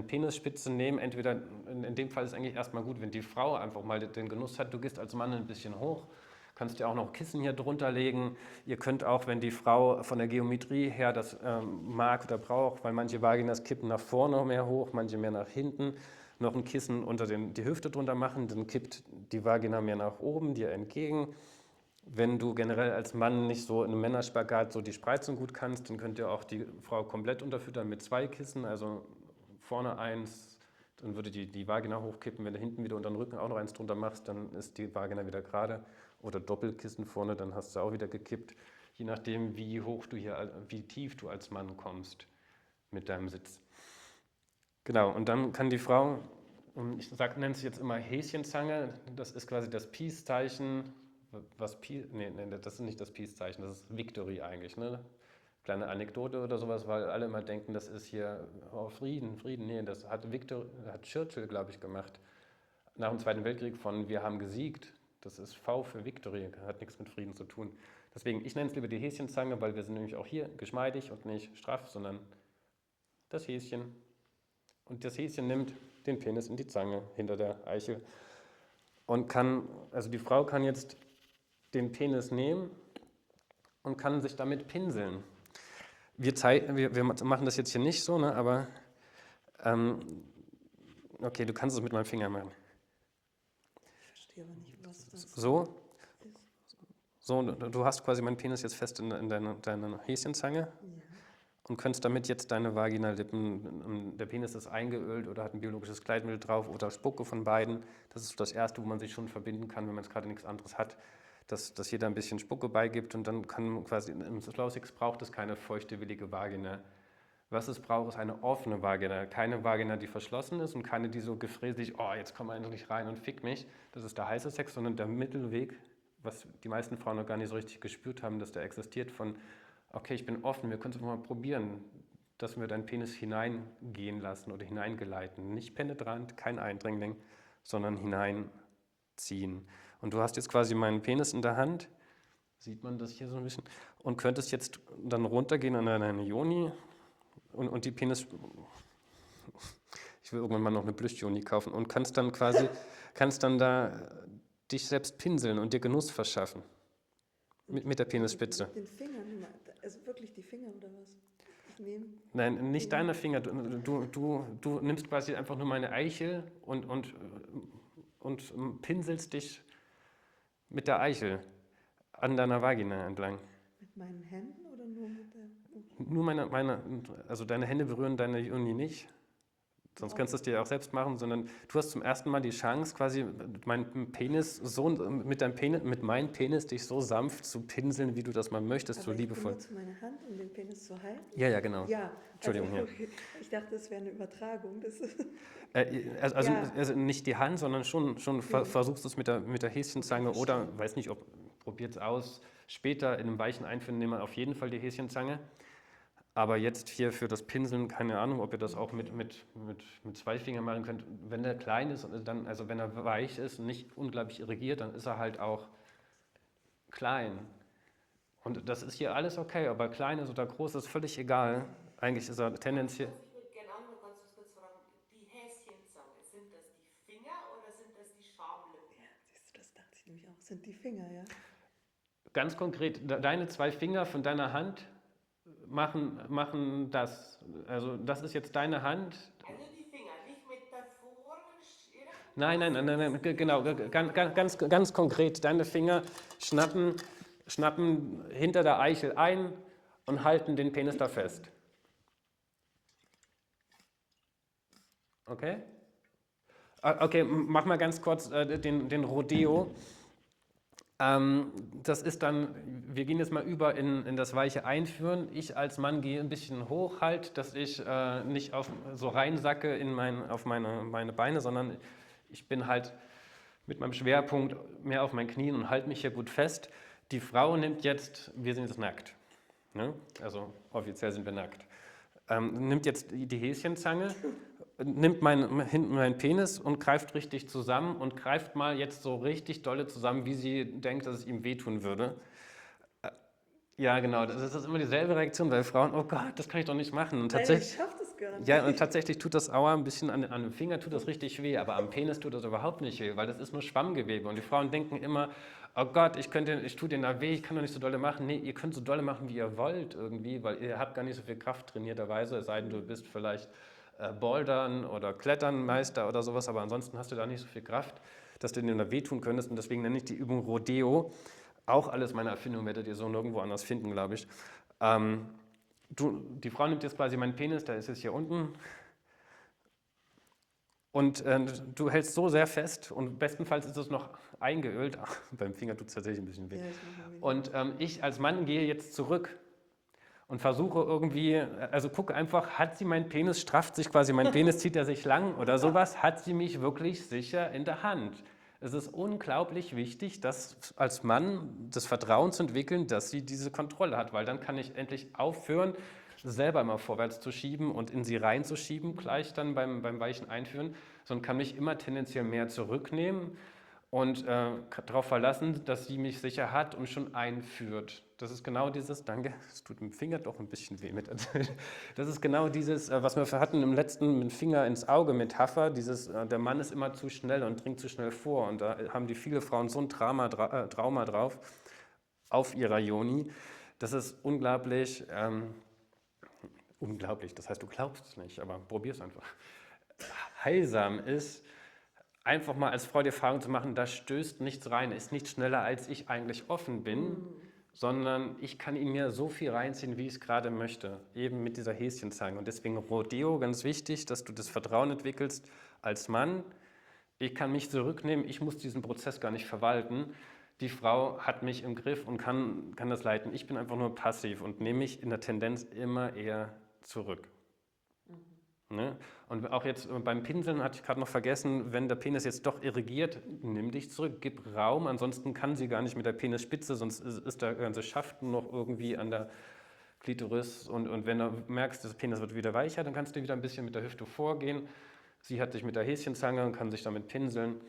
Penisspitze nehmen, entweder, in dem Fall ist es eigentlich erstmal gut, wenn die Frau einfach mal den Genuss hat, du gehst als Mann ein bisschen hoch, kannst dir auch noch Kissen hier drunter legen. Ihr könnt auch, wenn die Frau von der Geometrie her das mag oder braucht, weil manche Vaginas kippen nach vorne mehr hoch, manche mehr nach hinten, noch ein Kissen unter die Hüfte drunter machen, dann kippt die Vagina mehr nach oben, dir entgegen. Wenn du generell als Mann nicht so in einem Männerspagat so die Spreizung gut kannst, dann könnt ihr auch die Frau komplett unterfüttern mit 2 Kissen, also vorne eins, dann würde die Vagina hochkippen. Wenn du hinten wieder unter den Rücken auch noch eins drunter machst, dann ist die Vagina wieder gerade. Oder Doppelkissen vorne, dann hast du auch wieder gekippt. Je nachdem, wie tief du als Mann kommst mit deinem Sitz. Genau, und dann kann die Frau, ich nenne es jetzt immer Häschenzange, das ist quasi das Peace-Zeichen. Das ist nicht das Peace-Zeichen, das ist Victory eigentlich. Ne? Kleine Anekdote oder sowas, weil alle immer denken, das ist hier Frieden. Nee, das hat Churchill, glaube ich, gemacht. Nach dem Zweiten Weltkrieg von Wir haben gesiegt. Das ist V für Victory, hat nichts mit Frieden zu tun. Deswegen, ich nenne es lieber die Häschenzange, weil wir sind nämlich auch hier geschmeidig und nicht straff, sondern das Häschen. Und das Häschen nimmt den Penis in die Zange hinter der Eichel und also die Frau kann jetzt den Penis nehmen und kann sich damit pinseln. Wir machen das jetzt hier nicht so, ne, aber okay, du kannst es mit meinem Finger machen. Ich verstehe aber nicht, was das ist. So, du hast quasi meinen Penis jetzt fest in deiner Häschenzange. Ja. Und könntest damit jetzt deine Vaginallippen, der Penis ist eingeölt oder hat ein biologisches Gleitmittel drauf oder Spucke von beiden. Das ist das Erste, wo man sich schon verbinden kann, wenn man jetzt gerade nichts anderes hat, dass jeder ein bisschen Spucke beigibt und dann kann quasi, im Slow Sex braucht es keine feuchte, willige Vagina, Was es braucht, ist eine offene Vagina. Keine Vagina, die verschlossen ist und keine, die so gefräßig, oh, jetzt komm endlich rein und fick mich. Das ist der heiße Sex, sondern der Mittelweg, was die meisten Frauen noch gar nicht so richtig gespürt haben, dass der existiert von, okay, ich bin offen, wir können es mal probieren, dass wir deinen Penis hineingehen lassen oder hineingeleiten. Nicht penetrant, kein Eindringling, sondern hineinziehen. Und du hast jetzt quasi meinen Penis in der Hand, sieht man das hier so ein bisschen, und könntest jetzt dann runtergehen an deine Joni und die Penis, ich will irgendwann mal noch eine Plüsch-Joni kaufen und kannst dann da dich selbst pinseln und dir Genuss verschaffen. Mit der Penisspitze. Mit den Fingern, also wirklich die Finger oder was? Ich nehme. Nein, nicht deine Finger. Du nimmst quasi einfach nur meine Eichel und pinselst dich mit der Eichel an deiner Vagina entlang. Mit meinen Händen oder nur mit der. Nur also deine Hände berühren deine Joni nicht. Sonst kannst du es dir auch selbst machen, sondern du hast zum ersten Mal die Chance, quasi mit meinem Penis dich so sanft zu pinseln, wie du das mal möchtest, Aber so liebevoll. Ich benutze meine Hand, um den Penis zu halten? Ja, genau. Ja. Entschuldigung, also, ich dachte, das wäre eine Übertragung. Das ist also nicht die Hand, sondern schon versuchst du es mit der Häschenzange oder, weiß nicht, probiert es aus. Später in einem weichen Einführen nehmen wir auf jeden Fall die Häschenzange. Aber jetzt hier für das Pinseln, keine Ahnung, ob ihr das auch mit 2 Fingern machen könnt. Wenn er klein ist, also wenn er weich ist und nicht unglaublich irrigiert, dann ist er halt auch klein. Und das ist hier alles okay, ob er klein ist oder groß, ist völlig egal. Eigentlich ist er tendenziell. Ich würde gerne auch noch ganz kurz fragen, die Häschenzange, sind das die Finger oder sind das die Schamlippen? ja, siehst du, das dachte ich nämlich auch. Sind die Finger, ja? Ganz konkret, deine 2 Finger von deiner Hand machen das. Also das ist jetzt deine Hand. Also die Finger, nicht metaphorisch. Nein, genau, ganz konkret. Deine Finger schnappen hinter der Eichel ein und halten den Penis da fest. Okay? Okay, mach mal ganz kurz den Rodeo. Das ist dann, wir gehen jetzt mal über in das weiche Einführen. Ich als Mann gehe ein bisschen hoch halt, dass ich nicht so reinsacke auf meine Beine, sondern ich bin halt mit meinem Schwerpunkt mehr auf meinen Knien und halte mich hier gut fest. Die Frau nimmt jetzt, wir sind jetzt nackt, ne? Also offiziell sind wir nackt, nimmt jetzt die Häschenzange, nimmt meinen Penis und greift richtig zusammen und greift mal jetzt so richtig dolle zusammen, wie sie denkt, dass es ihm wehtun würde. Ja, genau, das ist immer dieselbe Reaktion bei Frauen. Oh Gott, das kann ich doch nicht machen. Und Ich schaff das gar nicht. ja, und tatsächlich tut das Aua ein bisschen an dem Finger, tut das richtig weh, aber am Penis tut das überhaupt nicht weh, weil das ist nur Schwammgewebe. Und die Frauen denken immer, oh Gott, ich tue denen da weh, ich kann doch nicht so dolle machen. Nee, ihr könnt so dolle machen, wie ihr wollt irgendwie, weil ihr habt gar nicht so viel Kraft trainierterweise, es sei denn, du bist vielleicht Bouldern oder Kletternmeister oder sowas, aber ansonsten hast du da nicht so viel Kraft, dass du denen da wehtun könntest. Und deswegen nenne ich die Übung Rodeo. Auch alles meine Erfindung, werdet ihr so nirgendwo anders finden, glaube ich. Die Frau nimmt jetzt quasi meinen Penis, der ist jetzt hier unten. Und du hältst so sehr fest und bestenfalls ist es noch eingeölt. Ach, beim Finger tut es tatsächlich ein bisschen weh. Ja, und ich als Mann gehe jetzt zurück und versuche irgendwie, also gucke einfach, hat sie meinen Penis, strafft sich quasi mein Penis, zieht er sich lang oder sowas, hat sie mich wirklich sicher in der Hand. Es ist unglaublich wichtig, dass als Mann das Vertrauen zu entwickeln, dass sie diese Kontrolle hat, weil dann kann ich endlich aufhören, selber immer vorwärts zu schieben und in sie reinzuschieben, gleich dann beim weichen Einführen, sondern kann mich immer tendenziell mehr zurücknehmen und darauf verlassen, dass sie mich sicher hat und schon einführt. Das ist genau dieses, danke, es tut dem Finger doch ein bisschen weh mit. Das ist genau dieses, was wir hatten im letzten mit dem Finger ins Auge Metapher, dieses, der Mann ist immer zu schnell und dringt zu schnell vor und da haben die viele Frauen so ein Trauma drauf auf ihrer Joni. Das ist unglaublich, das heißt, du glaubst es nicht, aber probier es einfach. Heilsam ist, einfach mal als Frau die Erfahrung zu machen, da stößt nichts rein, ist nicht schneller, als ich eigentlich offen bin, sondern ich kann in mir so viel reinziehen, wie ich es gerade möchte, eben mit dieser Häschenzange. Und deswegen Rodeo, ganz wichtig, dass du das Vertrauen entwickelst als Mann. Ich kann mich zurücknehmen, ich muss diesen Prozess gar nicht verwalten. Die Frau hat mich im Griff und kann das leiten. Ich bin einfach nur passiv und nehme mich in der Tendenz immer eher zurück. Ne? Und auch jetzt beim Pinseln hatte ich gerade noch vergessen, wenn der Penis jetzt doch irrigiert, nimm dich zurück, gib Raum, ansonsten kann sie gar nicht mit der Penisspitze, sonst ist der ganze Schaft noch irgendwie an der Klitoris und wenn du merkst, der Penis wird wieder weicher, dann kannst du wieder ein bisschen mit der Hüfte vorgehen. Sie hat sich mit der Häschenzange und kann sich damit pinseln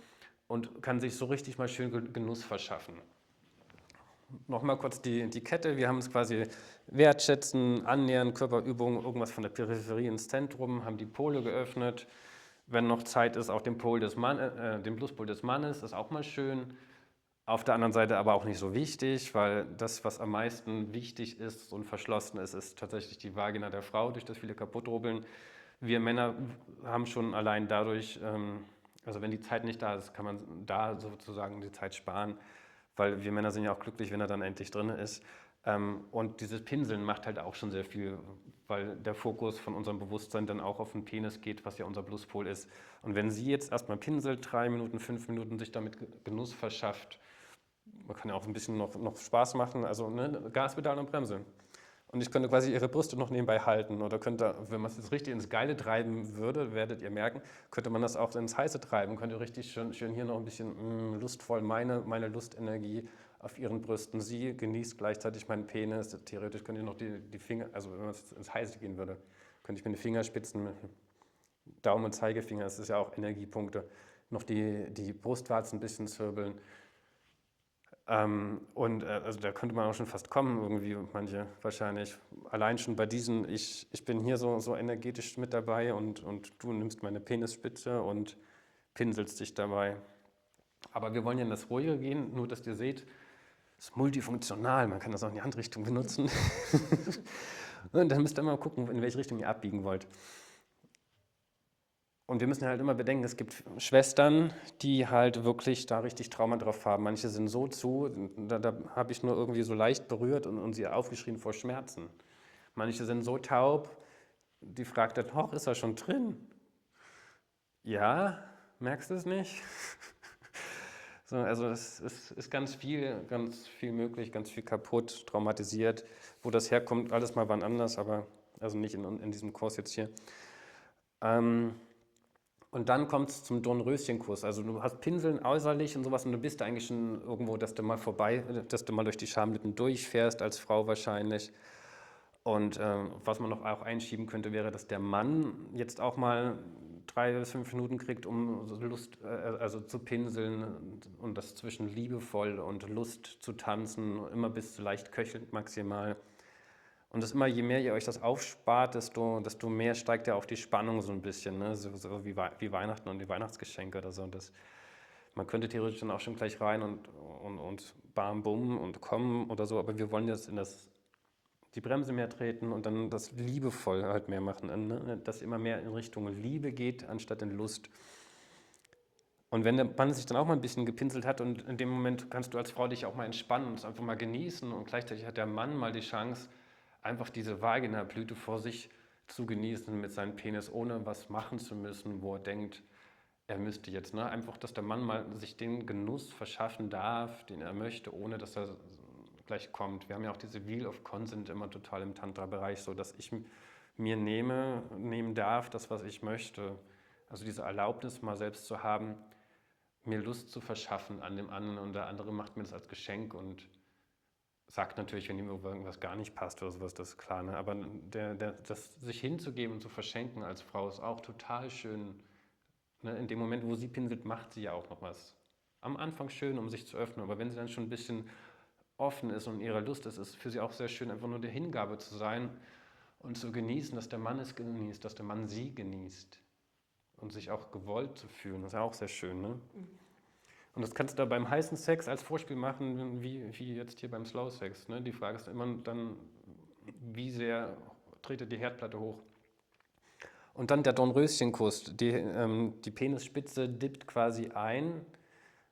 und kann sich so richtig mal schön Genuss verschaffen. Nochmal kurz die Kette. Wir haben es quasi wertschätzen, annähern, Körperübungen, irgendwas von der Peripherie ins Zentrum, haben die Pole geöffnet. Wenn noch Zeit ist, auch den Pluspol des Mannes, ist auch mal schön. Auf der anderen Seite aber auch nicht so wichtig, weil das, was am meisten wichtig ist und verschlossen ist, ist tatsächlich die Vagina der Frau, durch das viele kaputtrubbeln. Wir Männer haben schon allein dadurch, also wenn die Zeit nicht da ist, kann man da sozusagen die Zeit sparen, weil wir Männer sind ja auch glücklich, wenn er dann endlich drin ist. Und dieses Pinseln macht halt auch schon sehr viel, weil der Fokus von unserem Bewusstsein dann auch auf den Penis geht, was ja unser Pluspol ist. Und wenn sie jetzt erstmal pinselt, 3 Minuten, 5 Minuten, sich damit Genuss verschafft, man kann ja auch ein bisschen noch Spaß machen, also ne, Gaspedal und Bremse. Und ich könnte quasi ihre Brüste noch nebenbei halten oder könnte, wenn man es jetzt richtig ins Geile treiben würde, werdet ihr merken, könnte man das auch ins Heiße treiben, könnte richtig schön hier noch ein bisschen lustvoll meine Lustenergie auf ihren Brüsten. Sie genießt gleichzeitig meinen Penis. Theoretisch könnt ihr noch die Finger, also wenn man es ins Heiße gehen würde, könnte ich mir die Fingerspitzen, Daumen und Zeigefinger, das ist ja auch Energiepunkte, noch die Brustwarzen ein bisschen zirbeln. Also da könnte man auch schon fast kommen, irgendwie, manche wahrscheinlich. Allein schon bei diesen, ich bin hier so energetisch mit dabei und du nimmst meine Penisspitze und pinselst dich dabei. Aber wir wollen ja in das Ruhige gehen, nur dass ihr seht, es ist multifunktional, man kann das auch in die Handrichtung benutzen. Und dann müsst ihr mal gucken, in welche Richtung ihr abbiegen wollt. Und wir müssen halt immer bedenken, es gibt Schwestern, die halt wirklich da richtig Trauma drauf haben. Manche sind so zu, da habe ich nur irgendwie so leicht berührt und sie aufgeschrien vor Schmerzen. Manche sind so taub, die fragt dann, hoch, ist er schon drin? Ja, merkst du es nicht? So, also es ist ganz viel möglich, ganz viel kaputt, traumatisiert. Wo das herkommt, alles mal wann anders, aber also nicht in diesem Kurs jetzt hier. Und dann kommt es zum Dornröschenkurs. Also du hast Pinseln äußerlich und sowas und du bist eigentlich schon irgendwo, dass du mal durch die Schamlippen durchfährst, als Frau wahrscheinlich. Und was man noch auch einschieben könnte, wäre, dass der Mann jetzt auch mal 3 bis 5 Minuten kriegt, um Lust, also zu pinseln und das zwischen liebevoll und Lust zu tanzen, immer bis zu leicht köchelnd maximal. Und das immer, je mehr ihr euch das aufspart, desto mehr steigt ja auch die Spannung so ein bisschen, ne? So wie Weihnachten und die Weihnachtsgeschenke oder so. Man könnte theoretisch dann auch schon gleich rein und bam, bum und kommen oder so, aber wir wollen jetzt die Bremse mehr treten und dann das liebevoll halt mehr machen, ne? Dass immer mehr in Richtung Liebe geht, anstatt in Lust. Und wenn der Mann sich dann auch mal ein bisschen gepinselt hat und in dem Moment kannst du als Frau dich auch mal entspannen und es einfach mal genießen und gleichzeitig hat der Mann mal die Chance, einfach diese Vaginablüte vor sich zu genießen mit seinem Penis, ohne was machen zu müssen, wo er denkt, er müsste jetzt. Ne? Einfach, dass der Mann mal sich den Genuss verschaffen darf, den er möchte, ohne dass er gleich kommt. Wir haben ja auch diese Wheel of Consent immer total im Tantra-Bereich, so dass ich mir nehmen darf, das, was ich möchte. Also diese Erlaubnis mal selbst zu haben, mir Lust zu verschaffen an dem anderen und der andere macht mir das als Geschenk und sagt natürlich, wenn ihm irgendwas gar nicht passt oder sowas, das ist klar. Ne? Aber das sich hinzugeben und zu verschenken als Frau ist auch total schön. Ne? In dem Moment, wo sie pinselt, macht sie ja auch noch was. Am Anfang schön, um sich zu öffnen, aber wenn sie dann schon ein bisschen offen ist und in ihrer Lust ist, ist es für sie auch sehr schön, einfach nur der Hingabe zu sein und zu genießen, dass der Mann es genießt, dass der Mann sie genießt und sich auch gewollt zu fühlen. Das ist ja auch sehr schön. Ne? Und das kannst du beim heißen Sex als Vorspiel machen, wie jetzt hier beim Slow Sex. Ne? Die Frage ist immer dann, wie sehr tretet die Herdplatte hoch. Und dann der Dornröschenkuss. Die Penisspitze dippt quasi ein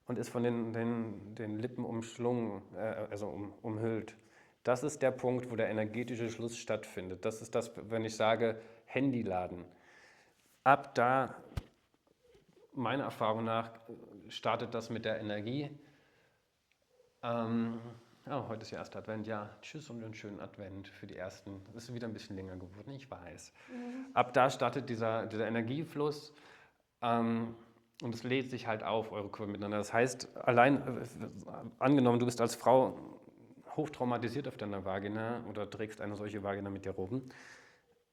und ist von den Lippen umschlungen, umhüllt. Das ist der Punkt, wo der energetische Schluss stattfindet. Das ist das, wenn ich sage, Handyladen. Ab da, meiner Erfahrung nach, startet das mit der Energie. Oh, heute ist ja erster Advent, ja. Tschüss und einen schönen Advent für die ersten. Es ist wieder ein bisschen länger geworden, ich weiß. Ab da startet dieser Energiefluss und es lädt sich halt auf, eure Kurve miteinander. Das heißt, allein, angenommen, du bist als Frau hochtraumatisiert auf deiner Vagina oder trägst eine solche Vagina mit dir rum,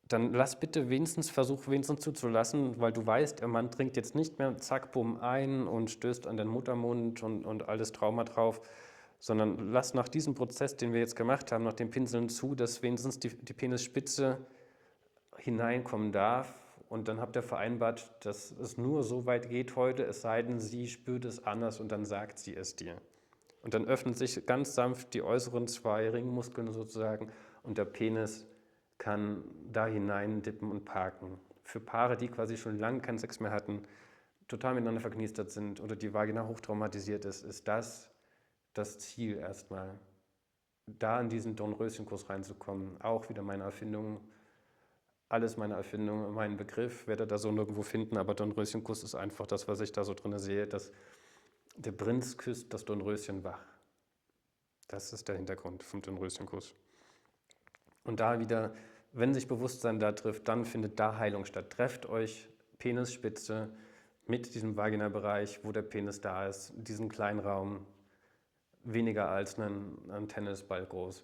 dann versuch wenigstens zuzulassen, weil du weißt, der Mann trinkt jetzt nicht mehr zack, bumm ein und stößt an den Muttermund und alles Trauma drauf, sondern lass nach diesem Prozess, den wir jetzt gemacht haben, nach dem Pinseln zu, dass wenigstens die Penisspitze hineinkommen darf. Und dann habt ihr vereinbart, dass es nur so weit geht heute, es sei denn, sie spürt es anders und dann sagt sie es dir. Und dann öffnen sich ganz sanft die äußeren 2 Ringmuskeln sozusagen und der Penis kann da hinein dippen und parken. Für Paare, die quasi schon lange keinen Sex mehr hatten, total miteinander verknistert sind oder die Vagina hochtraumatisiert ist das Ziel erstmal, da in diesen Dornröschenkurs reinzukommen. Auch wieder meine Erfindung, alles meine Erfindung, mein Begriff, werdet ihr da so nirgendwo finden, aber Dornröschenkurs ist einfach das, was ich da so drin sehe, dass der Prinz küsst das Dornröschen wach. Das ist der Hintergrund vom Dornröschenkurs. Und da wieder, wenn sich Bewusstsein da trifft, dann findet da Heilung statt. Trefft euch Penisspitze mit diesem Vagina-Bereich, wo der Penis da ist, diesen kleinen Raum, weniger als ein Tennisball groß.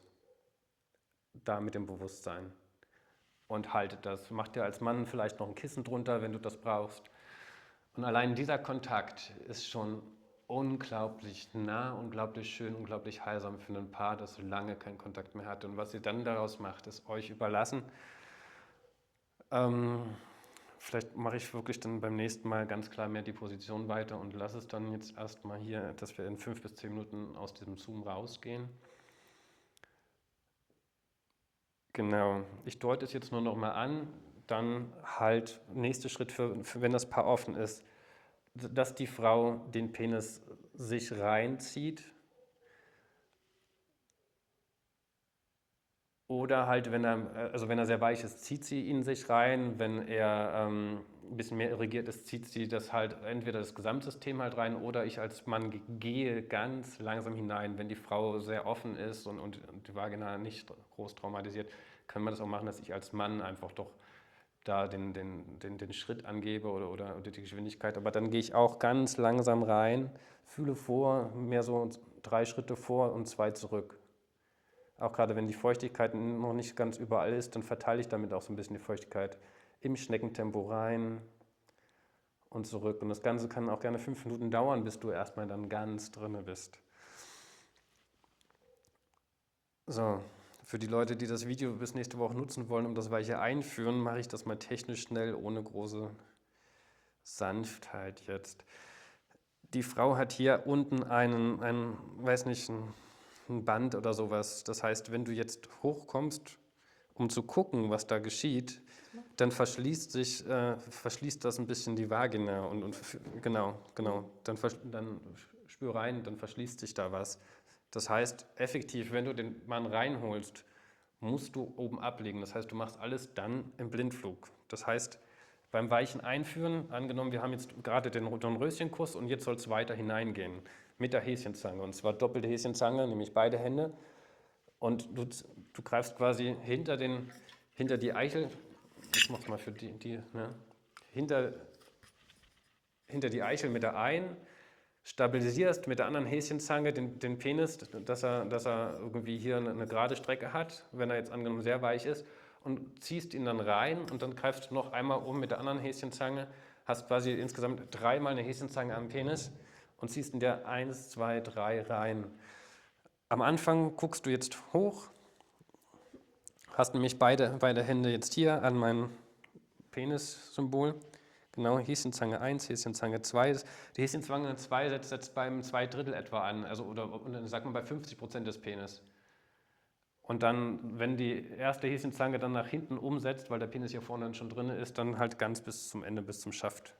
Da mit dem Bewusstsein. Und haltet das. Macht dir als Mann vielleicht noch ein Kissen drunter, wenn du das brauchst. Und allein dieser Kontakt ist schon unglaublich nah, unglaublich schön, unglaublich heilsam für ein Paar, das so lange keinen Kontakt mehr hatte. Und was ihr dann daraus macht, ist euch überlassen. Vielleicht mache ich wirklich dann beim nächsten Mal ganz klar mehr die Position weiter und lasse es dann jetzt erstmal hier, dass wir in 5 bis 10 Minuten aus diesem Zoom rausgehen. Genau, ich deute es jetzt nur noch mal an, dann halt nächster Schritt, für wenn das Paar offen ist, dass die Frau den Penis sich reinzieht oder halt, wenn er sehr weich ist, zieht sie ihn sich rein, wenn er ein bisschen mehr irrigiert ist, zieht sie das halt entweder das Gesamtsystem halt rein oder ich als Mann gehe ganz langsam hinein. Wenn die Frau sehr offen ist und die Vagina nicht groß traumatisiert, kann man das auch machen, dass ich als Mann einfach doch da den Schritt angebe oder die Geschwindigkeit. Aber dann gehe ich auch ganz langsam rein, fühle vor, mehr so 3 Schritte vor und 2 zurück. Auch gerade wenn die Feuchtigkeit noch nicht ganz überall ist, dann verteile ich damit auch so ein bisschen die Feuchtigkeit im Schneckentempo rein und zurück. Und das Ganze kann auch gerne 5 Minuten dauern, bis du erstmal dann ganz drinne bist. So, für die Leute, die das Video bis nächste Woche nutzen wollen, um das weiche Einführen, mache ich das mal technisch schnell, ohne große Sanftheit jetzt. Die Frau hat hier unten ein Band oder sowas. Das heißt, wenn du jetzt hochkommst, um zu gucken, was da geschieht, dann verschließt das ein bisschen die Vagina genau. Dann spür rein, dann verschließt sich da was. Das heißt, effektiv, wenn du den Mann reinholst, musst du oben ablegen. Das heißt, du machst alles dann im Blindflug. Das heißt, beim weichen Einführen, angenommen, wir haben jetzt gerade den Dornröschenkurs und jetzt soll es weiter hineingehen mit der Häschenzange. Und zwar doppelte Häschenzange, nämlich beide Hände. Und du greifst quasi hinter die Eichel, ich mach's mal für hinter die Eichel mit der einen, stabilisierst mit der anderen Häschenzange den Penis, dass er irgendwie hier eine gerade Strecke hat, wenn er jetzt angenommen sehr weich ist, und ziehst ihn dann rein und dann greifst du noch einmal um mit der anderen Häschenzange, hast quasi insgesamt 3-mal eine Häschenzange am Penis und ziehst in der 1, 2, 3 rein. Am Anfang guckst du jetzt hoch, hast nämlich beide Hände jetzt hier an mein Penis-Symbol. Genau, Häschenzange 1, Häschenzange 2. Die Häschenzange 2 setzt beim 2/3 etwa an, also oder sagt man bei 50% des Penis. Und dann, wenn die erste Häschenzange dann nach hinten umsetzt, weil der Penis hier vorne schon drin ist, dann halt ganz bis zum Ende, bis zum Schaft.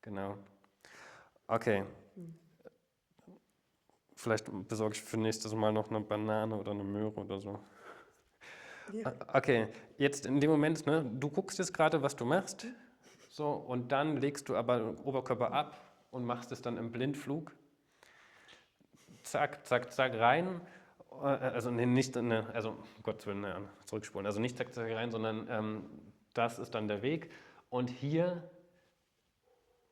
Genau. Okay. Vielleicht besorge ich für nächstes Mal noch eine Banane oder eine Möhre oder so. Ja. Okay, jetzt in dem Moment, du guckst jetzt gerade, was du machst. So, und dann legst du aber den Oberkörper ab und machst es dann im Blindflug. Zack, zack, zack rein. Also nee, nicht, also um Gottes Willen, zurückspulen. Also nicht zack, zack rein, sondern das ist dann der Weg. Und hier,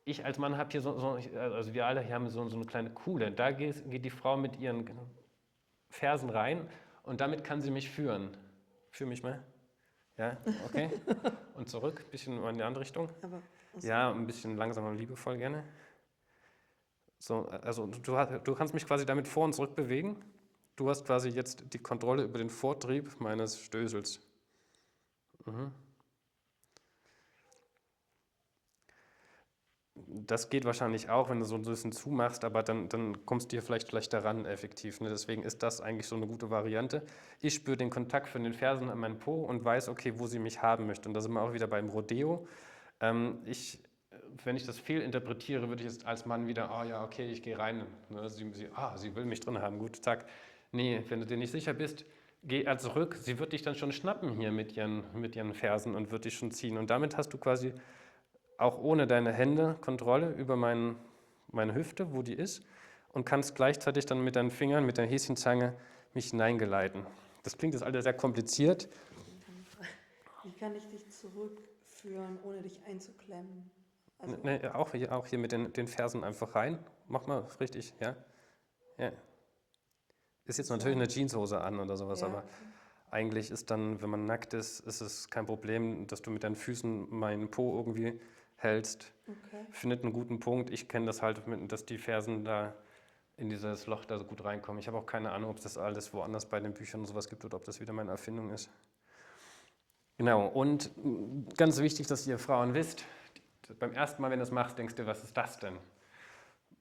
ich als Mann habe hier also wir alle hier haben so eine kleine Kuhle. Da geht die Frau mit ihren Fersen rein und damit kann sie mich führen. Führ mich mal. Ja, okay. Und zurück, ein bisschen in die andere Richtung. Ja, ein bisschen langsamer und liebevoll gerne. So, also du kannst mich quasi damit vor und zurück bewegen. Du hast quasi jetzt die Kontrolle über den Vortrieb meines Stößels. Mhm. Das geht wahrscheinlich auch, wenn du so ein bisschen zumachst, aber dann kommst du hier vielleicht schlechter ran effektiv. Ne? Deswegen ist das eigentlich so eine gute Variante. Ich spüre den Kontakt von den Fersen an meinen Po und weiß, okay, wo sie mich haben möchte. Und da sind wir auch wieder beim Rodeo. Wenn ich das fehlinterpretiere, würde ich jetzt als Mann wieder, oh ja, okay, ich gehe rein. Ne? Sie will mich drin haben, gut, zack. Nee, wenn du dir nicht sicher bist, geh zurück. Sie wird dich dann schon schnappen hier mit ihren Fersen und wird dich schon ziehen. Und damit hast du quasi auch ohne deine Hände Kontrolle über meine Hüfte, wo die ist, und kannst gleichzeitig dann mit deinen Fingern, mit der Häschenzange mich hineingeleiten. Das klingt jetzt alles sehr kompliziert. Wie kann ich dich zurückführen, ohne dich einzuklemmen? Also Nee, auch hier mit den Fersen einfach rein. Mach mal richtig, ja. Ja. Ist jetzt natürlich eine Jeanshose an oder sowas, Ja. aber eigentlich ist dann, wenn man nackt ist es kein Problem, dass du mit deinen Füßen meinen Po irgendwie hältst. Okay. Findet einen guten Punkt. Ich kenne das halt, dass die Fersen da in dieses Loch da so gut reinkommen. Ich habe auch keine Ahnung, ob es das alles woanders bei den Büchern und sowas gibt oder ob das wieder meine Erfindung ist. Genau, und ganz wichtig, dass ihr Frauen wisst, beim ersten Mal, wenn du es machst, denkst du, was ist das denn?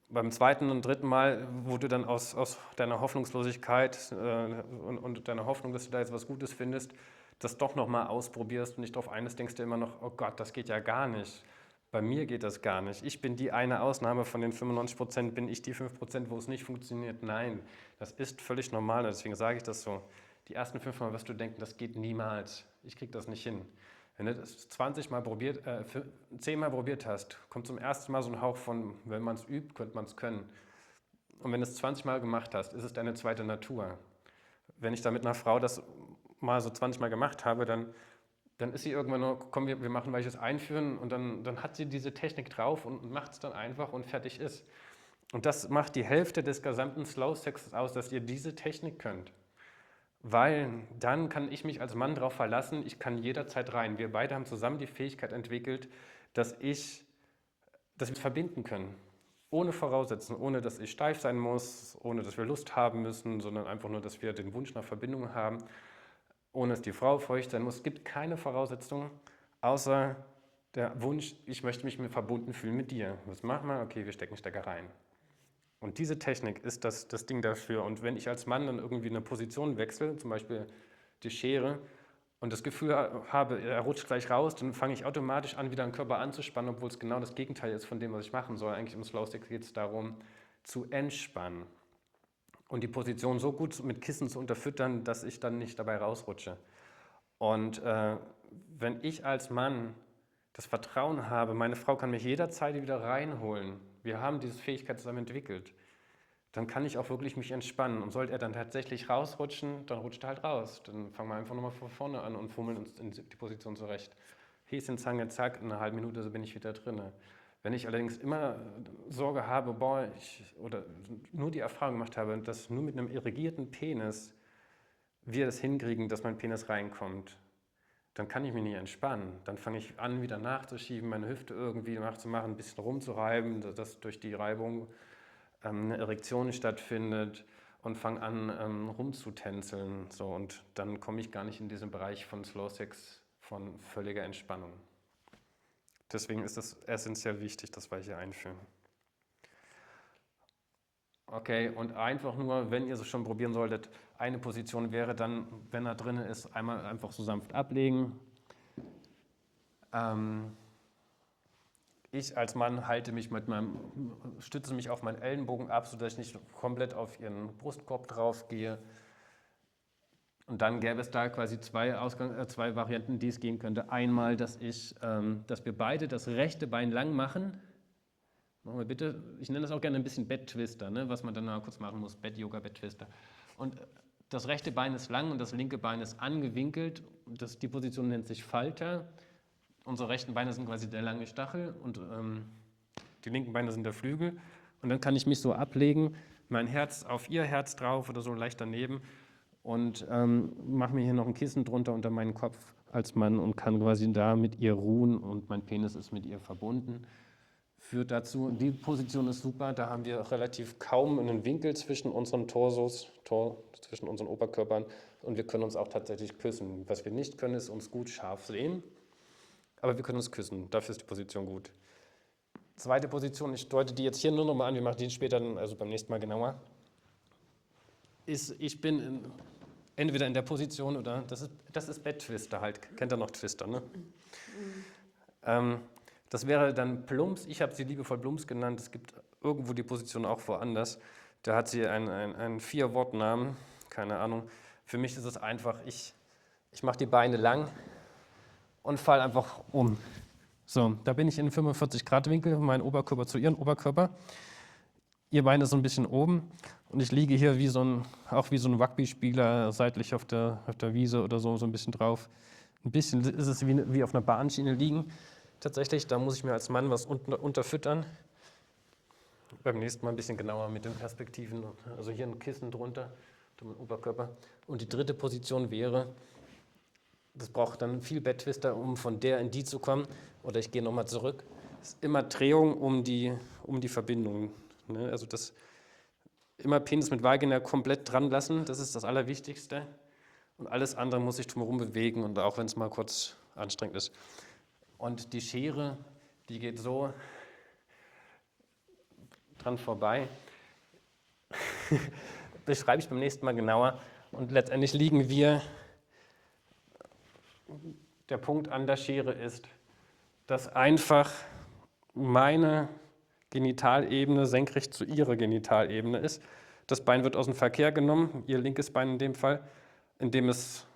Beim zweiten und dritten Mal, wo du dann aus deiner Hoffnungslosigkeit und deiner Hoffnung, dass du da jetzt was Gutes findest, das doch nochmal ausprobierst und nicht drauf eines, denkst du immer noch, oh Gott, das geht ja gar nicht. Bei mir geht das gar nicht. Ich bin die eine Ausnahme von den 95%, bin ich die 5%, wo es nicht funktioniert. Nein, das ist völlig normal, deswegen sage ich das so. Die ersten 5 Mal wirst du denken, das geht niemals. Ich kriege das nicht hin. Wenn du das 10 Mal probiert hast, kommt zum ersten Mal so ein Hauch von, wenn man es übt, könnte man es können. Und wenn du es 20 Mal gemacht hast, ist es deine zweite Natur. Wenn ich da mit einer Frau das mal so 20 Mal gemacht habe, dann ist sie irgendwann nur, komm, wir machen welches Einführen und dann hat sie diese Technik drauf und macht es dann einfach und fertig ist. Und das macht die Hälfte des gesamten Slow Sexes aus, dass ihr diese Technik könnt. Weil dann kann ich mich als Mann darauf verlassen, ich kann jederzeit rein. Wir beide haben zusammen die Fähigkeit entwickelt, dass wir verbinden können. Ohne Voraussetzungen, ohne dass ich steif sein muss, ohne dass wir Lust haben müssen, sondern einfach nur, dass wir den Wunsch nach Verbindung haben, ohne dass die Frau feucht sein muss. Es gibt keine Voraussetzungen, außer der Wunsch, ich möchte mich verbunden fühlen mit dir. Was machen wir? Okay, wir stecken Stecker rein. Und diese Technik ist das Ding dafür. Und wenn ich als Mann dann irgendwie eine Position wechsle, zum Beispiel die Schere, und das Gefühl habe, er rutscht gleich raus, dann fange ich automatisch an, wieder den Körper anzuspannen, obwohl es genau das Gegenteil ist von dem, was ich machen soll. Eigentlich im Slow Sex geht es darum, zu entspannen. Und die Position so gut mit Kissen zu unterfüttern, dass ich dann nicht dabei rausrutsche. Und wenn ich als Mann das Vertrauen habe, meine Frau kann mich jederzeit wieder reinholen, wir haben diese Fähigkeit zusammen entwickelt, dann kann ich auch wirklich mich entspannen. Und sollte er dann tatsächlich rausrutschen, dann rutscht er halt raus. Dann fangen wir einfach nochmal von vorne an und fummeln uns in die Position zurecht. Häschenzange, zack, in einer halben Minute so bin ich wieder drin. Wenn ich allerdings immer Sorge habe, oder nur die Erfahrung gemacht habe, dass nur mit einem irrigierten Penis wir es hinkriegen, dass mein Penis reinkommt, dann kann ich mich nicht entspannen. Dann fange ich an, wieder nachzuschieben, meine Hüfte irgendwie nachzumachen, ein bisschen rumzureiben, dass durch die Reibung eine Erektion stattfindet und fange an, rumzutänzeln. So, und dann komme ich gar nicht in diesen Bereich von Slow Sex, von völliger Entspannung. Deswegen ist es essentiell wichtig, dass wir hier einführen. Okay, und einfach nur, wenn ihr es schon probieren solltet, eine Position wäre dann, wenn er drin ist, einmal einfach so sanft ablegen. Ich als Mann stütze mich auf meinen Ellenbogen ab, sodass ich nicht komplett auf ihren Brustkorb drauf gehe. Und dann gäbe es da quasi zwei Varianten, die es gehen könnte. Einmal, dass wir beide das rechte Bein lang machen. Machen wir bitte, ich nenne das auch gerne ein bisschen Bett-Twister, ne? Was man dann mal kurz machen muss, Bett-Yoga, Bett-Twister. Und Das rechte Bein ist lang und das linke Bein ist angewinkelt. Die Position nennt sich Falter. Unsere rechten Beine sind quasi der lange Stachel und die linken Beine sind der Flügel. Und dann kann ich mich so ablegen, mein Herz auf ihr Herz drauf oder so leicht daneben und mache mir hier noch ein Kissen drunter unter meinen Kopf als Mann und kann quasi da mit ihr ruhen und mein Penis ist mit ihr verbunden. Führt dazu, die Position ist super, da haben wir relativ kaum einen Winkel zwischen unseren Torsos, zwischen unseren Oberkörpern und wir können uns auch tatsächlich küssen. Was wir nicht können, ist uns gut scharf sehen, aber wir können uns küssen, dafür ist die Position gut. Zweite Position, ich deute die jetzt hier nur noch mal an, wir machen die später, also beim nächsten Mal genauer, ist, ich bin entweder in der Position oder, das ist Bett-Twister halt, kennt ihr noch Twister, ne? Das wäre dann Plumps, ich habe sie liebevoll Plumps genannt, es gibt irgendwo die Position auch woanders, da hat sie einen 4-Wort-Namen, keine Ahnung. Für mich ist es einfach, ich mache die Beine lang und falle einfach um. So, da bin ich in 45-Grad-Winkel, mein Oberkörper zu ihrem Oberkörper. Ihr Bein ist so ein bisschen oben und ich liege hier auch wie so ein Rugby-Spieler seitlich auf der Wiese oder so ein bisschen drauf. Ein bisschen ist es wie auf einer Bahnschiene liegen. Tatsächlich, da muss ich mir als Mann was unterfüttern. Beim nächsten Mal ein bisschen genauer mit den Perspektiven. Also hier ein Kissen drunter, mein Oberkörper. Und die dritte Position wäre, das braucht dann viel Bett-Twister, um von der in die zu kommen. Oder ich gehe nochmal zurück. Es ist immer Drehung um die Verbindung. Ne? Also das immer Penis mit Vagina komplett dran lassen, das ist das Allerwichtigste. Und alles andere muss sich drumherum bewegen und auch wenn es mal kurz anstrengend ist. Und die Schere, die geht so dran vorbei. Beschreibe ich beim nächsten Mal genauer. Und letztendlich liegen wir, der Punkt an der Schere ist, dass einfach meine Genitalebene senkrecht zu ihrer Genitalebene ist. Das Bein wird aus dem Verkehr genommen, ihr linkes Bein in dem Fall, indem es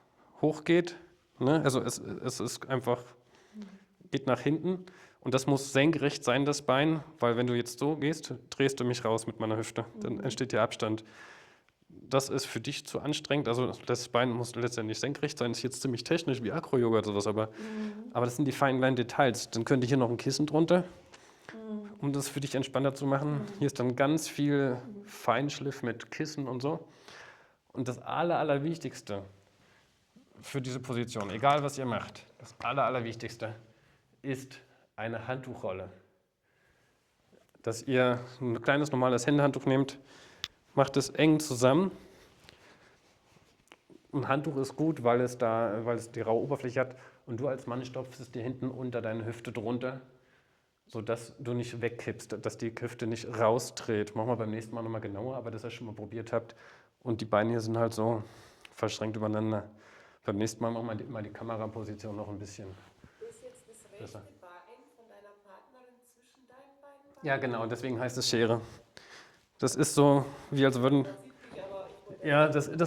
hochgeht. Ne? Also es ist einfach, geht nach hinten und das muss senkrecht sein, das Bein, weil wenn du jetzt so gehst, drehst du mich raus mit meiner Hüfte, dann entsteht der Abstand. Das ist für dich zu anstrengend, also das Bein muss letztendlich senkrecht sein, ist jetzt ziemlich technisch wie Acro-Yoga oder sowas, aber das sind die feinen kleinen Details. Dann könnte ich hier noch ein Kissen drunter, um das für dich entspannter zu machen. Hier ist dann ganz viel Feinschliff mit Kissen und so. Und das Allerwichtigste für diese Position, egal was ihr macht, das Allerwichtigste ist eine Handtuchrolle. Dass ihr ein kleines normales Händehandtuch nehmt, macht es eng zusammen. Ein Handtuch ist gut, weil es die raue Oberfläche hat und du als Mann stopfst es dir hinten unter deine Hüfte drunter, sodass du nicht wegkippst, dass die Hüfte nicht rausdreht. Machen wir beim nächsten Mal nochmal genauer, aber dass ihr schon mal probiert habt. Und die Beine hier sind halt so verschränkt übereinander. Beim nächsten Mal machen wir mal die Kameraposition noch ein bisschen Ist jetzt das rechte besser. Bein von deiner Partnerin zwischen deinen beiden Beinen? Ja, genau, deswegen heißt es Schere. Das ist so, wie als würden. Ja, das ist so.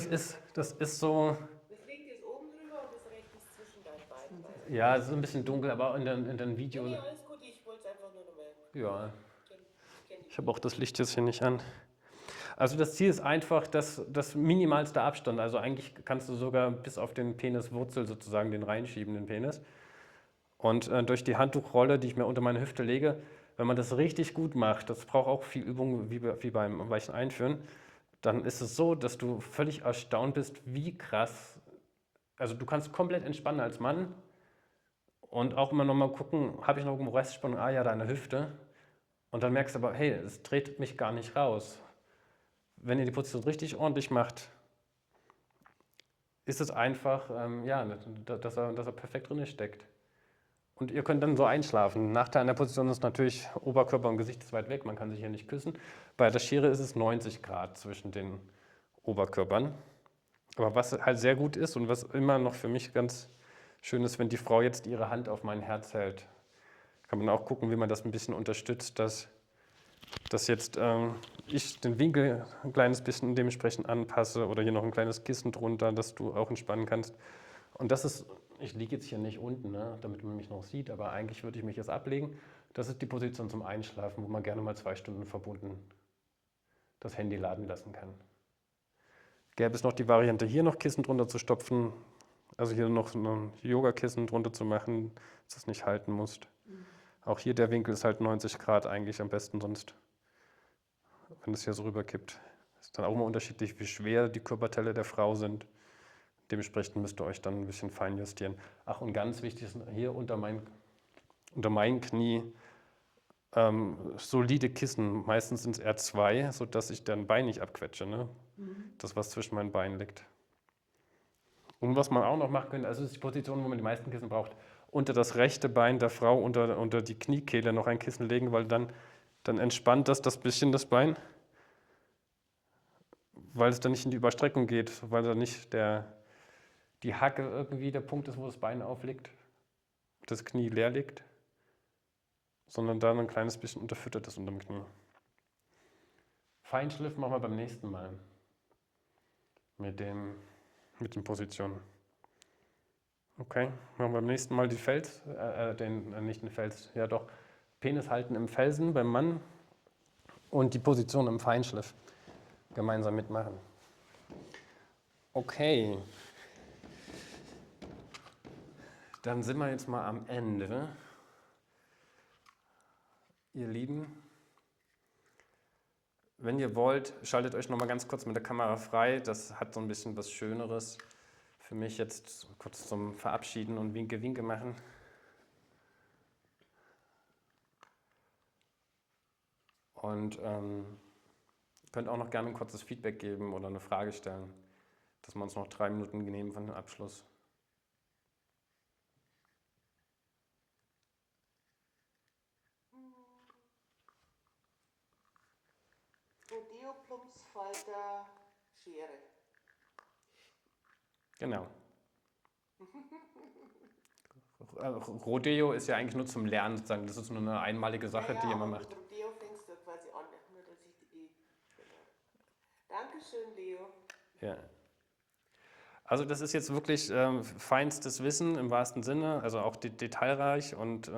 Das linke ist oben drüber und das rechte ist zwischen deinen beiden Beinen. Ja, es ist ein bisschen dunkel, aber in dem Video. Nee, alles gut, ich wollte es einfach nur noch mal. Ja. Ich habe auch das Licht jetzt hier nicht an. Also das Ziel ist einfach das minimalste Abstand. Also eigentlich kannst du sogar bis auf den Peniswurzel sozusagen den reinschieben, den Penis. Und durch die Handtuchrolle, die ich mir unter meine Hüfte lege, wenn man das richtig gut macht, das braucht auch viel Übung wie beim weichen Einführen, dann ist es so, dass du völlig erstaunt bist, wie krass, also du kannst komplett entspannen als Mann und auch immer nochmal gucken, habe ich noch irgendwo Restspannung? Ah ja, deine Hüfte. Und dann merkst du aber, hey, es dreht mich gar nicht raus. Wenn ihr die Position richtig ordentlich macht, ist es einfach, dass er perfekt drin steckt. Und ihr könnt dann so einschlafen. Nachteil an der Position ist natürlich, Oberkörper und Gesicht ist weit weg, man kann sich hier nicht küssen. Bei der Schere ist es 90 Grad zwischen den Oberkörpern. Aber was halt sehr gut ist und was immer noch für mich ganz schön ist, wenn die Frau jetzt ihre Hand auf mein Herz hält, kann man auch gucken, wie man das ein bisschen unterstützt, dass jetzt ich den Winkel ein kleines bisschen dementsprechend anpasse oder hier noch ein kleines Kissen drunter, dass du auch entspannen kannst. Und das ist, ich liege jetzt hier nicht unten, ne, damit man mich noch sieht, aber eigentlich würde ich mich jetzt ablegen. Das ist die Position zum Einschlafen, wo man gerne mal 2 Stunden verbunden das Handy laden lassen kann. Gäbe es noch die Variante, hier noch Kissen drunter zu stopfen, also hier noch ein Yogakissen drunter zu machen, dass du es nicht halten musst. Auch hier der Winkel ist halt 90 Grad eigentlich am besten, sonst, wenn es hier so rüberkippt. Ist dann auch immer unterschiedlich, wie schwer die Körperteile der Frau sind. Dementsprechend müsst ihr euch dann ein bisschen fein justieren. Ach, und ganz wichtig ist hier unter mein Knie solide Kissen. Meistens sind es eher 2, sodass ich dein Bein nicht abquetsche. Ne? Das, was zwischen meinen Beinen liegt. Und was man auch noch machen könnte, also das ist die Position, wo man die meisten Kissen braucht, unter das rechte Bein der Frau, unter die Kniekehle noch ein Kissen legen, weil dann entspannt das bisschen das Bein, weil es dann nicht in die Überstreckung geht, weil da nicht die Hacke irgendwie der Punkt ist, wo das Bein aufliegt, das Knie leer liegt, sondern da ein kleines bisschen unterfüttert ist unter dem Knie. Feinschliff machen wir beim nächsten Mal mit den Positionen. Okay, machen wir beim nächsten Mal nicht den Fels, ja doch, Penis halten im Felsen beim Mann und die Position im Feinschliff gemeinsam mitmachen. Okay, dann sind wir jetzt mal am Ende. Ihr Lieben, wenn ihr wollt, schaltet euch noch mal ganz kurz mit der Kamera frei. Das hat so ein bisschen was Schöneres. Für mich jetzt kurz zum Verabschieden und Winke machen. Und könnt auch noch gerne ein kurzes Feedback geben oder eine Frage stellen, dass wir uns noch 3 Minuten nehmen von dem Abschluss. Rodeo, Plumps, Falter, Schere. Genau. Rodeo ist ja eigentlich nur zum Lernen sozusagen. Das ist nur eine einmalige Sache, die ihr immer macht. Mit Rodeo fängst du quasi an, nur dass ich die. Genau. Dankeschön, Leo. Ja. Also das ist jetzt wirklich feinstes Wissen im wahrsten Sinne, also auch detailreich und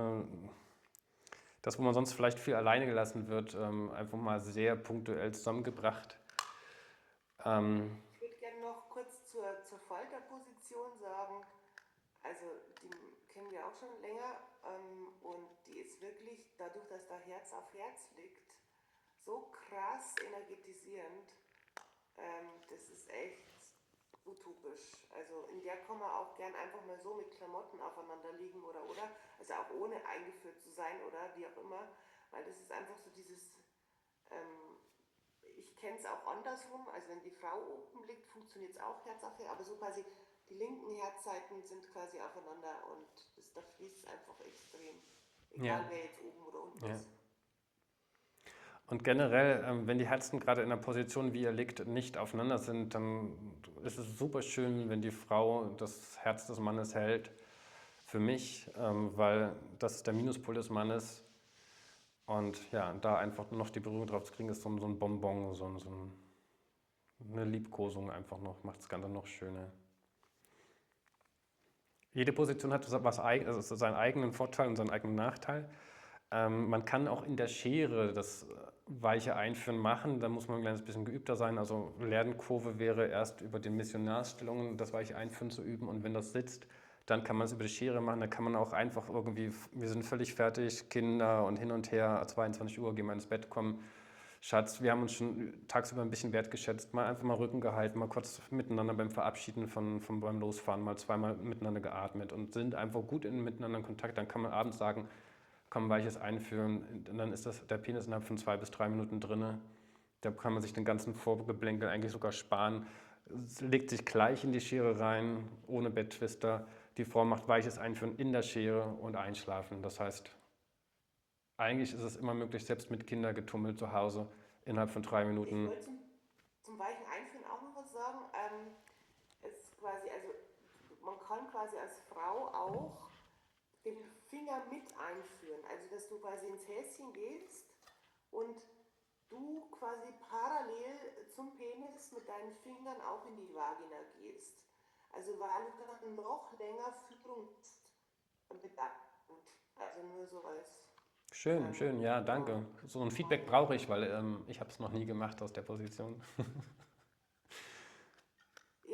das, wo man sonst vielleicht viel alleine gelassen wird, einfach mal sehr punktuell zusammengebracht. Ich würde gerne noch kurz zur Falterposition sagen, also die kennen wir auch schon länger und die ist wirklich, dadurch, dass da Herz auf Herz liegt, so krass energetisierend, das ist echt utopisch. Also in der kann man auch gern einfach mal so mit Klamotten aufeinander liegen oder, also auch ohne eingeführt zu sein oder wie auch immer, weil das ist einfach so dieses, ich kenne es auch andersrum, also wenn die Frau oben liegt, funktioniert es auch Herz auf Herz, aber so quasi die linken Herzseiten sind quasi aufeinander und da fließt es einfach extrem, egal wer jetzt oben oder unten ist. Und generell, wenn die Herzen gerade in der Position, wie ihr liegt, nicht aufeinander sind, dann ist es super schön, wenn die Frau das Herz des Mannes hält. Für mich, weil das ist der Minuspol des Mannes. Und ja, da einfach noch die Berührung drauf zu kriegen, ist so ein Bonbon, eine Liebkosung einfach noch, macht das Ganze noch schöner. Jede Position hat also seinen eigenen Vorteil und seinen eigenen Nachteil. Man kann auch in der Schere das weiche Einführen machen, da muss man ein kleines bisschen geübter sein. Also Lernkurve wäre erst über den Missionarstellungen das weiche Einführen zu üben und wenn das sitzt, dann kann man es über die Schere machen, da kann man auch einfach irgendwie, wir sind völlig fertig, Kinder und hin und her, 22 Uhr, gehen wir ins Bett, kommen, Schatz, wir haben uns schon tagsüber ein bisschen wertgeschätzt, mal einfach mal Rücken gehalten, mal kurz miteinander beim Verabschieden beim Losfahren, mal zweimal miteinander geatmet und sind einfach gut miteinander in Kontakt, dann kann man abends sagen, komm, weiches Einführen, und dann ist der Penis innerhalb von 2 bis 3 Minuten drin. Da kann man sich den ganzen Vorgeblänkel eigentlich sogar sparen. Es legt sich gleich in die Schere rein, ohne Betttwister. Die Frau macht weiches Einführen in der Schere und einschlafen. Das heißt, eigentlich ist es immer möglich, selbst mit Kindergetummel zu Hause, innerhalb von 3 Minuten. Ich wollte zum weichen Einführen auch noch was sagen. Man kann quasi als Frau auch den Finger mit einführen. Also, dass du quasi ins Häschen gehst und du quasi parallel zum Penis mit deinen Fingern auch in die Vagina gehst. Also, weil du dann noch länger Führung mit also nur so als... Schön, ja, danke. So ein Feedback brauche ich, weil ich habe es noch nie gemacht aus der Position.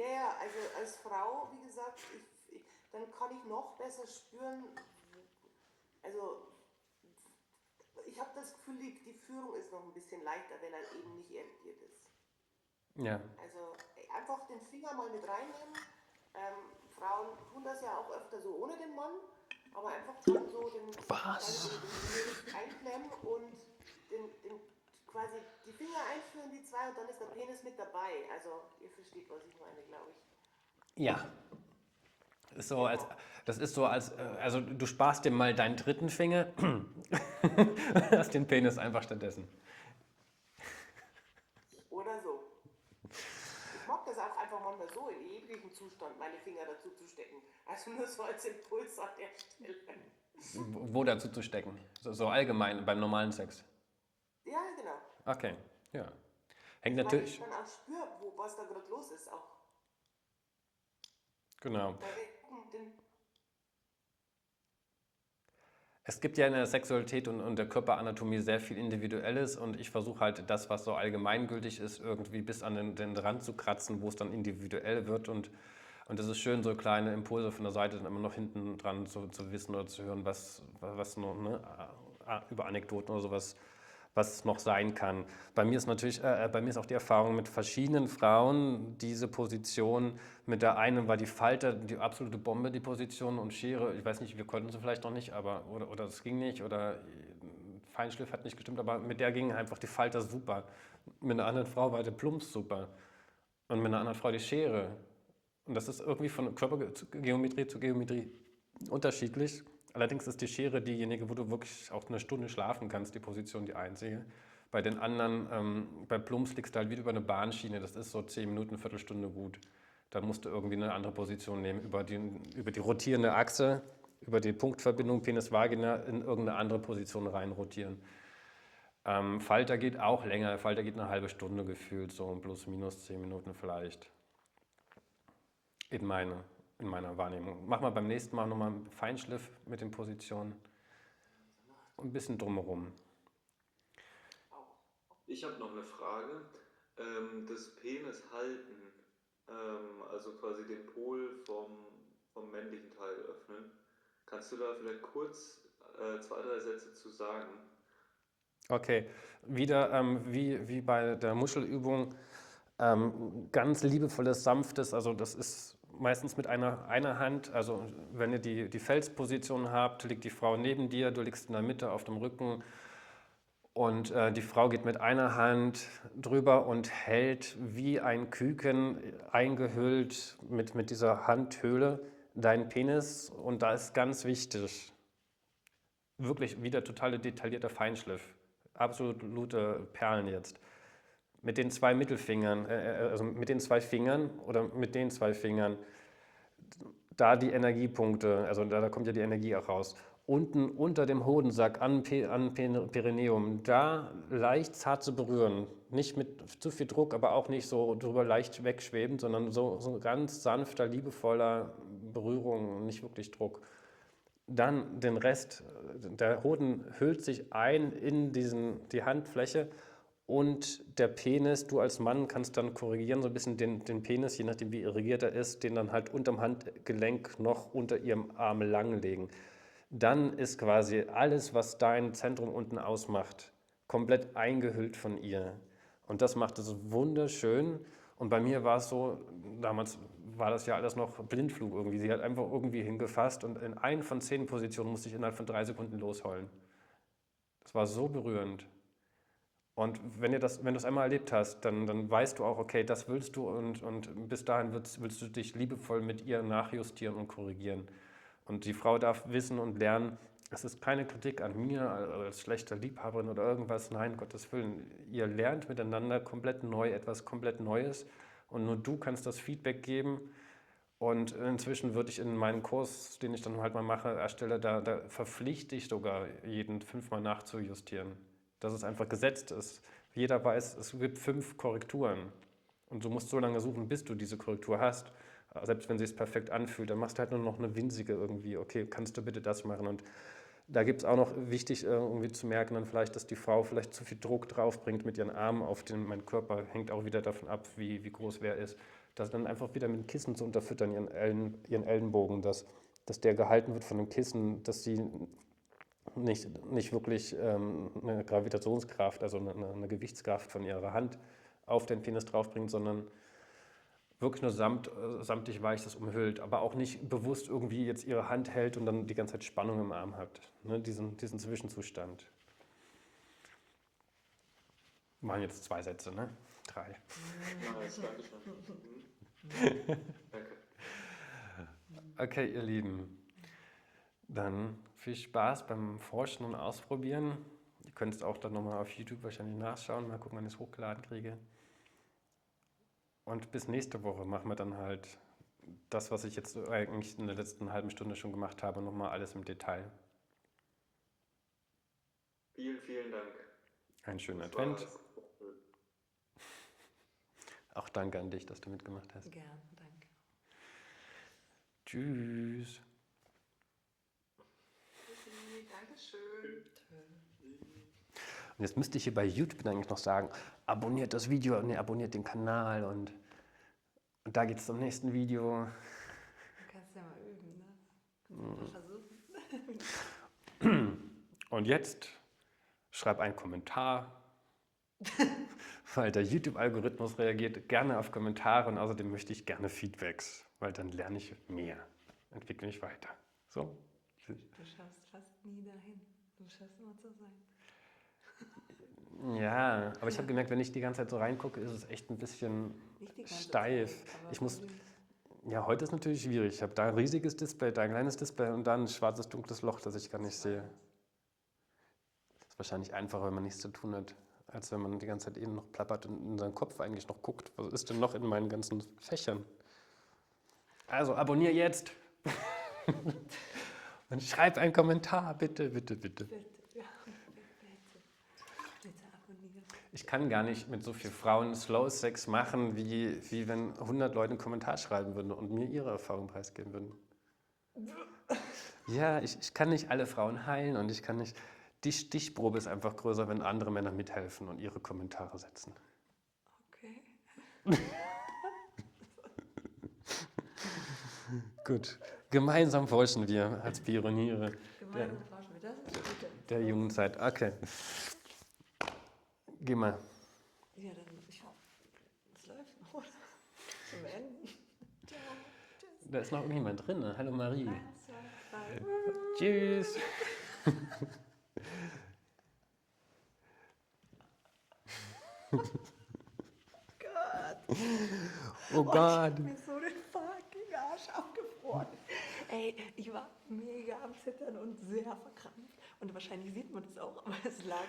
Ja, also als Frau, wie gesagt, dann kann ich noch besser spüren, also ich habe das Gefühl, die Führung ist noch ein bisschen leichter, wenn er eben nicht irritiert ist. Ja. Also einfach den Finger mal mit reinnehmen. Frauen tun das ja auch öfter so ohne den Mann, aber einfach dann so den Penis einklemmen und quasi die Finger einführen, die zwei, und dann ist der Penis mit dabei. Also ihr versteht, was ich meine, glaube ich. Ja. Das ist so, also du sparst dir mal deinen dritten Finger, hast den Penis einfach stattdessen. Oder so. Ich mag das auch einfach manchmal so in jeglichem Zustand, meine Finger dazu zu stecken. Also nur so als Impuls an der Stelle. Wo dazu zu stecken? So allgemein, beim normalen Sex? Ja, genau. Okay, ja. Hängt Weil natürlich... ich dann auch spüre, was da gerade los ist. Auch. Genau. Es gibt ja in der Sexualität und der Körperanatomie sehr viel Individuelles und ich versuche halt das, was so allgemeingültig ist, irgendwie bis an den Rand zu kratzen, wo es dann individuell wird und es ist schön, so kleine Impulse von der Seite dann immer noch hinten dran zu wissen oder zu hören, was noch, ne, über Anekdoten oder sowas, was noch sein kann. Bei mir ist natürlich, bei mir ist auch die Erfahrung mit verschiedenen Frauen, diese Position, mit der einen war die Falter die absolute Bombe, die Position, und Schere, ich weiß nicht, wir konnten sie vielleicht noch nicht, aber, oder es ging nicht, oder Feinschliff hat nicht gestimmt, aber mit der gingen einfach die Falter super. Mit einer anderen Frau war der Plumps super. Und mit einer anderen Frau die Schere. Und das ist irgendwie von Körpergeometrie zu Geometrie unterschiedlich. Allerdings ist die Schere diejenige, wo du wirklich auch eine Stunde schlafen kannst, die Position die einzige. Bei den anderen, bei Plumps liegst du halt wieder über eine Bahnschiene, das ist so 10 Minuten, eine Viertelstunde gut. Da musst du irgendwie eine andere Position nehmen, über die rotierende Achse, über die Punktverbindung Penis-Vagina in irgendeine andere Position rein rotieren. Falter geht auch länger, Falter geht eine halbe Stunde gefühlt, so plus minus 10 Minuten vielleicht. In meiner Wahrnehmung. Mach mal beim nächsten Mal nochmal einen Feinschliff mit den Positionen und ein bisschen drumherum. Ich habe noch eine Frage. Das Penis halten, also quasi den Pol vom männlichen Teil öffnen. Kannst du da vielleicht kurz 2, 3 Sätze zu sagen? Okay, wieder wie bei der Muschelübung, ganz liebevolles, sanftes, also das ist meistens mit einer Hand, also wenn ihr die Felsposition habt, liegt die Frau neben dir, du liegst in der Mitte auf dem Rücken und die Frau geht mit einer Hand drüber und hält wie ein Küken eingehüllt mit dieser Handhöhle deinen Penis, und da ist ganz wichtig, wirklich wieder total detaillierter Feinschliff, absolute Perlen jetzt. Mit den 2 Mittelfingern, also mit den 2 Fingern oder mit den 2 Fingern, da die Energiepunkte, also da kommt ja die Energie auch raus. Unten unter dem Hodensack an Perineum, da leicht zart zu berühren. Nicht mit zu viel Druck, aber auch nicht so drüber leicht wegschweben, sondern so ganz sanfter, liebevoller Berührung, nicht wirklich Druck. Dann den Rest, der Hoden hüllt sich ein in die Handfläche und der Penis, du als Mann kannst dann korrigieren, so ein bisschen den Penis, je nachdem wie irrigiert er ist, den dann halt unterm Handgelenk noch unter ihrem Arm langlegen. Dann ist quasi alles, was dein Zentrum unten ausmacht, komplett eingehüllt von ihr. Und das macht es wunderschön. Und bei mir war es so, damals war das ja alles noch Blindflug irgendwie. Sie hat einfach irgendwie hingefasst und in 1 von 10 Positionen musste ich innerhalb von 3 Sekunden losheulen. Das war so berührend. Und wenn du das einmal erlebt hast, dann weißt du auch, okay, das willst du und bis dahin willst du dich liebevoll mit ihr nachjustieren und korrigieren. Und die Frau darf wissen und lernen, es ist keine Kritik an mir als schlechter Liebhaberin oder irgendwas, nein, Gottes Willen. Ihr lernt miteinander komplett neu, etwas komplett Neues und nur du kannst das Feedback geben. Und inzwischen würde ich in meinem Kurs, den ich dann halt mal mache, erstelle, da verpflichte ich sogar jeden 5-mal nachzujustieren. Dass es einfach gesetzt ist. Jeder weiß, es gibt 5 Korrekturen. Und du musst so lange suchen, bis du diese Korrektur hast. Selbst wenn es sich perfekt anfühlt, dann machst du halt nur noch eine winzige irgendwie. Okay, kannst du bitte das machen? Und da gibt es auch noch wichtig irgendwie zu merken, dann vielleicht, dass die Frau vielleicht zu viel Druck drauf bringt mit ihren Armen auf mein Körper. Hängt auch wieder davon ab, wie groß wer ist. Das dann einfach wieder mit dem Kissen zu unterfüttern, ihren Ellenbogen, dass der gehalten wird von dem Kissen, dass sie nicht wirklich eine Gravitationskraft, also eine Gewichtskraft von ihrer Hand auf den Penis draufbringt, sondern wirklich nur samtig weich das umhüllt, aber auch nicht bewusst irgendwie jetzt ihre Hand hält und dann die ganze Zeit Spannung im Arm hat. Ne? Diesen Zwischenzustand. Waren jetzt 2 Sätze, ne? 3. Nice, danke schön. Danke. Okay, ihr Lieben. Dann viel Spaß beim Forschen und Ausprobieren. Ihr könnt es auch dann nochmal auf YouTube wahrscheinlich nachschauen, mal gucken, wann ich es hochgeladen kriege. Und bis nächste Woche machen wir dann halt das, was ich jetzt eigentlich in der letzten halben Stunde schon gemacht habe, nochmal alles im Detail. Vielen, vielen Dank. Einen schönen Das war Advent. alles. Auch danke an dich, dass du mitgemacht hast. Gerne, danke. Tschüss. Dankeschön. Und jetzt müsste ich hier bei YouTube eigentlich noch sagen, abonniert das Video, ne, abonniert den Kanal und da geht es zum nächsten Video. Du kannst ja mal üben, ne? Kannst du mal versuchen. Und jetzt schreib einen Kommentar, weil der YouTube-Algorithmus reagiert gerne auf Kommentare und außerdem möchte ich gerne Feedbacks, weil dann lerne ich mehr, entwickle mich weiter. So. Du schaffst fast nie dahin. Du schaffst immer zu sein. Ja, aber ich habe gemerkt, wenn ich die ganze Zeit so reingucke, ist es echt ein bisschen Nicht die ganze steif. Zeit, aber Ich muss, versuch. ja, heute ist natürlich schwierig. Ich habe da ein riesiges Display, da ein kleines Display und dann ein schwarzes, dunkles Loch, das ich gar nicht sehe. Das ist wahrscheinlich einfacher, wenn man nichts zu tun hat, als wenn man die ganze Zeit eben noch plappert und in seinen Kopf eigentlich noch guckt. Was ist denn noch in meinen ganzen Fächern? Also abonnier jetzt. Und schreib einen Kommentar, bitte, bitte, bitte. Bitte, ja, bitte abonnieren. Ich kann gar nicht mit so vielen Frauen Slow Sex machen, wie wenn 100 Leute einen Kommentar schreiben würden und mir ihre Erfahrung preisgeben würden. Ja, ich kann nicht alle Frauen heilen und ich kann nicht. Die Stichprobe ist einfach größer, wenn andere Männer mithelfen und ihre Kommentare setzen. Okay. Gut. Gemeinsam forschen wir als Pioniere Gemeinsam forschen wir. Das ist gut. der jungen Zeit. Okay. Geh mal. Ja, dann, es läuft noch, oder? Zum Ende. Ciao. Tschüss. Da ist noch irgendjemand drin. Ne? Hallo Marie. 1, 2, 3. Tschüss. Gott. Oh Gott. Ich hab mir so den fucking Arsch abgefroren. Ey, ich war mega am Zittern und sehr verkrampft. Und wahrscheinlich sieht man das auch, aber es lag.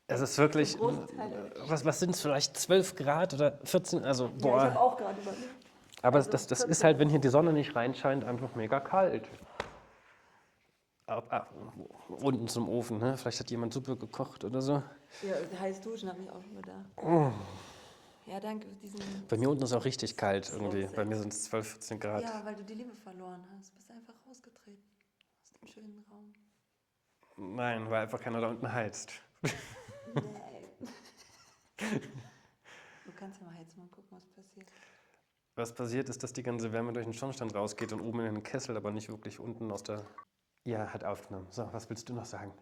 Es ist wirklich, zum Großteil der- was sind es, vielleicht 12 Grad oder 14, also Ja, ich boah. habe auch gerade überlegt. Aber also das 14. ist halt, wenn hier die Sonne nicht reinscheint, einfach mega kalt. Unten zum Ofen, ne? Vielleicht hat jemand Suppe gekocht oder so. Ja, heiß duschen habe ich auch schon gedacht. Ja, danke für diesen. Bei mir unten ist auch richtig kalt irgendwie. Slow Bei mir Sex. sind es 12, 14 Grad. Ja, weil du die Liebe verloren hast. Bist einfach rausgetreten aus dem schönen Raum. Nein, weil einfach keiner da unten heizt. Nee. Du kannst ja mal heizen, mal gucken, was passiert. Was passiert ist, dass die ganze Wärme durch den Schornstein rausgeht und oben in den Kessel, aber nicht wirklich unten aus der... Ja, hat aufgenommen. So, was willst du noch sagen?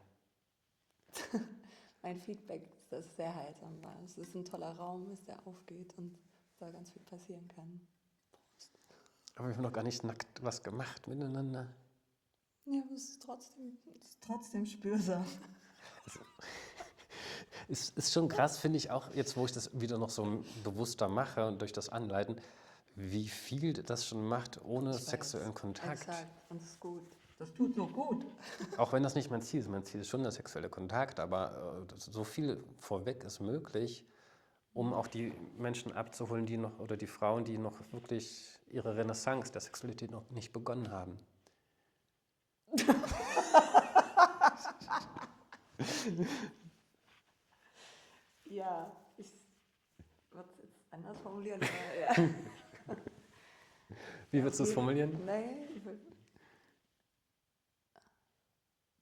Mein Feedback ist, dass es sehr heilsam war. Es ist ein toller Raum, bis der aufgeht und da ganz viel passieren kann. Prost. Aber wir haben noch gar nicht nackt was gemacht miteinander. Ja, aber es ist trotzdem spürsam. Ist schon krass, finde ich auch, jetzt wo ich das wieder noch so bewusster mache und durch das Anleiten, wie viel das schon macht ohne Ich weiß. sexuellen Kontakt. Exakt. Und es ist gut. Das tut nur gut. Auch wenn das nicht mein Ziel ist. Mein Ziel ist schon der sexuelle Kontakt, aber so viel vorweg ist möglich, um auch die Menschen abzuholen, die noch, oder die Frauen, die noch wirklich ihre Renaissance der Sexualität noch nicht begonnen haben. Ja, ich würde es jetzt anders formulieren. Aber ja. Wie würdest du es formulieren? Nee, ich würd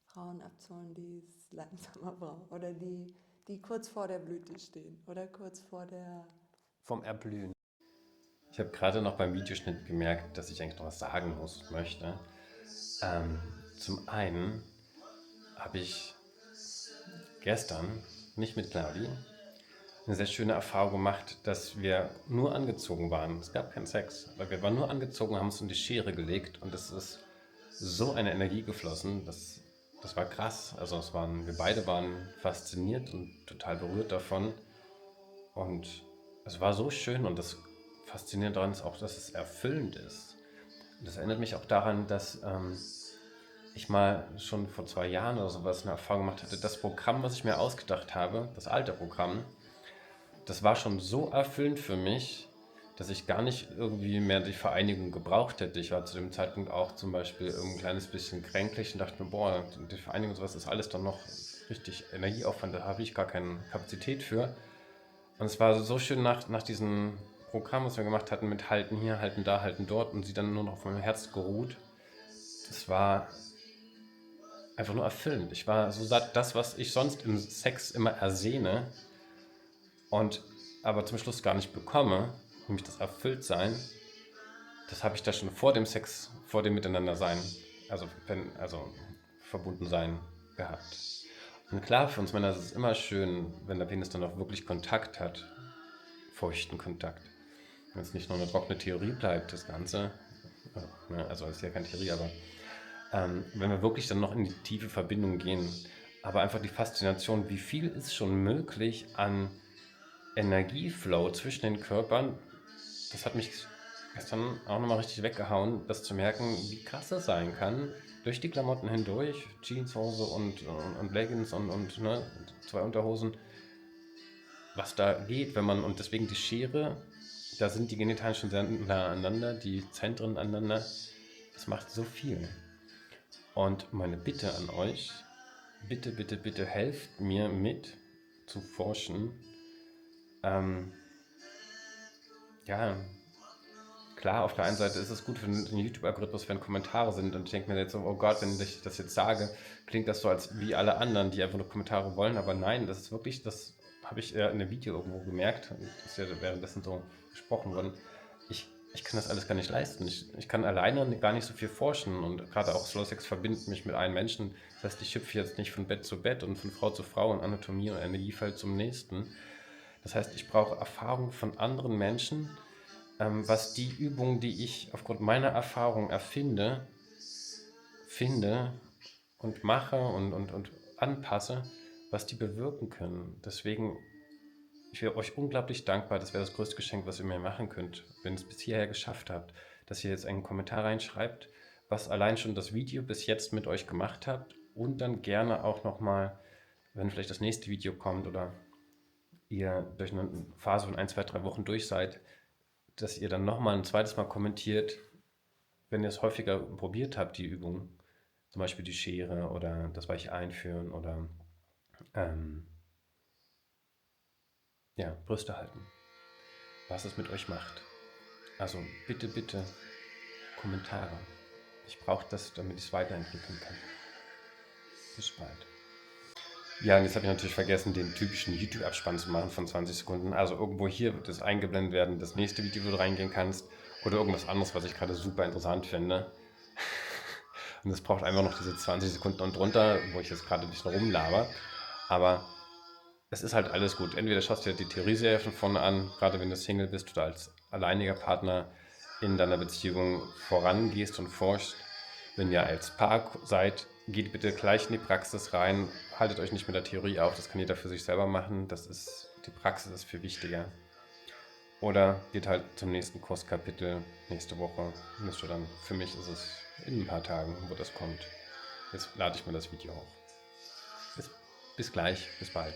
Frauen abzuholen, die es langsamer brauchen. Oder die kurz vor der Blüte stehen. Oder kurz vor der... Vom Erblühen. Ich habe gerade noch beim Videoschnitt gemerkt, dass ich eigentlich noch was sagen möchte. Zum einen habe ich gestern, nicht mit Claudi, eine sehr schöne Erfahrung gemacht, dass wir nur angezogen waren. Es gab keinen Sex, aber wir waren nur angezogen, haben uns in die Schere gelegt und es ist so eine Energie geflossen, das war krass. Also wir beide waren fasziniert und total berührt davon und es war so schön und das Faszinierende daran ist auch, dass es erfüllend ist. Und das erinnert mich auch daran, dass ich mal schon vor 2 Jahren oder sowas eine Erfahrung gemacht hatte. Das Programm, was ich mir ausgedacht habe, das alte Programm, das war schon so erfüllend für mich, dass ich gar nicht irgendwie mehr die Vereinigung gebraucht hätte. Ich war zu dem Zeitpunkt auch zum Beispiel ein kleines bisschen kränklich und dachte mir, boah, die Vereinigung und sowas ist alles dann noch richtig Energieaufwand, da habe ich gar keine Kapazität für. Und es war so schön nach diesem Programm, was wir gemacht hatten, mit Halten hier, Halten da, Halten dort und sie dann nur noch auf meinem Herz geruht. Das war einfach nur erfüllend. Ich war so satt, das, was ich sonst im Sex immer ersehne und aber zum Schluss gar nicht bekomme, nämlich das Erfülltsein, das habe ich da schon vor dem Sex, vor dem Miteinandersein, also Verbundensein gehabt. Und klar, für uns Männer ist es immer schön, wenn der Penis dann auch wirklich Kontakt hat, feuchten Kontakt. Wenn es nicht nur eine trockene Theorie bleibt, das Ganze, also ist ja keine Theorie, aber wenn wir wirklich dann noch in die tiefe Verbindung gehen, aber einfach die Faszination, wie viel ist schon möglich an Energieflow zwischen den Körpern, das hat mich gestern auch nochmal richtig weggehauen, das zu merken, wie krass das sein kann, durch die Klamotten hindurch, Jeanshose und Leggings und 2 Unterhosen, was da geht, wenn man, und deswegen die Schere, da sind die Genitalien schon sehr nah aneinander, die Zentren aneinander, das macht so viel. Und meine Bitte an euch, bitte, bitte, bitte helft mir mit zu forschen. Ja, klar, auf der einen Seite ist es gut für den YouTube-Algorithmus, wenn Kommentare sind und ich denke mir jetzt so, oh Gott, wenn ich das jetzt sage, klingt das so, als wie alle anderen, die einfach nur Kommentare wollen, aber nein, das ist wirklich, das habe ich in einem Video irgendwo gemerkt, das ist ja währenddessen so gesprochen worden, ich kann das alles gar nicht leisten. Ich kann alleine gar nicht so viel forschen und gerade auch Slow Sex verbindet mich mit einem Menschen. Das heißt, ich hüpfe jetzt nicht von Bett zu Bett und von Frau zu Frau und Anatomie und Energiefeld zum nächsten. Das heißt, ich brauche Erfahrung von anderen Menschen, was die Übungen, die ich aufgrund meiner Erfahrung finde und mache und anpasse, was die bewirken können. Deswegen, ich wäre euch unglaublich dankbar, das wäre das größte Geschenk, was ihr mir machen könnt, wenn ihr es bis hierher geschafft habt, dass ihr jetzt einen Kommentar reinschreibt, was allein schon das Video bis jetzt mit euch gemacht habt und dann gerne auch nochmal, wenn vielleicht das nächste Video kommt oder ihr durch eine Phase von 1, 2, 3 Wochen durch seid, dass ihr dann nochmal ein zweites Mal kommentiert, wenn ihr es häufiger probiert habt, die Übung, zum Beispiel die Schere oder das Weiche einführen oder Brüste halten, was es mit euch macht. Also bitte, bitte Kommentare. Ich brauche das, damit ich es weiterentwickeln kann. Bis bald. Ja, und jetzt habe ich natürlich vergessen, den typischen YouTube-Abspann zu machen von 20 Sekunden. Also irgendwo hier wird es eingeblendet werden, das nächste Video, wo du reingehen kannst. Oder irgendwas anderes, was ich gerade super interessant finde. Und es braucht einfach noch diese 20 Sekunden und drunter, wo ich jetzt gerade ein bisschen rumlaber. Aber es ist halt alles gut. Entweder schaust du dir die Theorieserie von vorne an, gerade wenn du Single bist oder als alleiniger Partner in deiner Beziehung vorangehst und forschst. Wenn ihr als Paar seid, geht bitte gleich in die Praxis rein. Haltet euch nicht mit der Theorie auf, das kann jeder für sich selber machen. Die Praxis ist viel wichtiger. Oder geht halt zum nächsten Kurskapitel nächste Woche. Müsst ihr dann, für mich ist es in ein paar Tagen, wo das kommt. Jetzt lade ich mir das Video hoch. Bis gleich, bis bald.